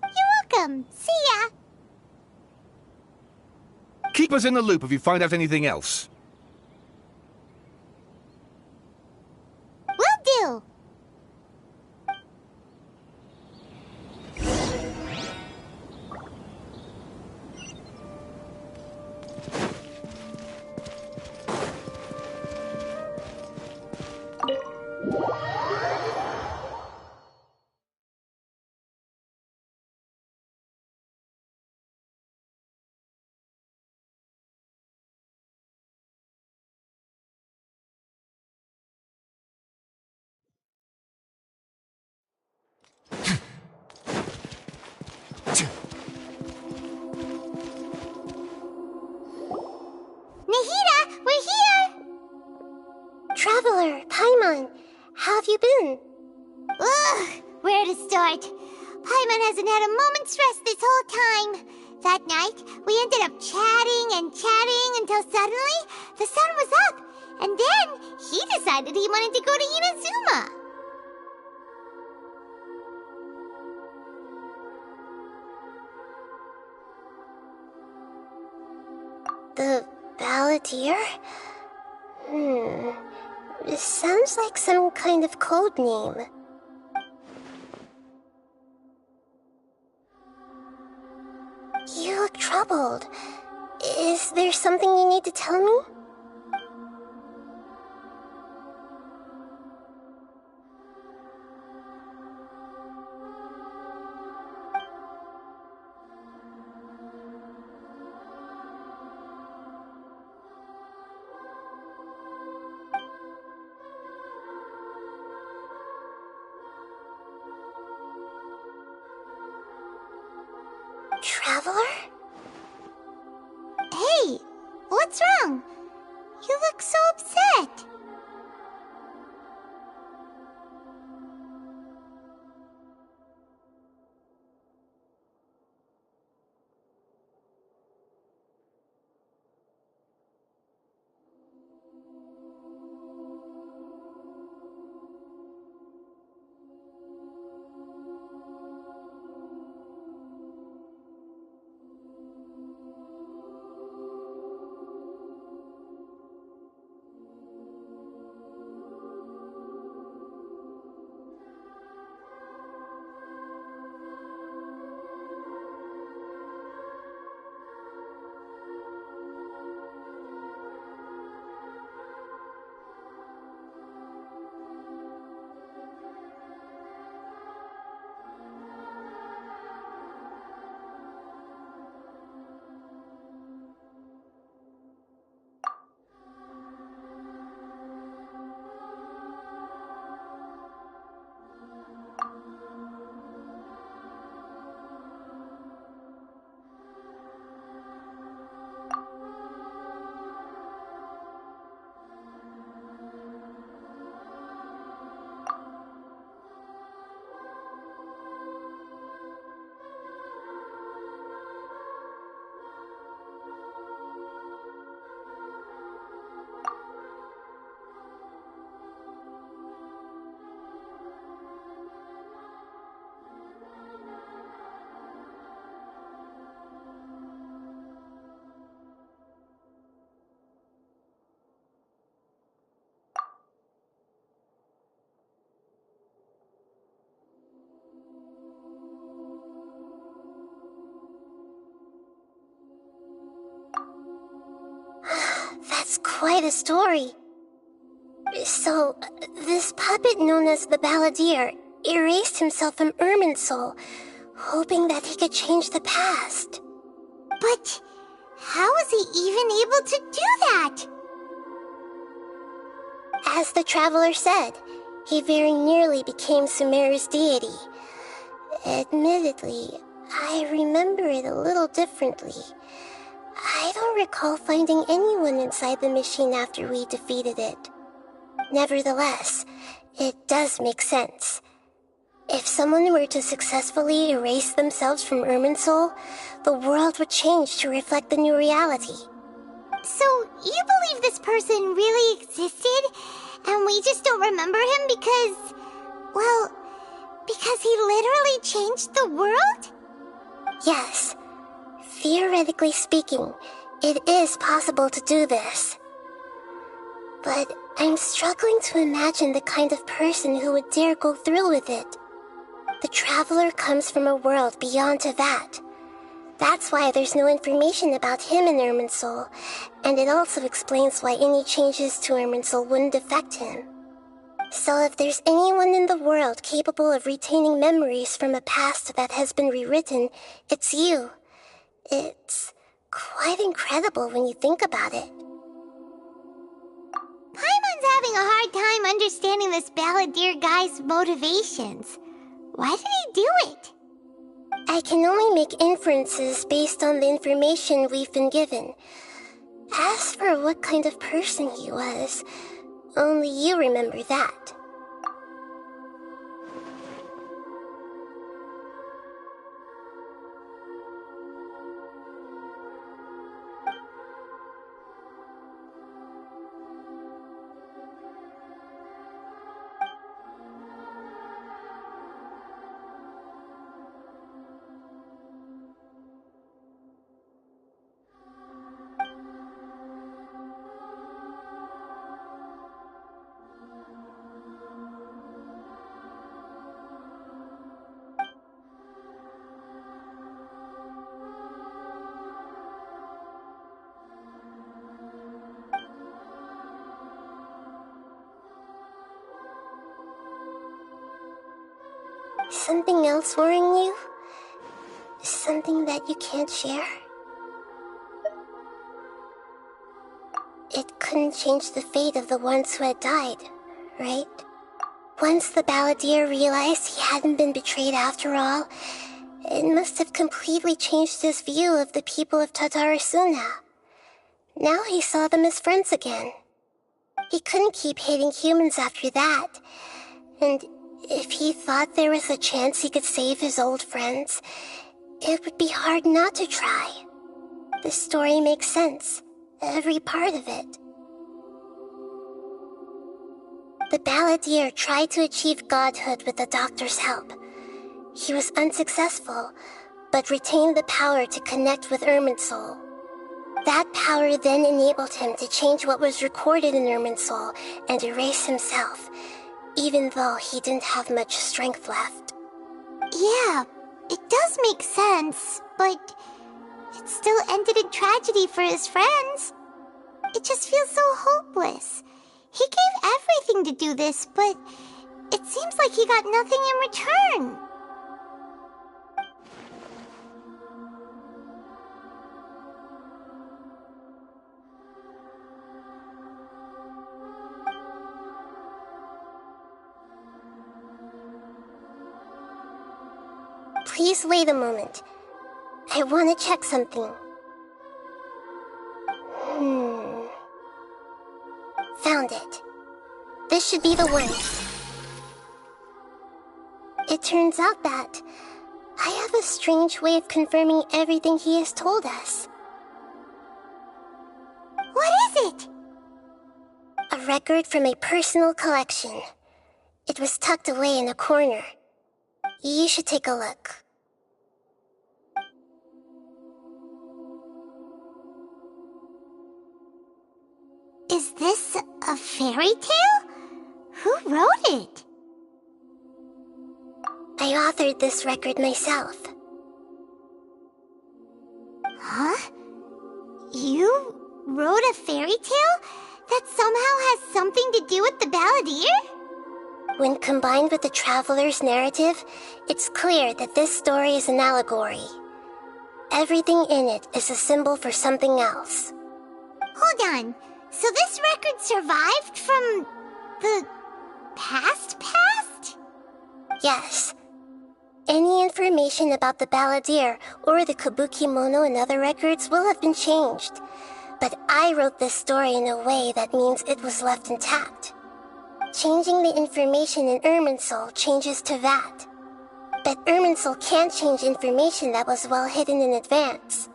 You're welcome. See ya. Keep us in the loop if you find out anything else. Will do. Nahida, we're here! Traveler, Paimon, how have you been? Ugh, where to start? Paimon hasn't had a moment's rest this whole time. That night, we ended up chatting and chatting until suddenly the sun was up. And then he decided he wanted to go to Inazuma. The Balladeer? This sounds like some kind of code name. You look troubled. Is there something you need to tell me? Traveler? Hey, what's wrong? You look so upset. That's quite a story. So, this puppet known as the Balladeer erased himself from Irminsul, hoping that he could change the past. But how was he even able to do that? As the traveler said, he very nearly became Sumeru's deity. Admittedly, I remember it a little differently. I don't recall finding anyone inside the machine after we defeated it. Nevertheless, it does make sense. If someone were to successfully erase themselves from Irminsul, the world would change to reflect the new reality. So, you believe this person really existed, and we just don't remember him because... well, because he literally changed the world? Yes. Theoretically speaking, it is possible to do this. But I'm struggling to imagine the kind of person who would dare go through with it. The traveler comes from a world beyond Tevat. That's why there's no information about him in Irminsul, and it also explains why any changes to Irminsul wouldn't affect him. So if there's anyone in the world capable of retaining memories from a past that has been rewritten, it's you. It's quite incredible when you think about it. Paimon's having a hard time understanding this Balladeer guy's motivations. Why did he do it? I can only make inferences based on the information we've been given. As for what kind of person he was, only you remember that. Something else worrying you? Something that you can't share? It couldn't change the fate of the ones who had died, right? Once the Balladeer realized he hadn't been betrayed after all, it must have completely changed his view of the people of Tatarasuna. Now he saw them as friends again. He couldn't keep hating humans after that, and if he thought there was a chance he could save his old friends, it would be hard not to try. The story makes sense, every part of it. The Balladeer tried to achieve godhood with the doctor's help. He was unsuccessful, but retained the power to connect with Irminsul. That power then enabled him to change what was recorded in Irminsul and erase himself, even though he didn't have much strength left. Yeah, it does make sense, but it still ended in tragedy for his friends. It just feels so hopeless. He gave everything to do this, but it seems like he got nothing in return. Please wait a moment. I want to check something. Found it. This should be the one. It turns out that I have a strange way of confirming everything he has told us. What is it? A record from a personal collection. It was tucked away in a corner. You should take a look. Is this a fairy tale? Who wrote it? I authored this record myself. Huh? You wrote a fairy tale that somehow has something to do with the balladeer? When combined with the traveler's narrative, it's clear that this story is an allegory. Everything in it is a symbol for something else. Hold on. So this record survived from the past? Yes. Any information about the balladeer or the kabuki mono in other records will have been changed. But I wrote this story in a way that means it was left intact. Changing the information in Irminsul changes to that. But Irminsul can't change information that was well hidden in advance.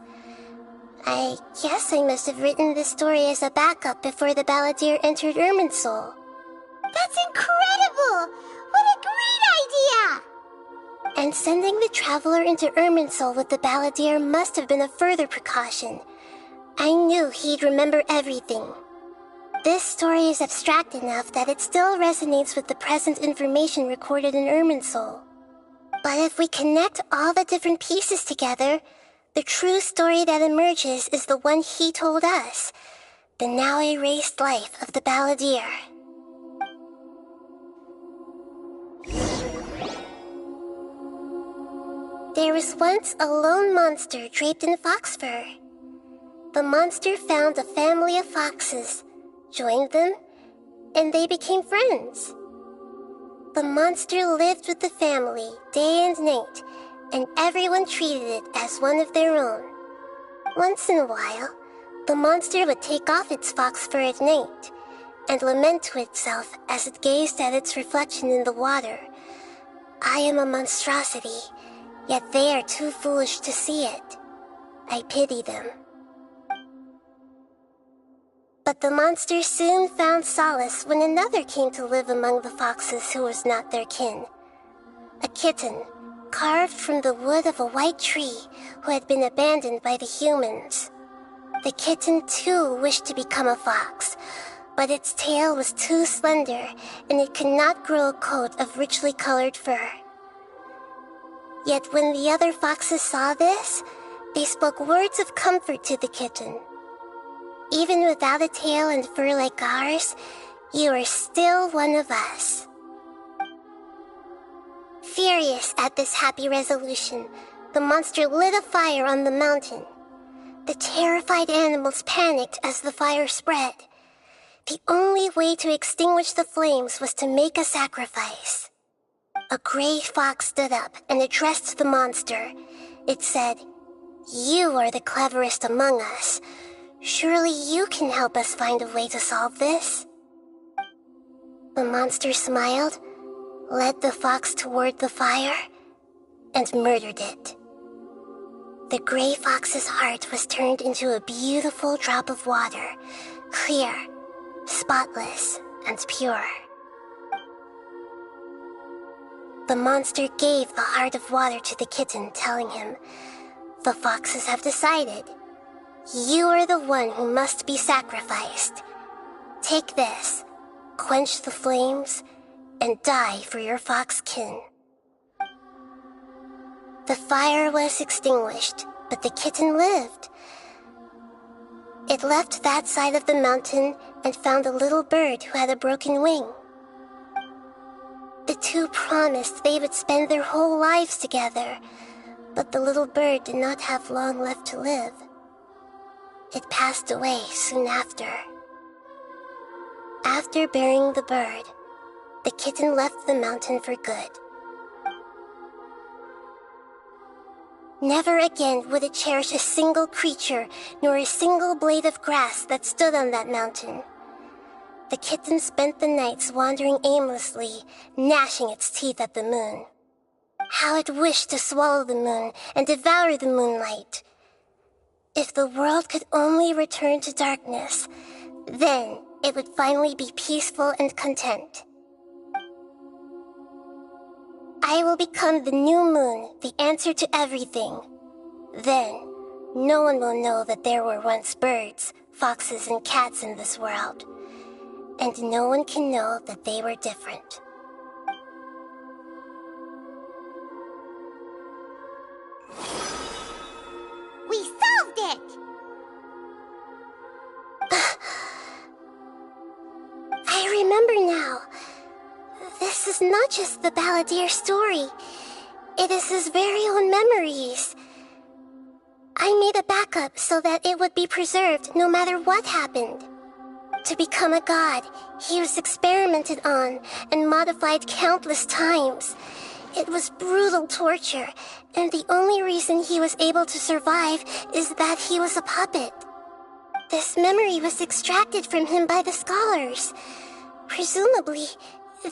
I guess I must have written this story as a backup before the balladeer entered Irminsul. That's incredible! What a great idea! And sending the traveler into Irminsul with the balladeer must have been a further precaution. I knew he'd remember everything. This story is abstract enough that it still resonates with the present information recorded in Irminsul. But if we connect all the different pieces together, the true story that emerges is the one he told us, the now erased life of the balladeer. There was once a lone monster draped in fox fur. The monster found a family of foxes, joined them, and they became friends. The monster lived with the family day and night, and everyone treated it as one of their own. Once in a while, the monster would take off its fox fur at night and lament to itself as it gazed at its reflection in the water. I am a monstrosity, yet they are too foolish to see it. I pity them. But the monster soon found solace when another came to live among the foxes who was not their kin. A kitten, carved from the wood of a white tree who had been abandoned by the humans. The kitten too wished to become a fox, but its tail was too slender and it could not grow a coat of richly colored fur. Yet when the other foxes saw this, they spoke words of comfort to the kitten. Even without a tail and fur like ours, you are still one of us. Furious at this happy resolution, the monster lit a fire on the mountain. The terrified animals panicked as the fire spread. The only way to extinguish the flames was to make a sacrifice. A gray fox stood up and addressed the monster. It said, "You are the cleverest among us. Surely you can help us find a way to solve this." The monster smiled, led the fox toward the fire, and murdered it. The gray fox's heart was turned into a beautiful drop of water, clear, spotless, and pure. The monster gave the heart of water to the kitten, telling him, "The foxes have decided. You are the one who must be sacrificed. Take this, quench the flames, and die for your fox kin." The fire was extinguished, but the kitten lived. It left that side of the mountain and found a little bird who had a broken wing. The two promised they would spend their whole lives together, but the little bird did not have long left to live. It passed away soon after. After burying the bird, the kitten left the mountain for good. Never again would it cherish a single creature nor a single blade of grass that stood on that mountain. The kitten spent the nights wandering aimlessly, gnashing its teeth at the moon. How it wished to swallow the moon and devour the moonlight. If the world could only return to darkness, then it would finally be peaceful and content. I will become the new moon, the answer to everything. Then, no one will know that there were once birds, foxes, and cats in this world. And no one can know that they were different. We solved it! remember now. This is not just the Balladeer story. It is his very own memories. I made a backup so that it would be preserved no matter what happened. To become a god, he was experimented on and modified countless times. It was brutal torture, and the only reason he was able to survive is that he was a puppet. This memory was extracted from him by the scholars. Presumably,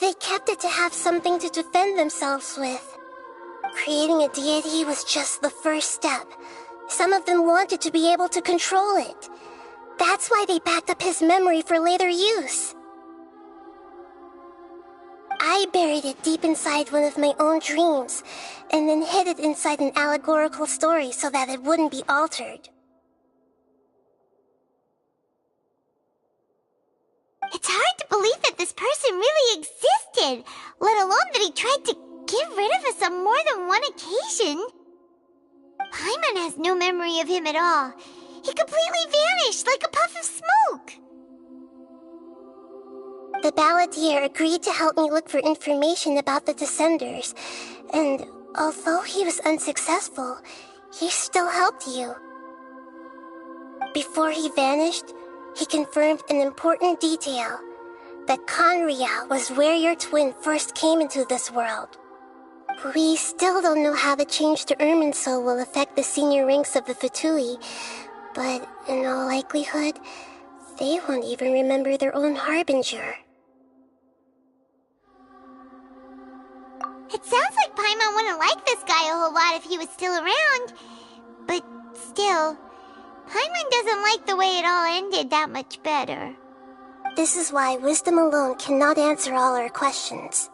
they kept it to have something to defend themselves with. Creating a deity was just the first step. Some of them wanted to be able to control it. That's why they backed up his memory for later use. I buried it deep inside one of my own dreams, and then hid it inside an allegorical story so that it wouldn't be altered. It's hard to believe that this person really existed, let alone that he tried to get rid of us on more than one occasion. Paimon has no memory of him at all. He completely vanished like a puff of smoke. The Balladeer agreed to help me look for information about the Descenders, and although he was unsuccessful, he still helped you. Before he vanished, he confirmed an important detail, that Conria was where your twin first came into this world. We still don't know how the change to Irminsul will affect the senior ranks of the Fatui, but in all likelihood, they won't even remember their own Harbinger. It sounds like Paimon wouldn't like this guy a whole lot if he was still around. But still, Paimon doesn't like the way it all ended that much better. This is why wisdom alone cannot answer all our questions.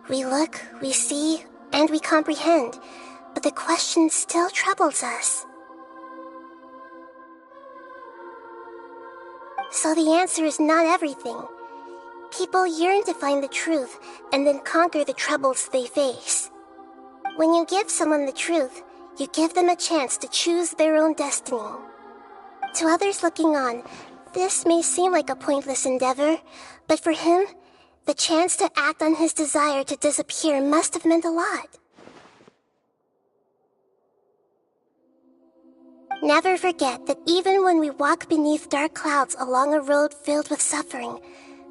We look, we see, and we comprehend, but the question still troubles us. So the answer is not everything. People yearn to find the truth and then conquer the troubles they face. When you give someone the truth, you give them a chance to choose their own destiny. To others looking on, this may seem like a pointless endeavor, but for him, the chance to act on his desire to disappear must have meant a lot. Never forget that even when we walk beneath dark clouds along a road filled with suffering,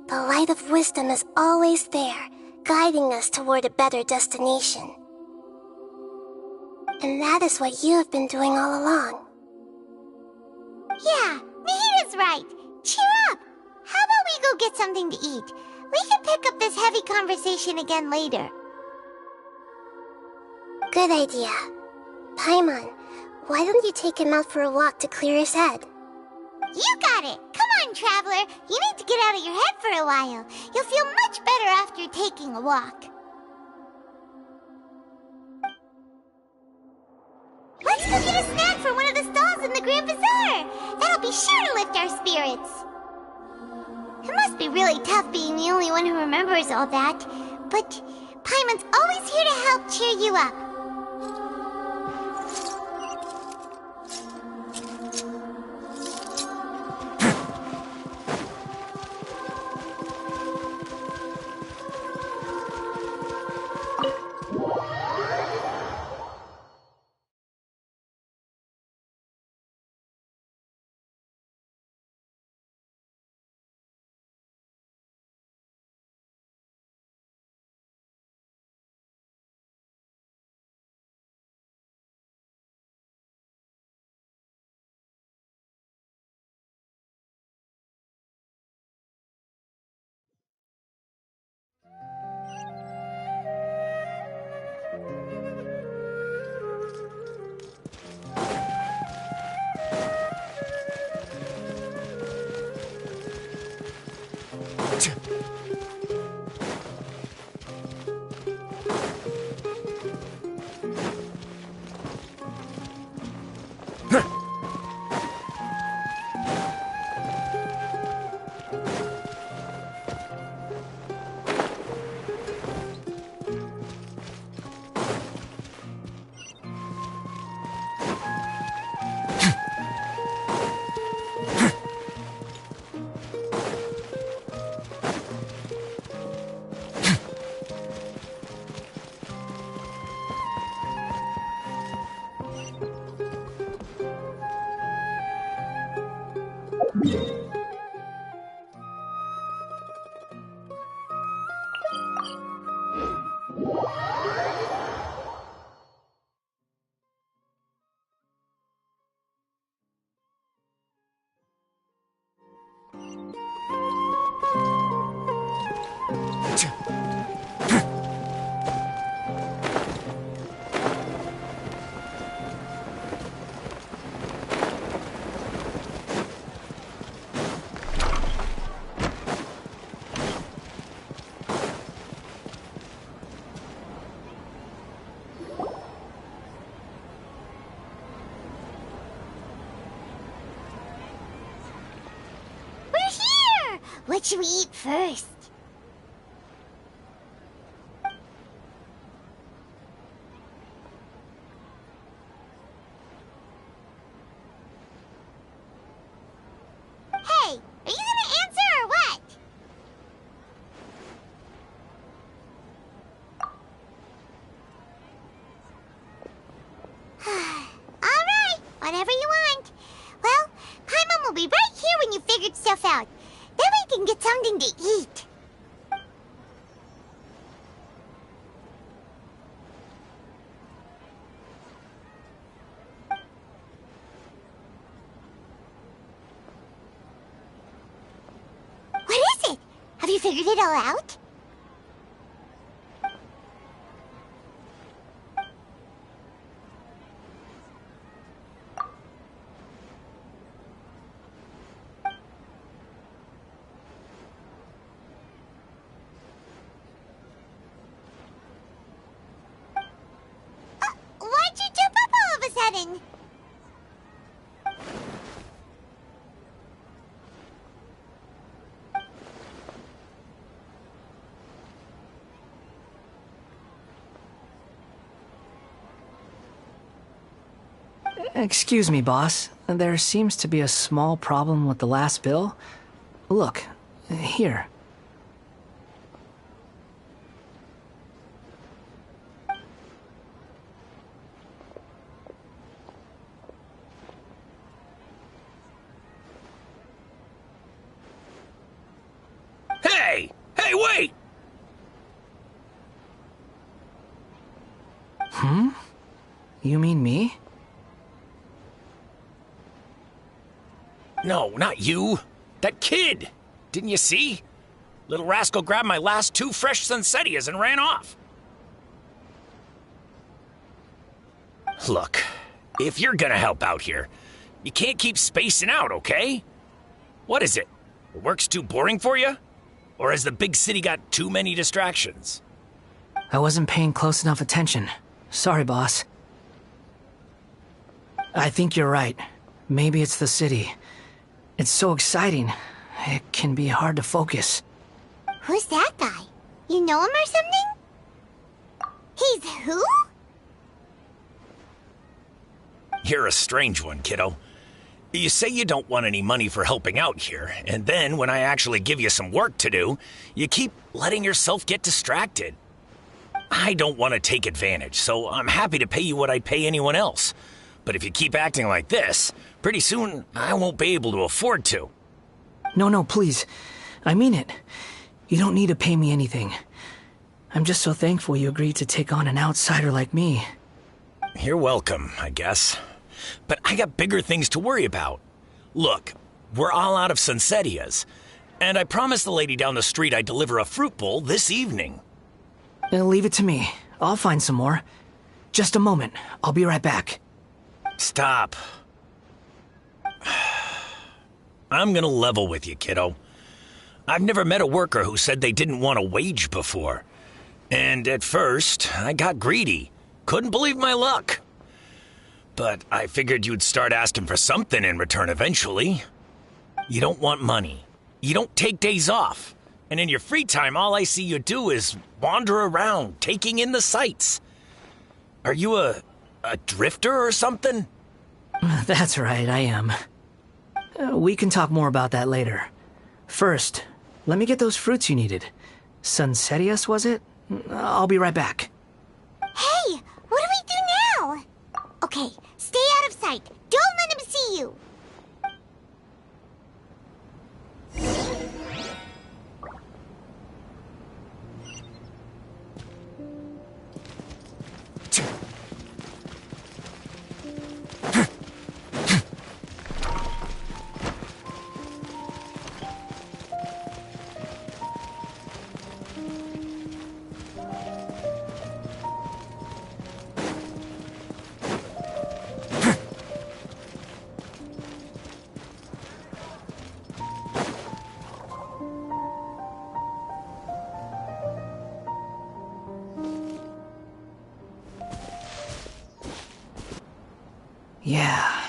the light of wisdom is always there, guiding us toward a better destination. And that is what you have been doing all along. Yeah, Nahita's right. Cheer up! How about we go get something to eat? We can pick up this heavy conversation again later. Good idea. Paimon, why don't you take him out for a walk to clear his head? You got it! Come on, Traveler! You need to get out of your head for a while. You'll feel much better after taking a walk. Let's go get a snack from one of the stalls in the Grand Bazaar! That'll be sure to lift our spirits. It must be really tough being the only one who remembers all that, but Paimon's always here to help cheer you up. What should we eat first? Hey, are you gonna answer or what? Alright, whatever you want. Well, Paimon will be right here when you figured stuff out. Then we can get something to eat. What is it? Have you figured it all out? Why'd you jump up all of a sudden? Excuse me, boss. There seems to be a small problem with the last bill. Look, here. Hey! Hey, wait! You mean me? No, not you. That kid! Didn't you see? Little rascal grabbed my last 2 fresh Sunsettias and ran off. Look, if you're gonna help out here, you can't keep spacing out, okay? What is it? Work's too boring for you? Or has the big city got too many distractions? I wasn't paying close enough attention. Sorry, boss. I think you're right. Maybe it's the city. It's so exciting. It can be hard to focus. Who's that guy? You know him or something? He's who? You're a strange one, kiddo. You say you don't want any money for helping out here, and then when I actually give you some work to do, you keep letting yourself get distracted. I don't want to take advantage, so I'm happy to pay you what I'd pay anyone else. But if you keep acting like this, pretty soon I won't be able to afford to. No, please. I mean it. You don't need to pay me anything. I'm just so thankful you agreed to take on an outsider like me. You're welcome, I guess. But I got bigger things to worry about. Look, we're all out of Sunsettias, and I promised the lady down the street I'd deliver a fruit bowl this evening. Leave it to me. I'll find some more. Just a moment. I'll be right back. Stop. I'm gonna level with you, kiddo. I've never met a worker who said they didn't want a wage before. And at first, I got greedy. Couldn't believe my luck. But I figured you'd start asking for something in return eventually. You don't want money. You don't take days off. And in your free time, all I see you do is wander around, taking in the sights. Are you a drifter or something? That's right, I am. We can talk more about that later. First, let me get those fruits you needed. Sunsettias, was it? I'll be right back. Hey, what do we do now? Okay, stay out of sight. Don't let him see you. Yeah,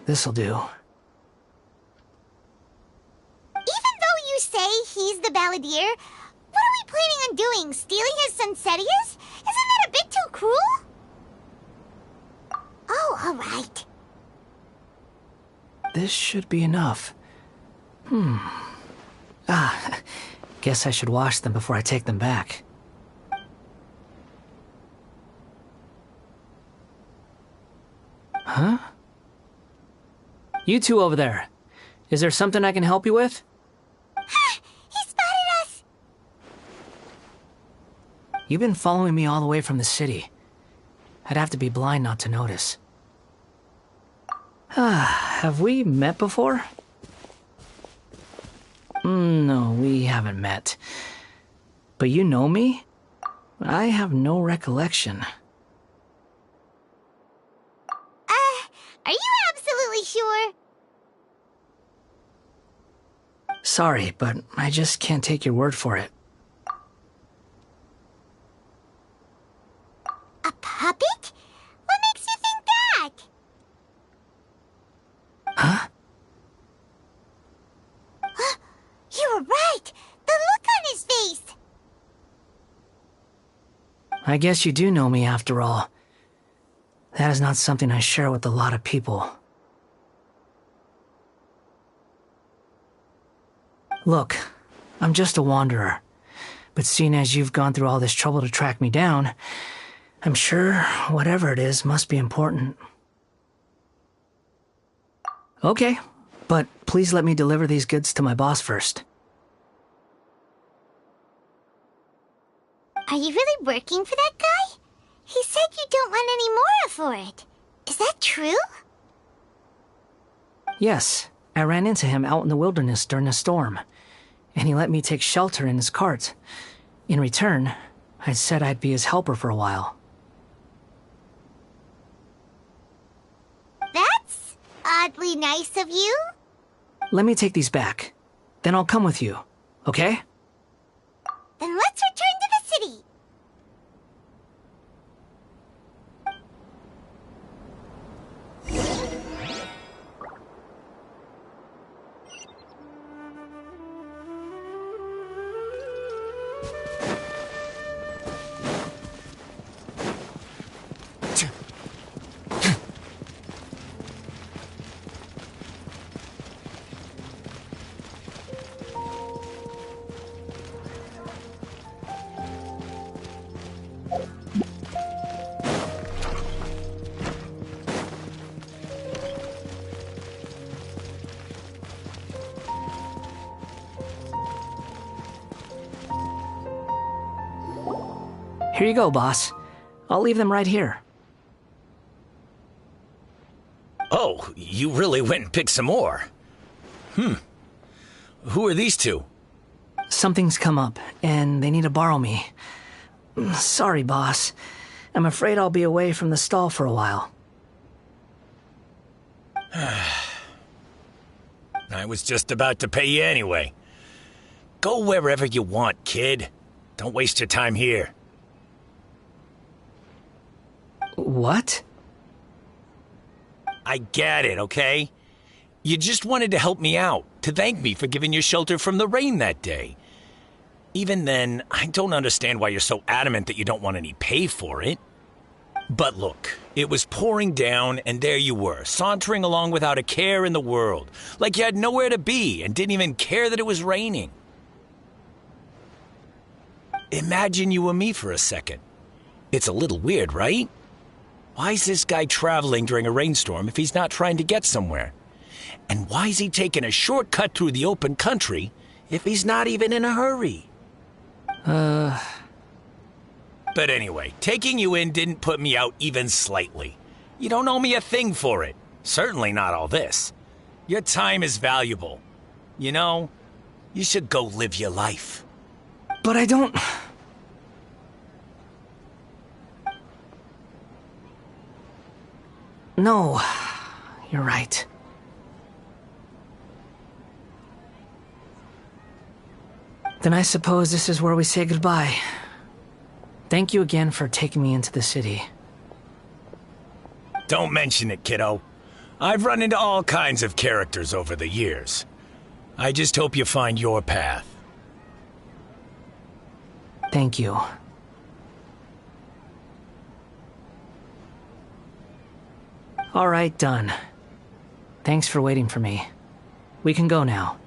this'll do. Even though you say he's the balladeer, what are we planning on doing? Stealing his Sunsetias? Isn't that a bit too cruel? Oh, alright. This should be enough. Guess I should wash them before I take them back. Huh? You two over there. Is there something I can help you with? He spotted us! You've been following me all the way from the city. I'd have to be blind not to notice. Have we met before? No, we haven't met. But you know me? I have no recollection. Are you absolutely sure? Sorry, but I just can't take your word for it. A puppet? What makes you think that? Huh? You were right! The look on his face! I guess you do know me after all. That is not something I share with a lot of people. Look, I'm just a wanderer. But seeing as you've gone through all this trouble to track me down, I'm sure whatever it is must be important. Okay, but please let me deliver these goods to my boss first. Are you really working for that guy? He said you don't want any more for it. Is that true? Yes, I ran into him out in the wilderness during a storm, and he let me take shelter in his cart. In return, I said I'd be his helper for a while. That's oddly nice of you. Let me take these back. Then I'll come with you, okay? Then let's return to the city. Here you go, boss. I'll leave them right here. Oh, you really went and picked some more. Who are these two? Something's come up, and they need to borrow me. Sorry, boss. I'm afraid I'll be away from the stall for a while. I was just about to pay you anyway. Go wherever you want, kid. Don't waste your time here. What? I get it, okay? You just wanted to help me out, to thank me for giving you shelter from the rain that day. Even then, I don't understand why you're so adamant that you don't want any pay for it. But look, it was pouring down, and there you were, sauntering along without a care in the world, like you had nowhere to be and didn't even care that it was raining. Imagine you were me for a second. It's a little weird, right? Why is this guy traveling during a rainstorm if he's not trying to get somewhere? And why is he taking a shortcut through the open country if he's not even in a hurry? But anyway, taking you in didn't put me out even slightly. You don't owe me a thing for it. Certainly not all this. Your time is valuable. You know, you should go live your life. But I don't... No, you're right. Then I suppose this is where we say goodbye. Thank you again for taking me into the city. Don't mention it, kiddo. I've run into all kinds of characters over the years. I just hope you find your path. Thank you. All right, done. Thanks for waiting for me. We can go now.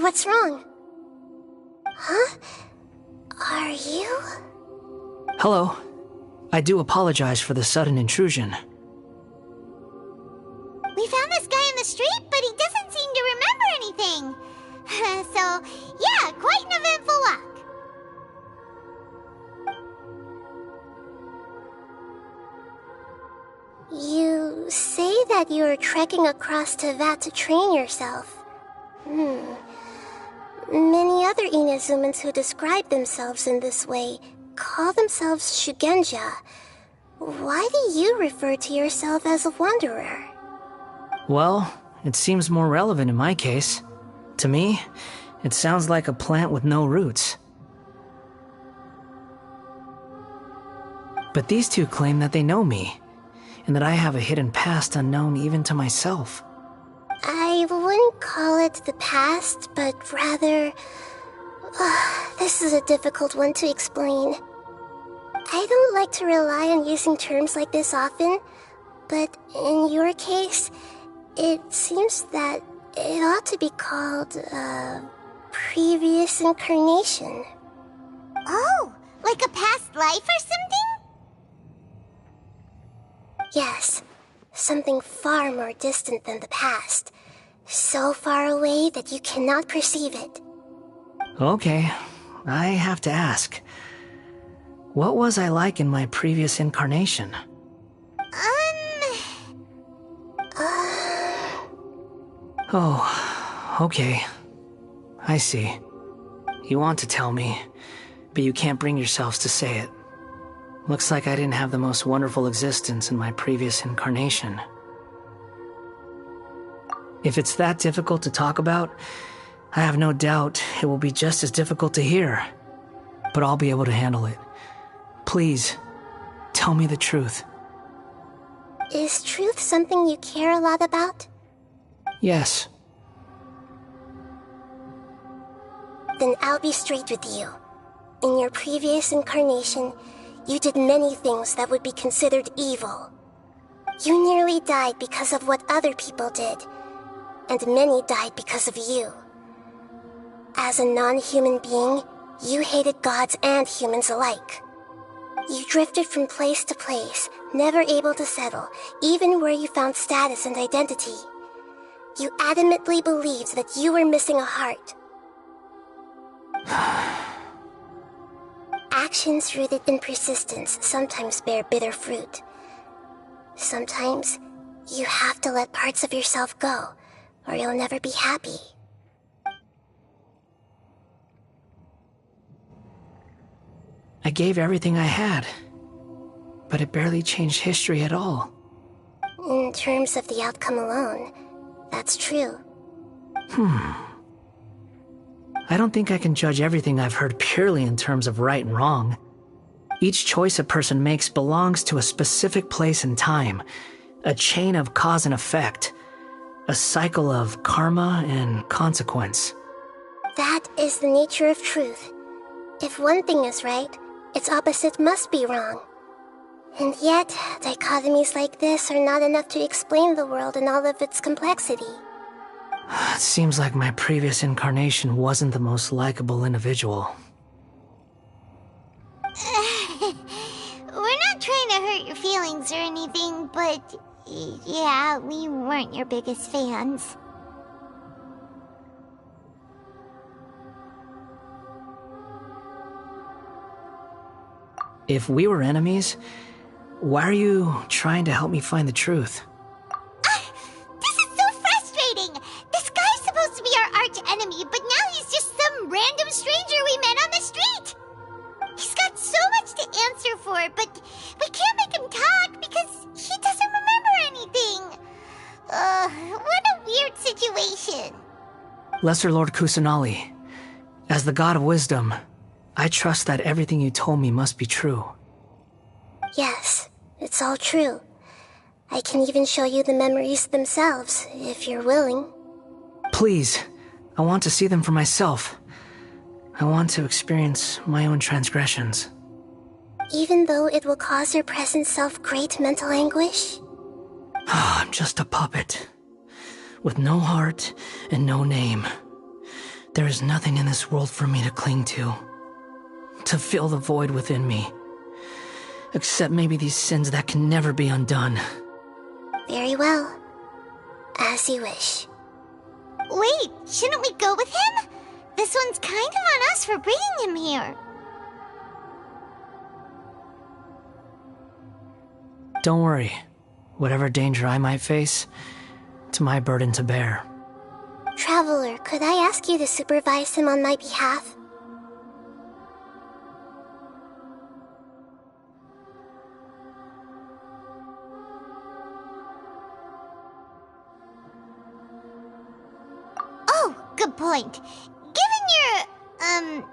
What's wrong? Huh? Are you? Hello. I do apologize for the sudden intrusion. We found this guy in the street, but he doesn't seem to remember anything. So, yeah, quite an eventful walk. You say that you are trekking across Teyvat to train yourself. Many other Inazumans who describe themselves in this way call themselves Shugenja. Why do you refer to yourself as a wanderer? Well, it seems more relevant in my case. To me, it sounds like a plant with no roots. But these two claim that they know me, and that I have a hidden past unknown even to myself. I wouldn't call it the past, but rather... this is a difficult one to explain. I don't like to rely on using terms like this often, but in your case, it seems that it ought to be called, previous incarnation. Oh, like a past life or something? Yes, something far more distant than the past. So far away that you cannot perceive it. Okay, I have to ask. What was I like in my previous incarnation? Oh, okay. I see. You want to tell me, but you can't bring yourselves to say it. Looks like I didn't have the most wonderful existence in my previous incarnation. If it's that difficult to talk about, I have no doubt it will be just as difficult to hear. But I'll be able to handle it. Please, tell me the truth. Is truth something you care a lot about? Yes. Then I'll be straight with you. In your previous incarnation, you did many things that would be considered evil. You nearly died because of what other people did, and many died because of you. As a non-human being, you hated gods and humans alike. You drifted from place to place, never able to settle, even where you found status and identity. You adamantly believed that you were missing a heart. Actions rooted in persistence sometimes bear bitter fruit. Sometimes, you have to let parts of yourself go, or you'll never be happy. I gave everything I had, but it barely changed history at all. In terms of the outcome alone, that's true. I don't think I can judge everything I've heard purely in terms of right and wrong. Each choice a person makes belongs to a specific place and time, a chain of cause and effect, a cycle of karma and consequence. That is the nature of truth. If one thing is right, its opposite must be wrong. And yet, dichotomies like this are not enough to explain the world in all of its complexity. It seems like my previous incarnation wasn't the most likable individual. We're not trying to hurt your feelings or anything, but yeah, we weren't your biggest fans. If we were enemies, why are you trying to help me find the truth? This is so frustrating! This guy's supposed to be our arch enemy, but now he's just some random stranger we met on the street! He's got so much to answer for, but we can't make him talk because he doesn't remember anything. What a weird situation. Lesser Lord Kusanali, as the God of wisdom, I trust that everything you told me must be true. Yes, it's all true. I can even show you the memories themselves, if you're willing. Please, I want to see them for myself. I want to experience my own transgressions. Even though it will cause your present self great mental anguish? I'm just a puppet, with no heart and no name. There is nothing in this world for me to cling to fill the void within me. Except maybe these sins that can never be undone. Very well. As you wish. Wait, shouldn't we go with him? This one's kind of on us for bringing him here. Don't worry. Whatever danger I might face, it's my burden to bear. Traveler, could I ask you to supervise him on my behalf? Good point. Given your,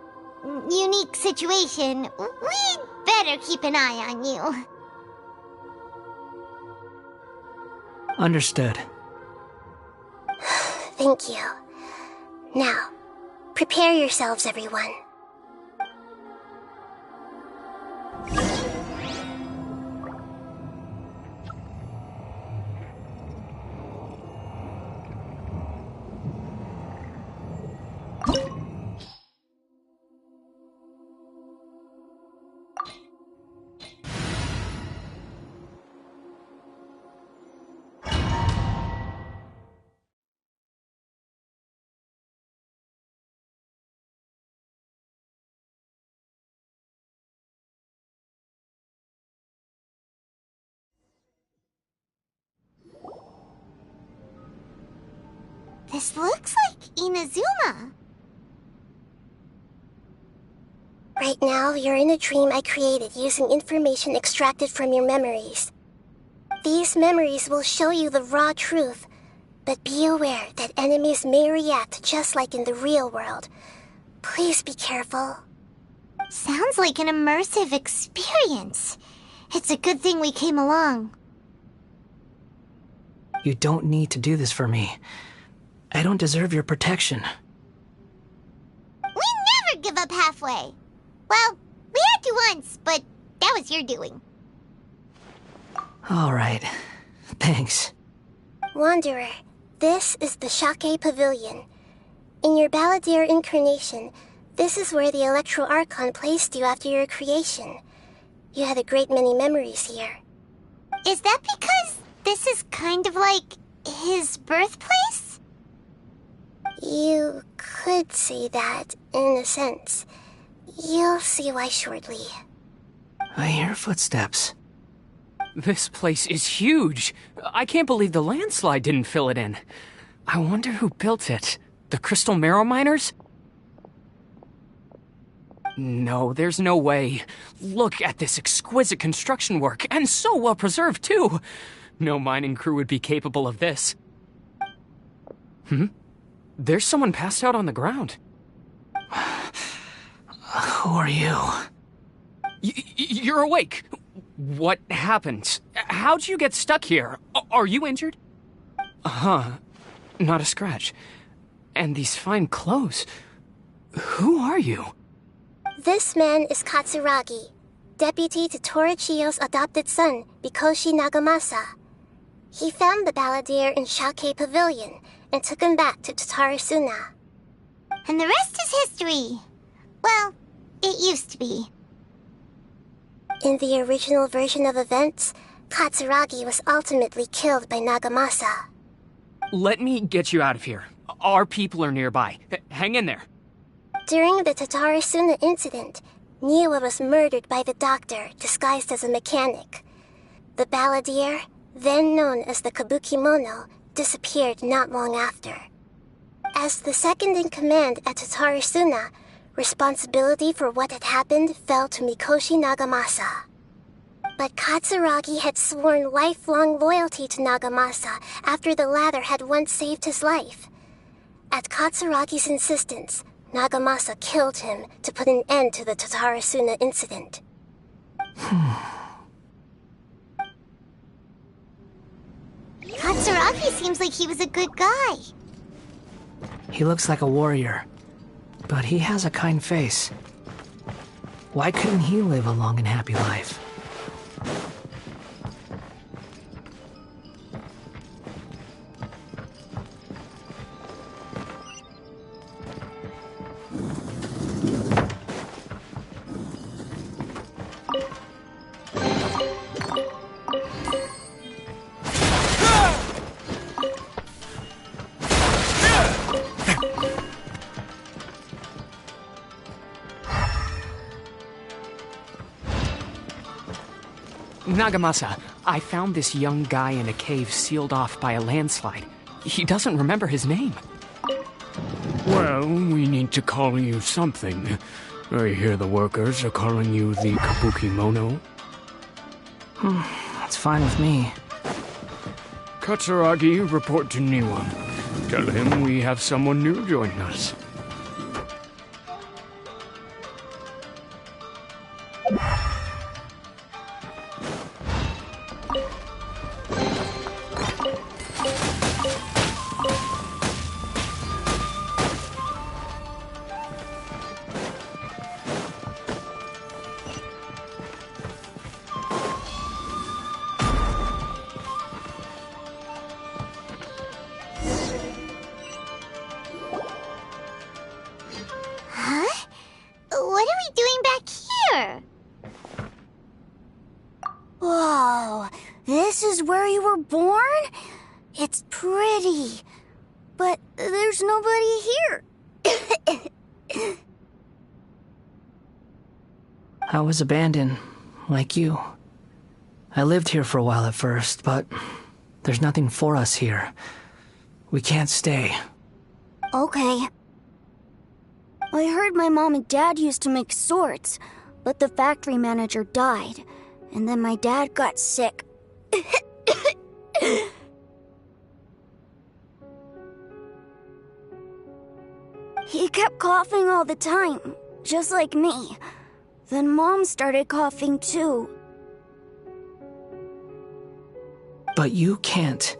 unique situation, we'd better keep an eye on you. Understood. Thank you. Now, prepare yourselves, everyone. This looks like Inazuma. Right now, you're in a dream I created using information extracted from your memories. These memories will show you the raw truth, but be aware that enemies may react just like in the real world. Please be careful. Sounds like an immersive experience. It's a good thing we came along. You don't need to do this for me. I don't deserve your protection. We never give up halfway. Well, we had to once, but that was your doing. All right. Thanks. Wanderer, this is the Shake Pavilion. In your Balladeer incarnation, this is where the Electro Archon placed you after your creation. You had a great many memories here. Is that because this is kind of like his birthplace? You could say that, in a sense. You'll see why shortly. I hear footsteps. This place is huge. I can't believe the landslide didn't fill it in. I wonder who built it. The Crystal Marrow Miners? No, there's no way. Look at this exquisite construction work, and so well preserved, too. No mining crew would be capable of this. There's someone passed out on the ground. Who are you? You're awake. What happened? How'd you get stuck here? Are you injured? Not a scratch. And these fine clothes. Who are you? This man is Katsuragi, deputy to Torichiyo's adopted son, Mikoshi Nagamasa. He found the balladeer in Shake Pavilion and took him back to Tatarasuna. And the rest is history. Well, it used to be. In the original version of events, Katsuragi was ultimately killed by Nagamasa. Let me get you out of here. Our people are nearby. Hang in there. During the Tatarasuna incident, Niwa was murdered by the doctor disguised as a mechanic. The balladeer, then known as the Kabukimono, disappeared not long after. As the second in command at Tatarasuna, responsibility for what had happened fell to Mikoshi Nagamasa. But Katsuragi had sworn lifelong loyalty to Nagamasa after the latter had once saved his life. At Katsuragi's insistence, Nagamasa killed him to put an end to the Tatarasuna incident. Katsuragi seems like he was a good guy. He looks like a warrior, but he has a kind face. Why couldn't he live a long and happy life? Nagamasa, I found this young guy in a cave sealed off by a landslide. He doesn't remember his name. Well, we need to call you something. I hear the workers are calling you the Kabukimono. That's fine with me. Katsuragi, report to Niwa. Tell him we have someone new joining us. What are we doing back here? Whoa, this is where you were born? It's pretty, but there's nobody here. I was abandoned, like you. I lived here for a while at first, but there's nothing for us here. We can't stay. Okay. I heard my mom and dad used to make swords, but the factory manager died, and then my dad got sick. He kept coughing all the time, just like me. Then Mom started coughing too. But you can't.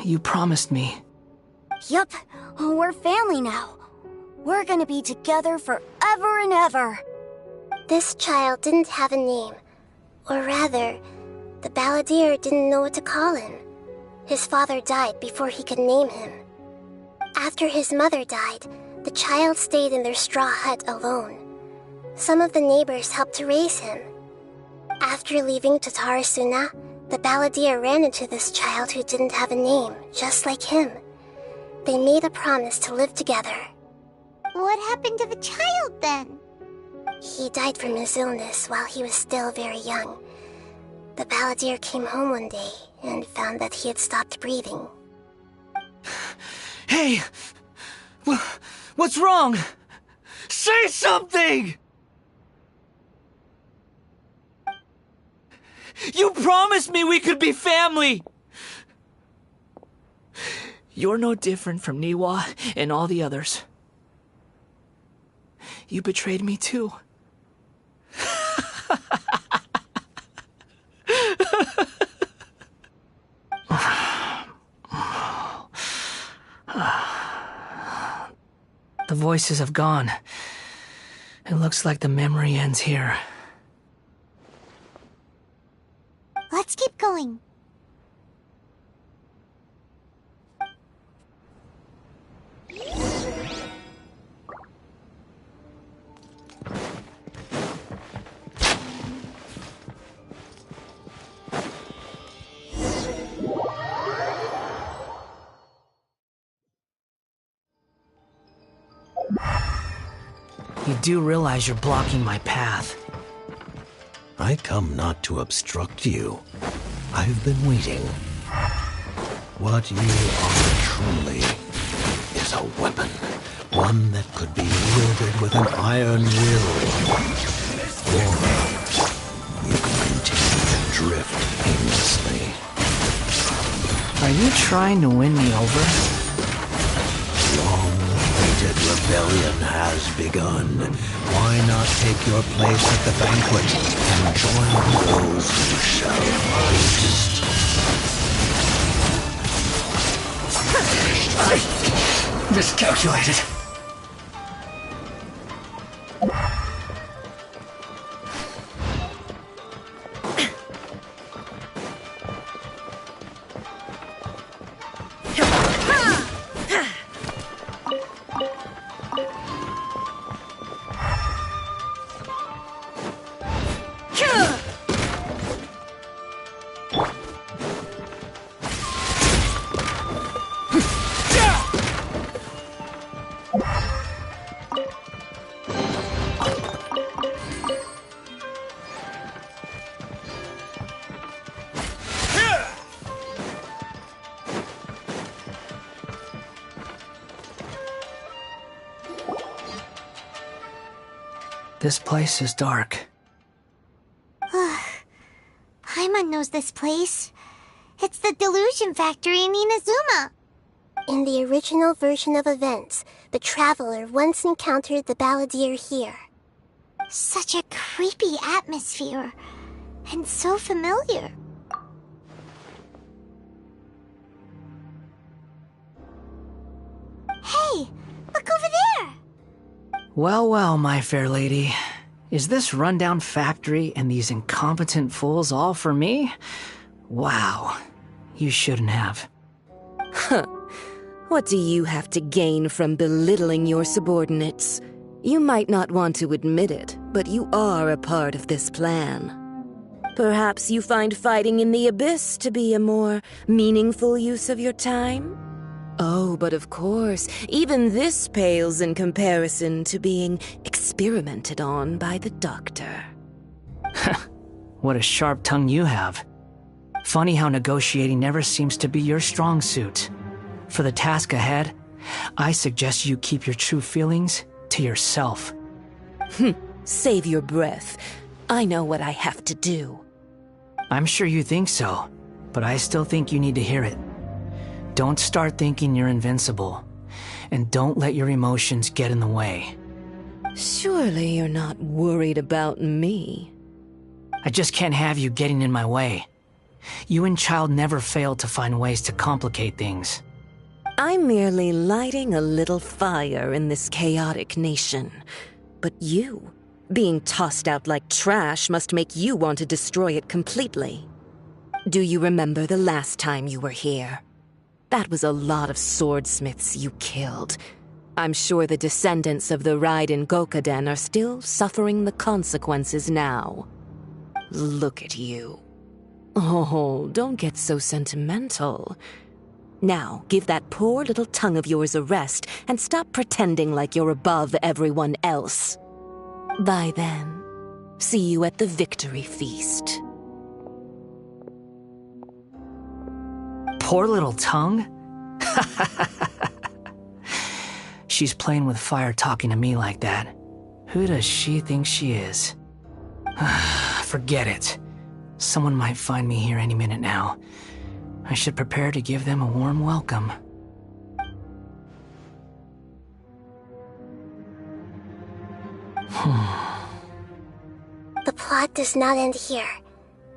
You promised me. Yup, we're family now. We're gonna be together forever and ever. This child didn't have a name. Or rather, the balladeer didn't know what to call him. His father died before he could name him. After his mother died, the child stayed in their straw hut alone. Some of the neighbors helped to raise him. After leaving Tatarasuna, the balladeer ran into this child who didn't have a name, just like him. They made a promise to live together. What happened to the child then? He died from his illness while he was still very young. The balladeer came home one day and found that he had stopped breathing. Hey! What's wrong? Say something! You promised me we could be family! You're no different from Niwa and all the others. You betrayed me too. The voices have gone. It looks like the memory ends here. Let's keep going. You do realize you're blocking my path. I come not to obstruct you. I've been waiting. What you are truly is a weapon. One that could be wielded with an iron will. Or you can continue to drift aimlessly. Are you trying to win me over? Long-awaited rebellion has begun. Why not take your place at the banquet and join those who shall feast? I miscalculated. This place is dark. Paimon knows this place. It's the Delusion Factory in Inazuma. In the original version of events, the Traveler once encountered the Balladeer here. Such a creepy atmosphere. And so familiar. Hey, look over there! Well, well, my fair lady. Is this rundown factory and these incompetent fools all for me? Wow. You shouldn't have. Huh. What do you have to gain from belittling your subordinates? You might not want to admit it, but you are a part of this plan. Perhaps you find fighting in the Abyss to be a more meaningful use of your time? Oh, but of course, even this pales in comparison to being experimented on by the doctor. What a sharp tongue you have. Funny how negotiating never seems to be your strong suit. For the task ahead, I suggest you keep your true feelings to yourself. Save your breath. I know what I have to do. I'm sure you think so, but I still think you need to hear it. Don't start thinking you're invincible, and don't let your emotions get in the way. Surely you're not worried about me. I just can't have you getting in my way. You and Child never fail to find ways to complicate things. I'm merely lighting a little fire in this chaotic nation. But you, being tossed out like trash, must make you want to destroy it completely. Do you remember the last time you were here? That was a lot of swordsmiths you killed. I'm sure the descendants of the Raiden Gokaden are still suffering the consequences now. Look at you. Oh, don't get so sentimental. Now, give that poor little tongue of yours a rest and stop pretending like you're above everyone else. Bye then. See you at the victory feast. Poor little tongue? She's playing with fire talking to me like that. Who does she think she is? Forget it. Someone might find me here any minute now. I should prepare to give them a warm welcome. The plot does not end here.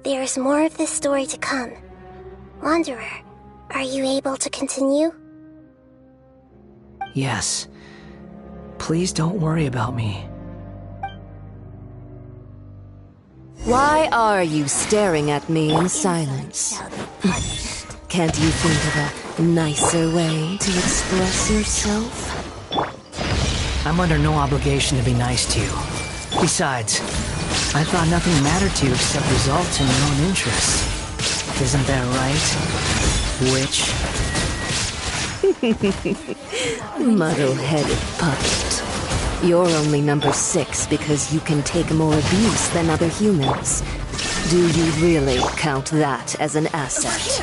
There is more of this story to come. Wanderer, are you able to continue? Yes, Please don't worry about me. Why are you staring at me in silence? Can't you think of a nicer way to express yourself? I'm under no obligation to be nice to you. Besides, I thought nothing mattered to you except results in your own interests. Isn't that right, witch? Muddle-headed puppet. You're only number 6 because you can take more abuse than other humans. Do you really count that as an asset?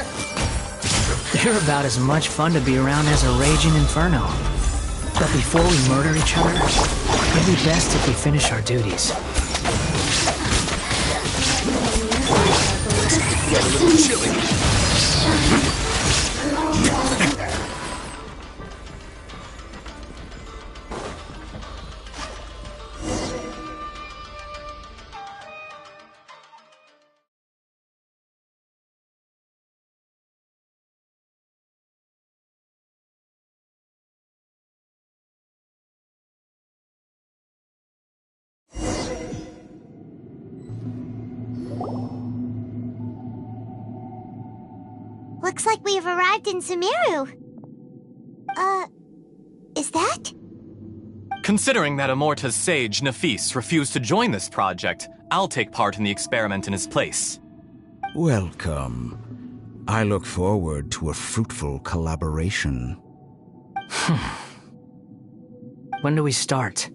You're about as much fun to be around as a raging inferno. But before we murder each other, it'd be best if we finish our duties. Get a little chilly. Looks like we have arrived in Sumeru. Is that? Considering that Amorta's sage, Nafis, refused to join this project, I'll take part in the experiment in his place. Welcome. I look forward to a fruitful collaboration. When do we start?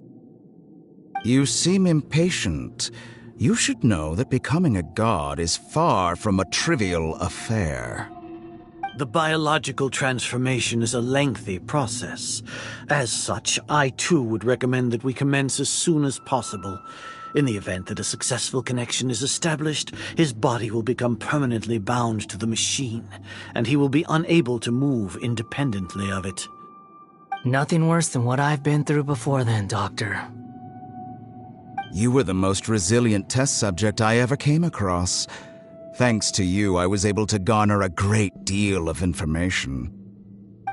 You seem impatient. You should know that becoming a god is far from a trivial affair. The biological transformation is a lengthy process. As such, I too would recommend that we commence as soon as possible. In the event that a successful connection is established, his body will become permanently bound to the machine, and he will be unable to move independently of it. Nothing worse than what I've been through before then, Doctor. You were the most resilient test subject I ever came across. Thanks to you, I was able to garner a great deal of information.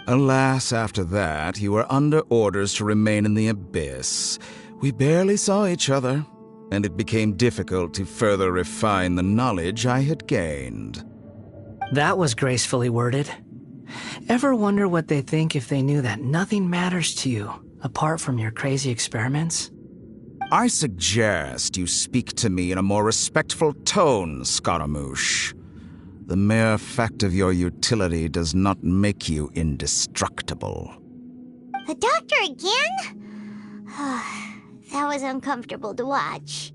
Alas, after that, you were under orders to remain in the abyss. We barely saw each other, and it became difficult to further refine the knowledge I had gained. That was gracefully worded. Ever wonder what they think if they knew that nothing matters to you, apart from your crazy experiments? I suggest you speak to me in a more respectful tone, Scaramouche. The mere fact of your utility does not make you indestructible. The doctor again? That was uncomfortable to watch.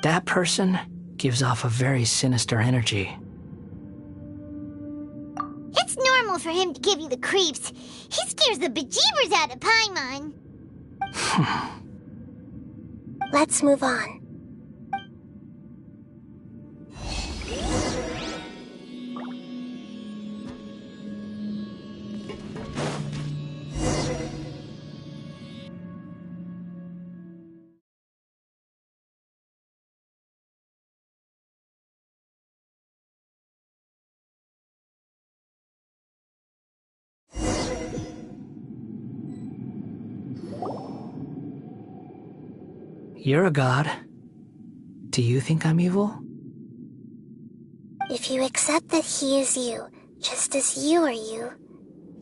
That person gives off a very sinister energy. It's normal for him to give you the creeps. He scares the bejeebers out of Paimon. Let's move on. You're a god. Do you think I'm evil? If you accept that he is you, just as you are you,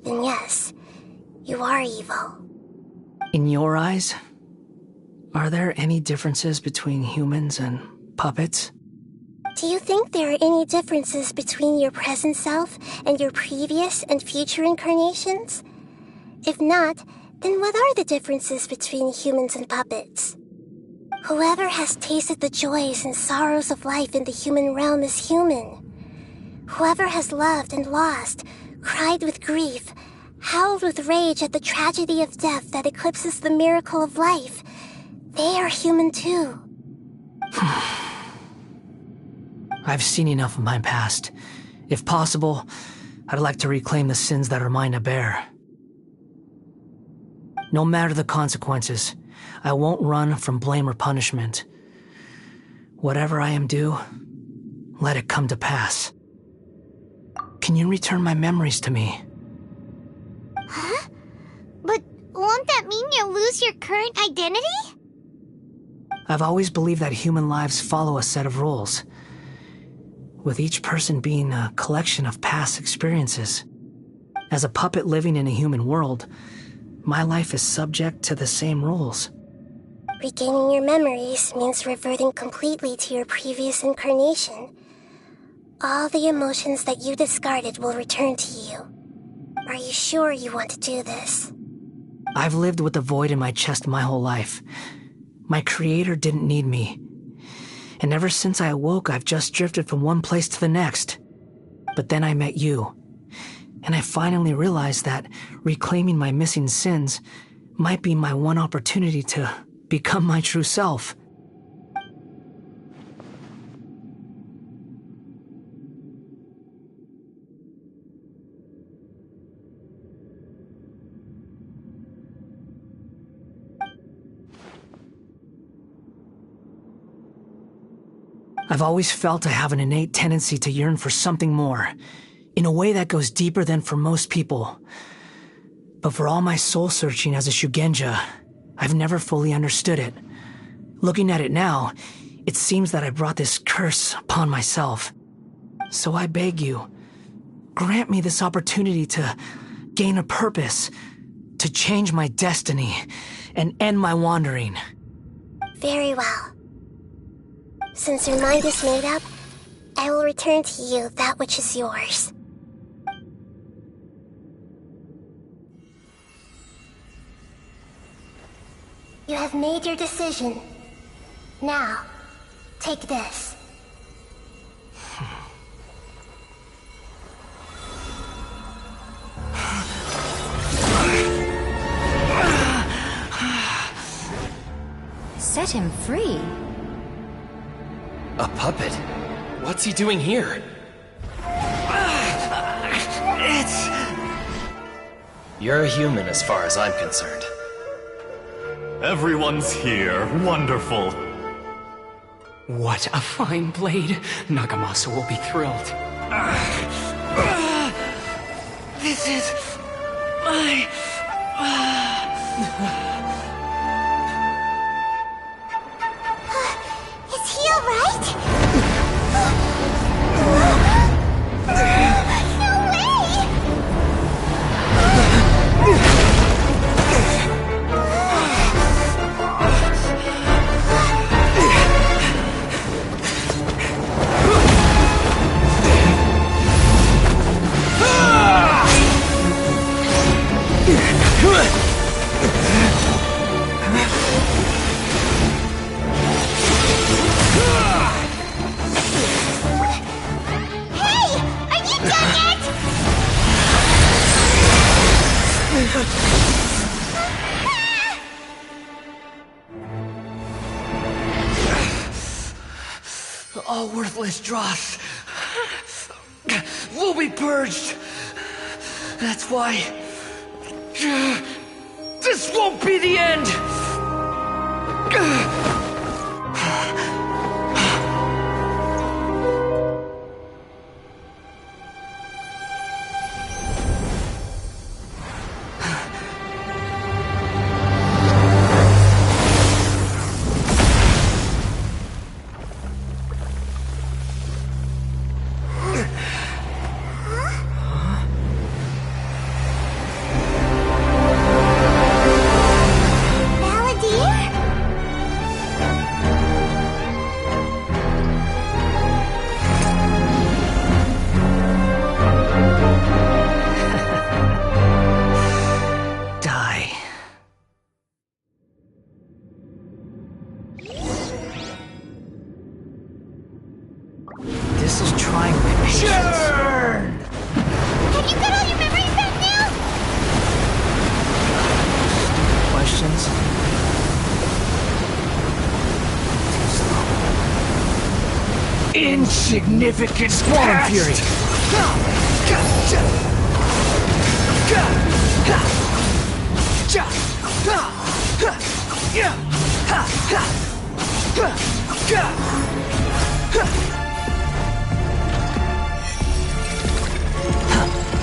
then yes, you are evil. In your eyes, are there any differences between humans and puppets? Do you think there are any differences between your present self and your previous and future incarnations? If not, then what are the differences between humans and puppets? Whoever has tasted the joys and sorrows of life in the human realm is human. Whoever has loved and lost, cried with grief, howled with rage at the tragedy of death that eclipses the miracle of life, they are human too. I've seen enough of my past. If possible, I'd like to reclaim the sins that are mine to bear. No matter the consequences, I won't run from blame or punishment. Whatever I am due, let it come to pass. Can you return my memories to me? Huh? But won't Won't that mean you'll lose your current identity? I've always believed that human lives follow a set of rules, with each person being a collection of past experiences. As a puppet living in a human world, my life is subject to the same rules. Regaining your memories means reverting completely to your previous incarnation. All the emotions that you discarded will return to you. Are you sure you want to do this? I've lived with a void in my chest my whole life. My creator didn't need me. And ever since I awoke, I've just drifted from one place to the next. But then I met you. And I finally realized that reclaiming my missing sins might be my one opportunity to become my true self. I've always felt I have an innate tendency to yearn for something more, in a way that goes deeper than for most people. But for all my soul-searching as a Shugenja, I've never fully understood it. Looking at it now, it seems that I brought this curse upon myself. So I beg you, grant me this opportunity to gain a purpose, to change my destiny, and end my wandering. Very well. Since your mind is made up, I will return to you that which is yours. You have made your decision. Now, take this. Set him free. A puppet? What's he doing here? You're a human as far as I'm concerned. Everyone's here. Wonderful. What a fine blade. Nagamasa will be thrilled. This is my... Is he alright? No way! All worthless dross will be purged. That's why this won't be the end. This is trying my patience. Have you got all your memories back now? Questions? Insignificant Spawn Fury!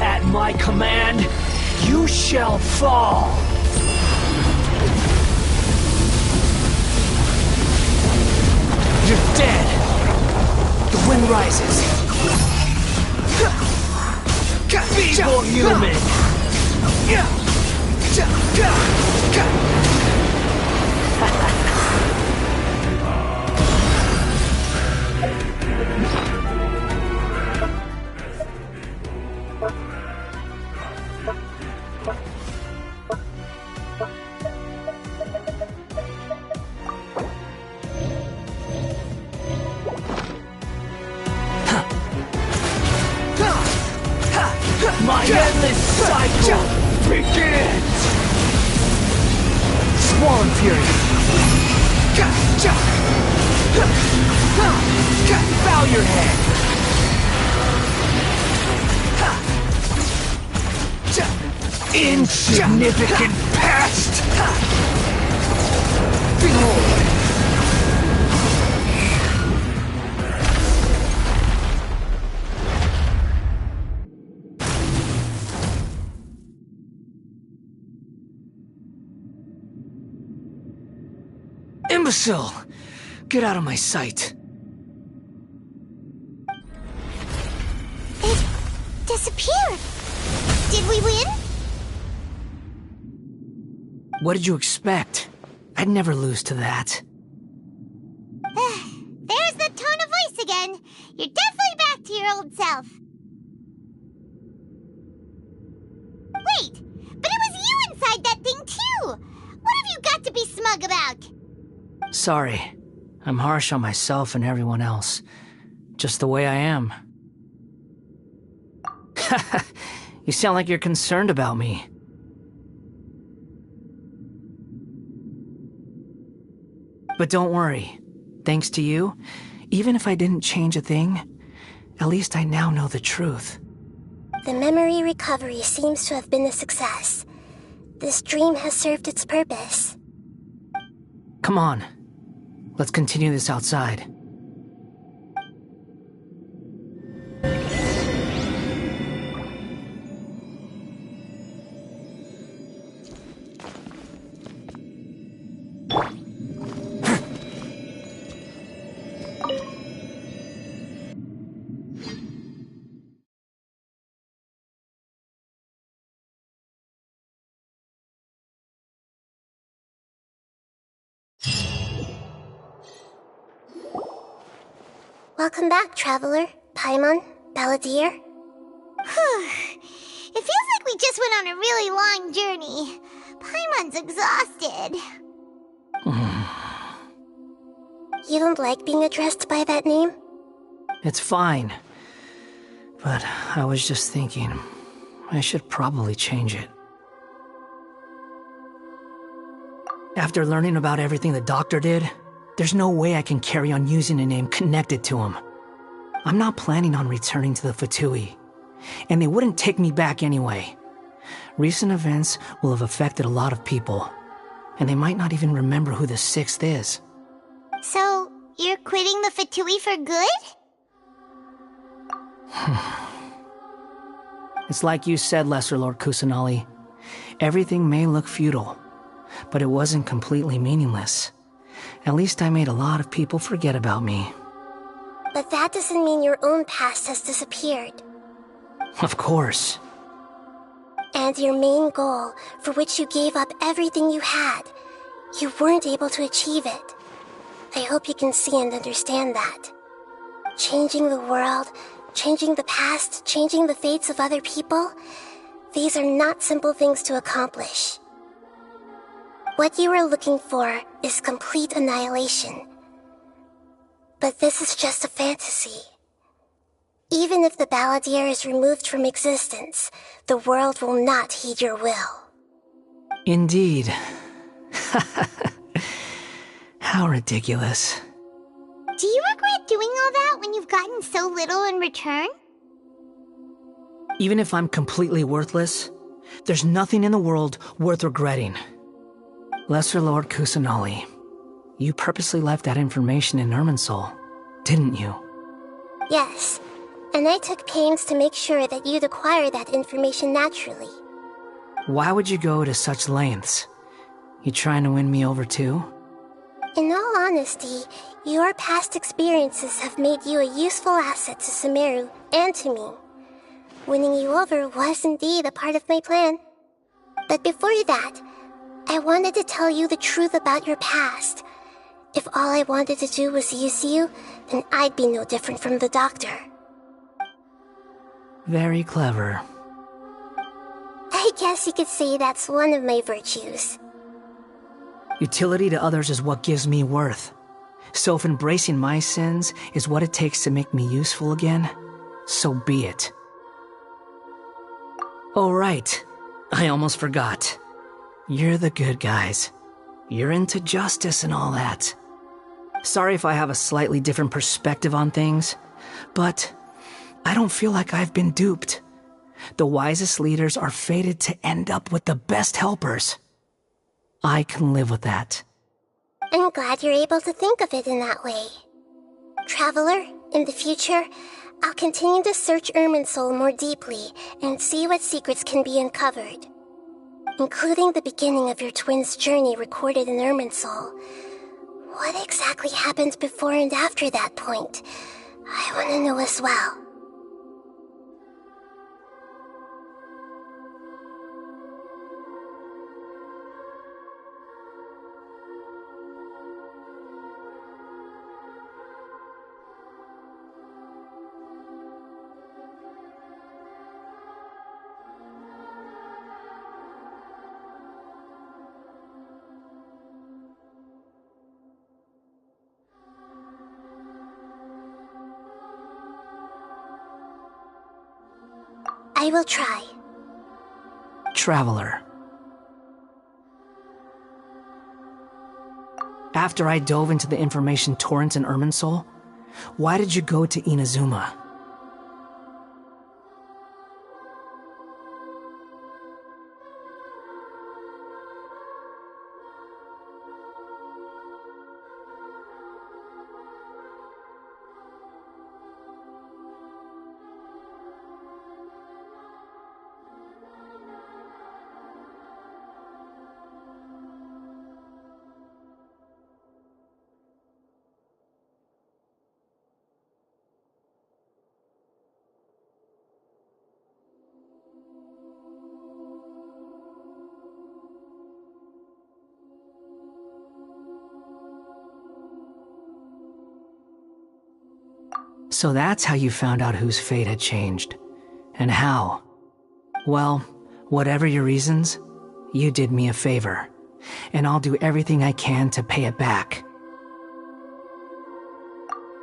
At my command, you shall fall! rises. Feeble human! My endless cycle begins! Swollen Fury! Bow your head! Insignificant pest! Behold! Imbecile! Get out of my sight. It disappeared. Did we win? What did you expect? I'd never lose to that. There's the tone of voice again. You're definitely back to your old self. Wait, but it was you inside that thing too! What have you got to be smug about? Sorry. I'm harsh on myself and everyone else. Just the way I am. You sound like you're concerned about me. But don't worry. Thanks to you, even if I didn't change a thing, at least I now know the truth. The memory recovery seems to have been a success. This dream has served its purpose. Come on. Let's continue this outside. Welcome back, Traveler, Paimon, Balladeer. It feels like we just went on a really long journey. Paimon's exhausted. You don't like being addressed by that name? It's fine. But I was just thinking, I should probably change it. After learning about everything the doctor did, there's no way I can carry on using a name connected to him. I'm not planning on returning to the Fatui, and they wouldn't take me back anyway. Recent events will have affected a lot of people, and they might not even remember who the Sixth is. So, you're quitting the Fatui for good? It's like you said, Lesser Lord Kusanali. Everything may look futile, but it wasn't completely meaningless. At least I made a lot of people forget about me. But that doesn't mean your own past has disappeared. Of course. And your main goal, for which you gave up everything you had, you weren't able to achieve it. I hope you can see and understand that. Changing the world, changing the past, changing the fates of other people, these are not simple things to accomplish. What you are looking for is complete annihilation. But this is just a fantasy. Even if the Balladeer is removed from existence, the world will not heed your will. Indeed. How ridiculous. Do you regret doing all that when you've gotten so little in return? Even if I'm completely worthless, there's nothing in the world worth regretting. Lesser Lord Kusanali, you purposely left that information in Irminsul, didn't you? Yes, and I took pains to make sure that you'd acquire that information naturally. Why would you go to such lengths? You trying to win me over too? In all honesty, your past experiences have made you a useful asset to Sumeru and to me. Winning you over was indeed a part of my plan. But before that, I wanted to tell you the truth about your past. If all I wanted to do was use you, then I'd be no different from the doctor. Very clever. I guess you could say that's one of my virtues. Utility to others is what gives me worth. So if embracing my sins is what it takes to make me useful again, so be it. Oh right, I almost forgot. You're the good guys. You're into justice and all that. Sorry if I have a slightly different perspective on things, but I don't feel like I've been duped. The wisest leaders are fated to end up with the best helpers. I can live with that. I'm glad you're able to think of it in that way. Traveler, in the future, I'll continue to search Irminsul more deeply and see what secrets can be uncovered. Including the beginning of your twins' journey recorded in Irminsul. What exactly happened before and after that point? I want to know as well. I will try. Traveler. After I dove into the information torrent in Irminsul, why did you go to Inazuma? So that's how you found out whose fate had changed. And how. Well, whatever your reasons, you did me a favor. And I'll do everything I can to pay it back.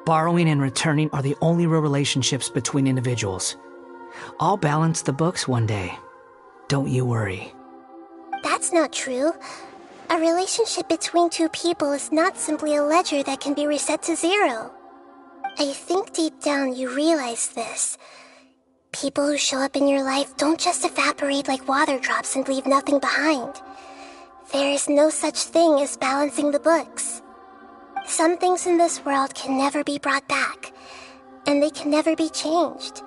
Borrowing and returning are the only real relationships between individuals. I'll balance the books one day. Don't you worry. That's not true. A relationship between two people is not simply a ledger that can be reset to zero. I think deep down you realize this. People who show up in your life don't just evaporate like water drops and leave nothing behind. There is no such thing as balancing the books. Some things in this world can never be brought back, and they can never be changed,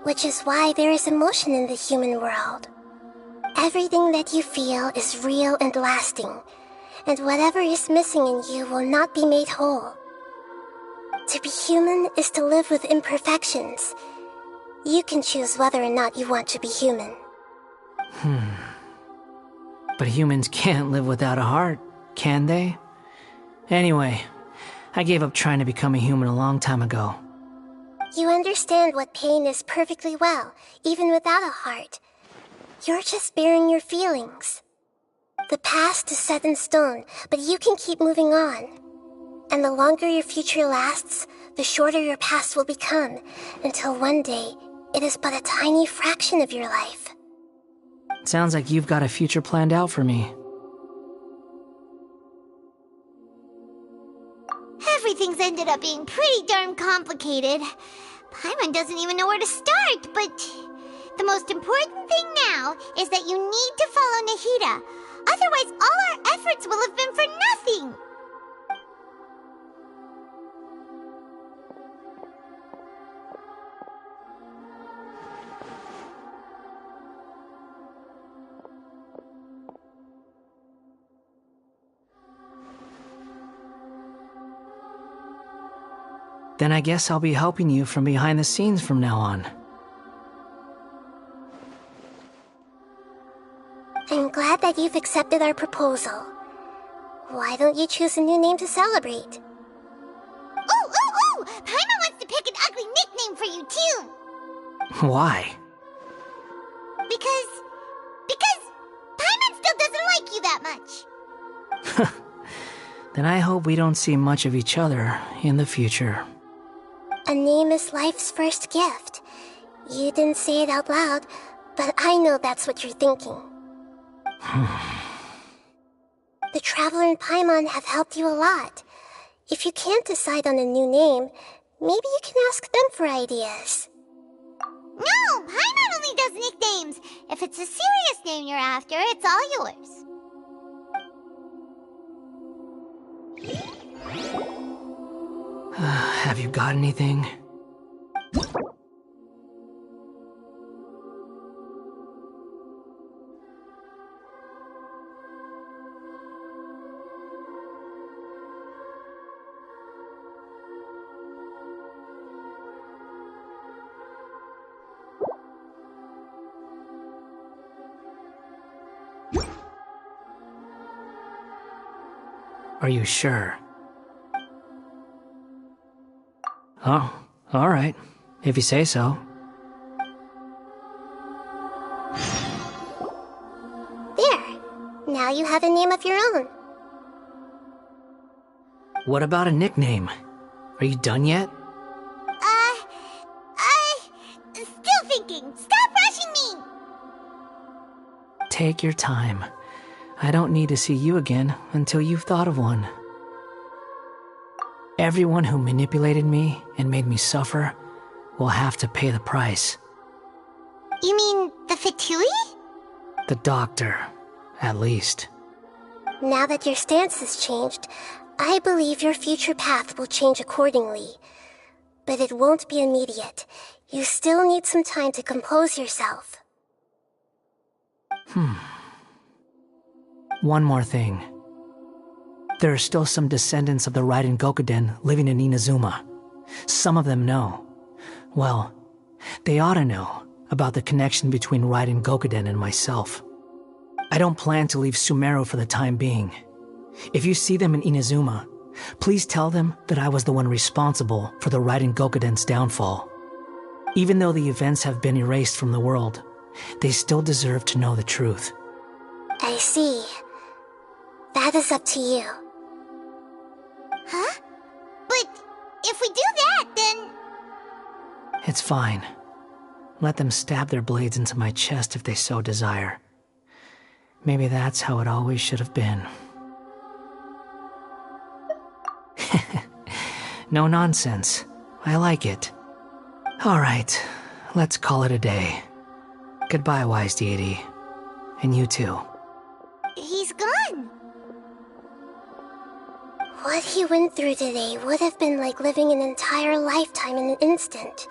which is why there is emotion in the human world. Everything that you feel is real and lasting, and whatever is missing in you will not be made whole. To be human is to live with imperfections. You can choose whether or not you want to be human. But humans can't live without a heart, can they? Anyway, I gave up trying to become a human a long time ago. You understand what pain is perfectly well, even without a heart. You're just bearing your feelings. The past is set in stone, but you can keep moving on. And the longer your future lasts, the shorter your past will become, until one day, it is but a tiny fraction of your life. Sounds like you've got a future planned out for me. Everything's ended up being pretty darn complicated. Paimon doesn't even know where to start, but the most important thing now is that you need to follow Nahida. Otherwise, all our efforts will have been for nothing. Then I guess I'll be helping you from behind the scenes from now on. I'm glad that you've accepted our proposal. Why don't you choose a new name to celebrate? Ooh! Paimon wants to pick an ugly nickname for you, too! Why? Because Paimon still doesn't like you that much. Then I hope we don't see much of each other in the future. A name is life's first gift. You didn't say it out loud, but I know that's what you're thinking. The Traveler and Paimon have helped you a lot. If you can't decide on a new name, maybe you can ask them for ideas. No, Paimon only does nicknames. If it's a serious name you're after, it's all yours. Have you got anything? Are you sure? Oh, alright. If you say so. There. Now you have a name of your own. What about a nickname? Are you done yet? Still thinking. Stop rushing me! Take your time. I don't need to see you again until you've thought of one. Everyone who manipulated me and made me suffer will have to pay the price. You mean the Fatui? The doctor, at least. Now that your stance has changed, I believe your future path will change accordingly. But it won't be immediate. You still need some time to compose yourself. One more thing. There are still some descendants of the Raiden Gokuden living in Inazuma. Some of them know. Well, they ought to know about the connection between Raiden Gokuden and myself. I don't plan to leave Sumeru for the time being. If you see them in Inazuma, please tell them that I was the one responsible for the Raiden Gokuden's downfall. Even though the events have been erased from the world, they still deserve to know the truth. I see. That is up to you. Huh? But if we do that, then... It's fine. Let them stab their blades into my chest if they so desire. Maybe that's how it always should have been. No nonsense. I like it. Alright, let's call it a day. Goodbye, wise deity. And you too. He's gone. What he went through today would have been like living an entire lifetime in an instant.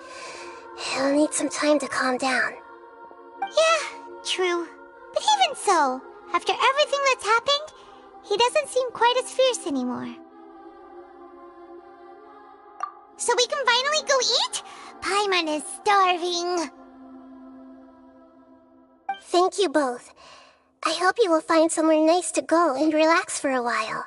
He'll need some time to calm down. Yeah, true. But even so, after everything that's happened, he doesn't seem quite as fierce anymore. So we can finally go eat? Paimon is starving. Thank you both. I hope you will find somewhere nice to go and relax for a while.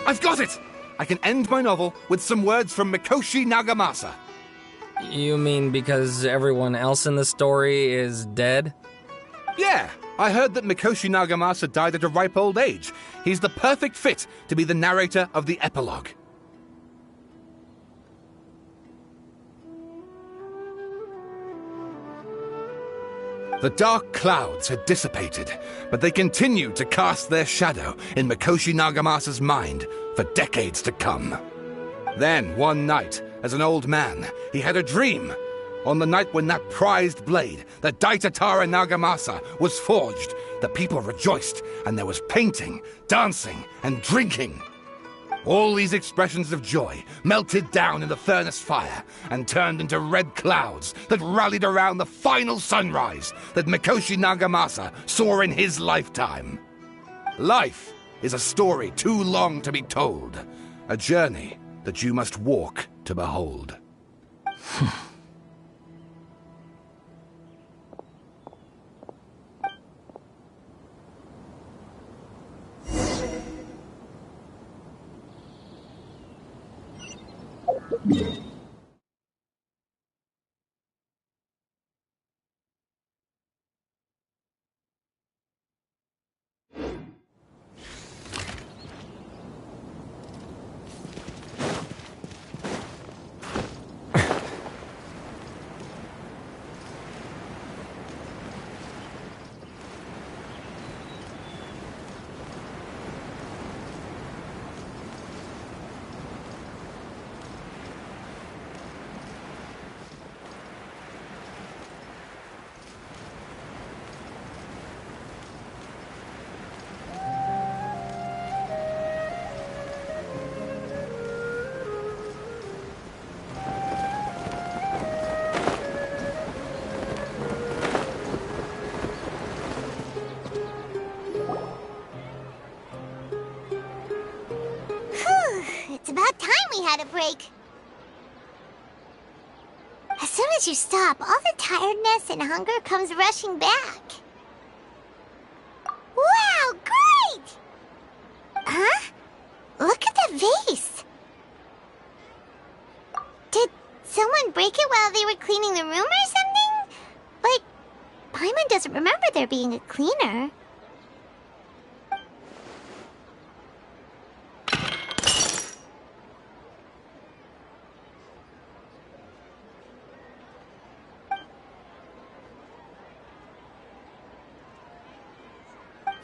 I've got it! I can end my novel with some words from Mikoshi Nagamasa. You mean because everyone else in the story is dead? Yeah, I heard that Mikoshi Nagamasa died at a ripe old age. He's the perfect fit to be the narrator of the epilogue. The dark clouds had dissipated, but they continued to cast their shadow in Mikoshi Nagamasa's mind for decades to come. Then, one night, as an old man, he had a dream. On the night when that prized blade, the Daitatara Nagamasa, was forged, the people rejoiced, and there was painting, dancing, and drinking. All these expressions of joy melted down in the furnace fire and turned into red clouds that rallied around the final sunrise that Mikoshi Nagamasa saw in his lifetime. Life is a story too long to be told, a journey that you must walk to behold. It's about time we had a break. As soon as you stop, all the tiredness and hunger comes rushing back. Wow, great! Huh? Look at the vase. Did someone break it while they were cleaning the room or something? But Paimon doesn't remember there being a cleaner.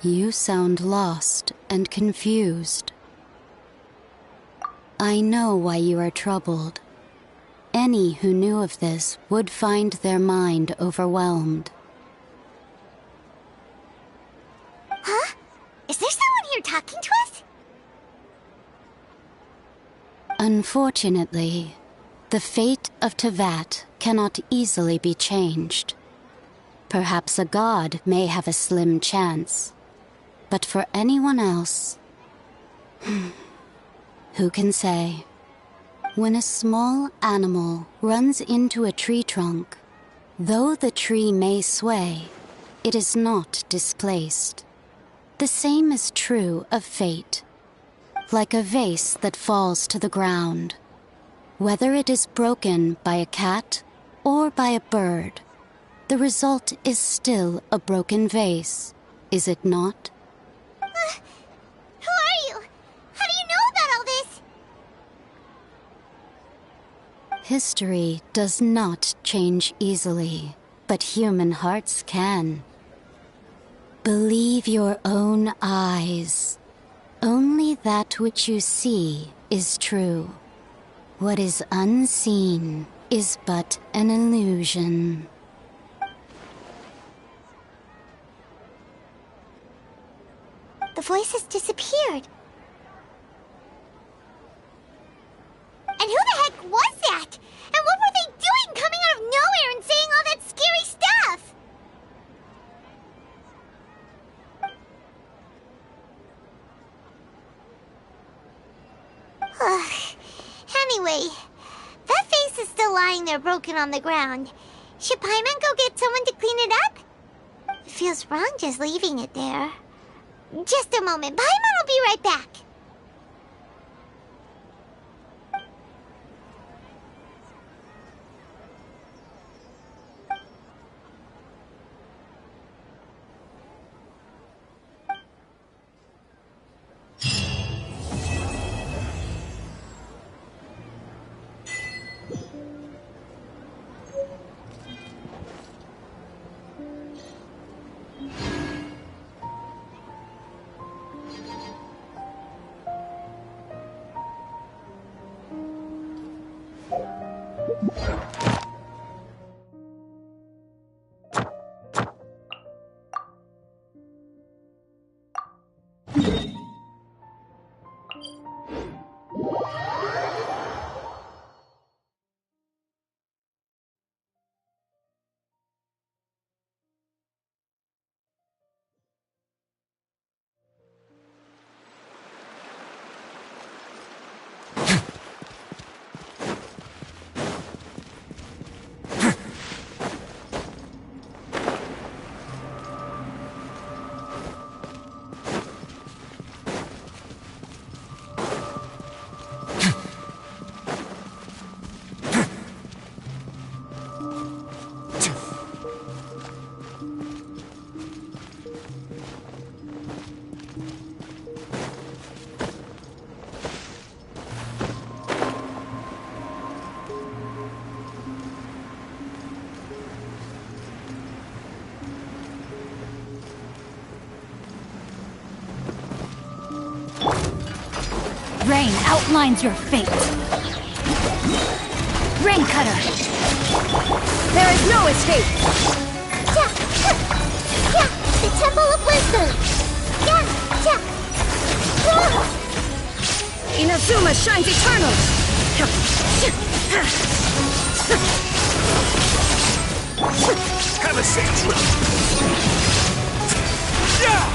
You sound lost and confused. I know why you are troubled. Any who knew of this would find their mind overwhelmed. Huh? Is there someone here talking to us? Unfortunately, the fate of Tevat cannot easily be changed. Perhaps a god may have a slim chance. But for anyone else, who can say? When a small animal runs into a tree trunk, though the tree may sway, it is not displaced. The same is true of fate. Like a vase that falls to the ground. Whether it is broken by a cat or by a bird, the result is still a broken vase, is it not? Who are you? How do you know about all this? History does not change easily, but human hearts can. Believe your own eyes. Only that which you see is true. What is unseen is but an illusion. The voice has disappeared. And who the heck was that? And what were they doing coming out of nowhere and saying all that scary stuff? Anyway, that face is still lying there broken on the ground. Should Paimon go get someone to clean it up? It feels wrong just leaving it there. Just a moment. Paimon will be right back. Rain outlines your fate. Rain Cutter! There is no escape! Yeah! Yeah! The Temple of Wisdom! Yeah! Yeah! Inazuma shines eternal! Have a seat! Yeah!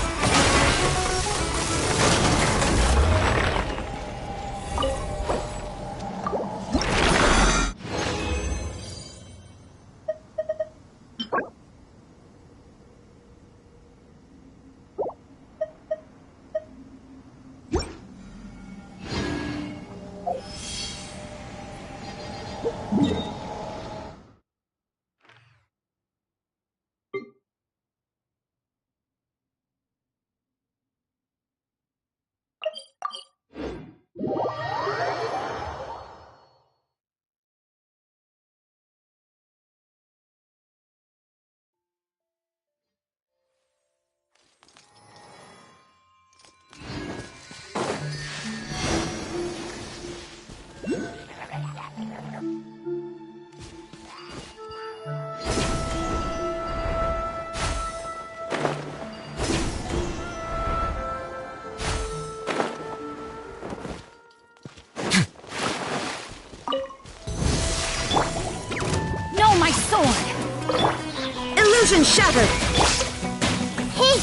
Illusion shattered! Hey!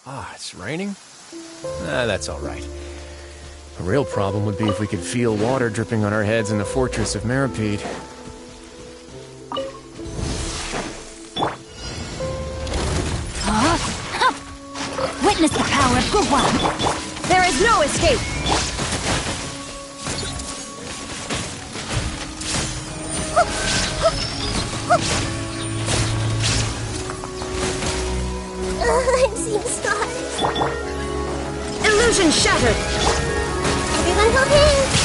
Ah, it's raining? That's all right. The real problem would be if we could feel water dripping on our heads in the fortress of Meripede. Witness the power of Gugwa! There is no escape! I'm seeing stars. Illusion shattered! Everyone hold hands!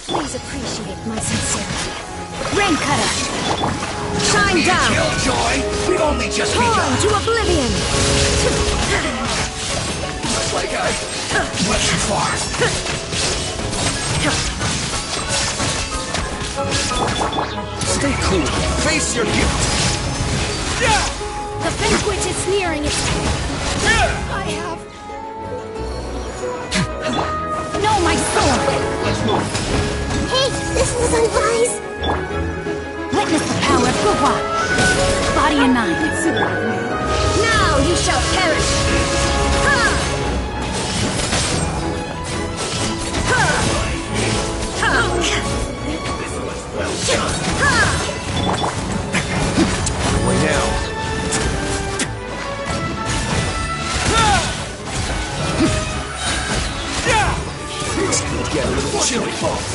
Please appreciate my sincerity. Rain cutter! Shine down! Killjoy! We've only just Torn to oblivion! Looks like I went too far. Stay cool. Face your guilt. The banquet is nearing its end. I have... No, my sword! Let's move. Hey, this was unwise. Witness the power of Gugwa! Body and mind. Now you shall perish! Ha! Ha! Ha! This was well done. Ha! Way now. It's gonna get a little chilly, folks.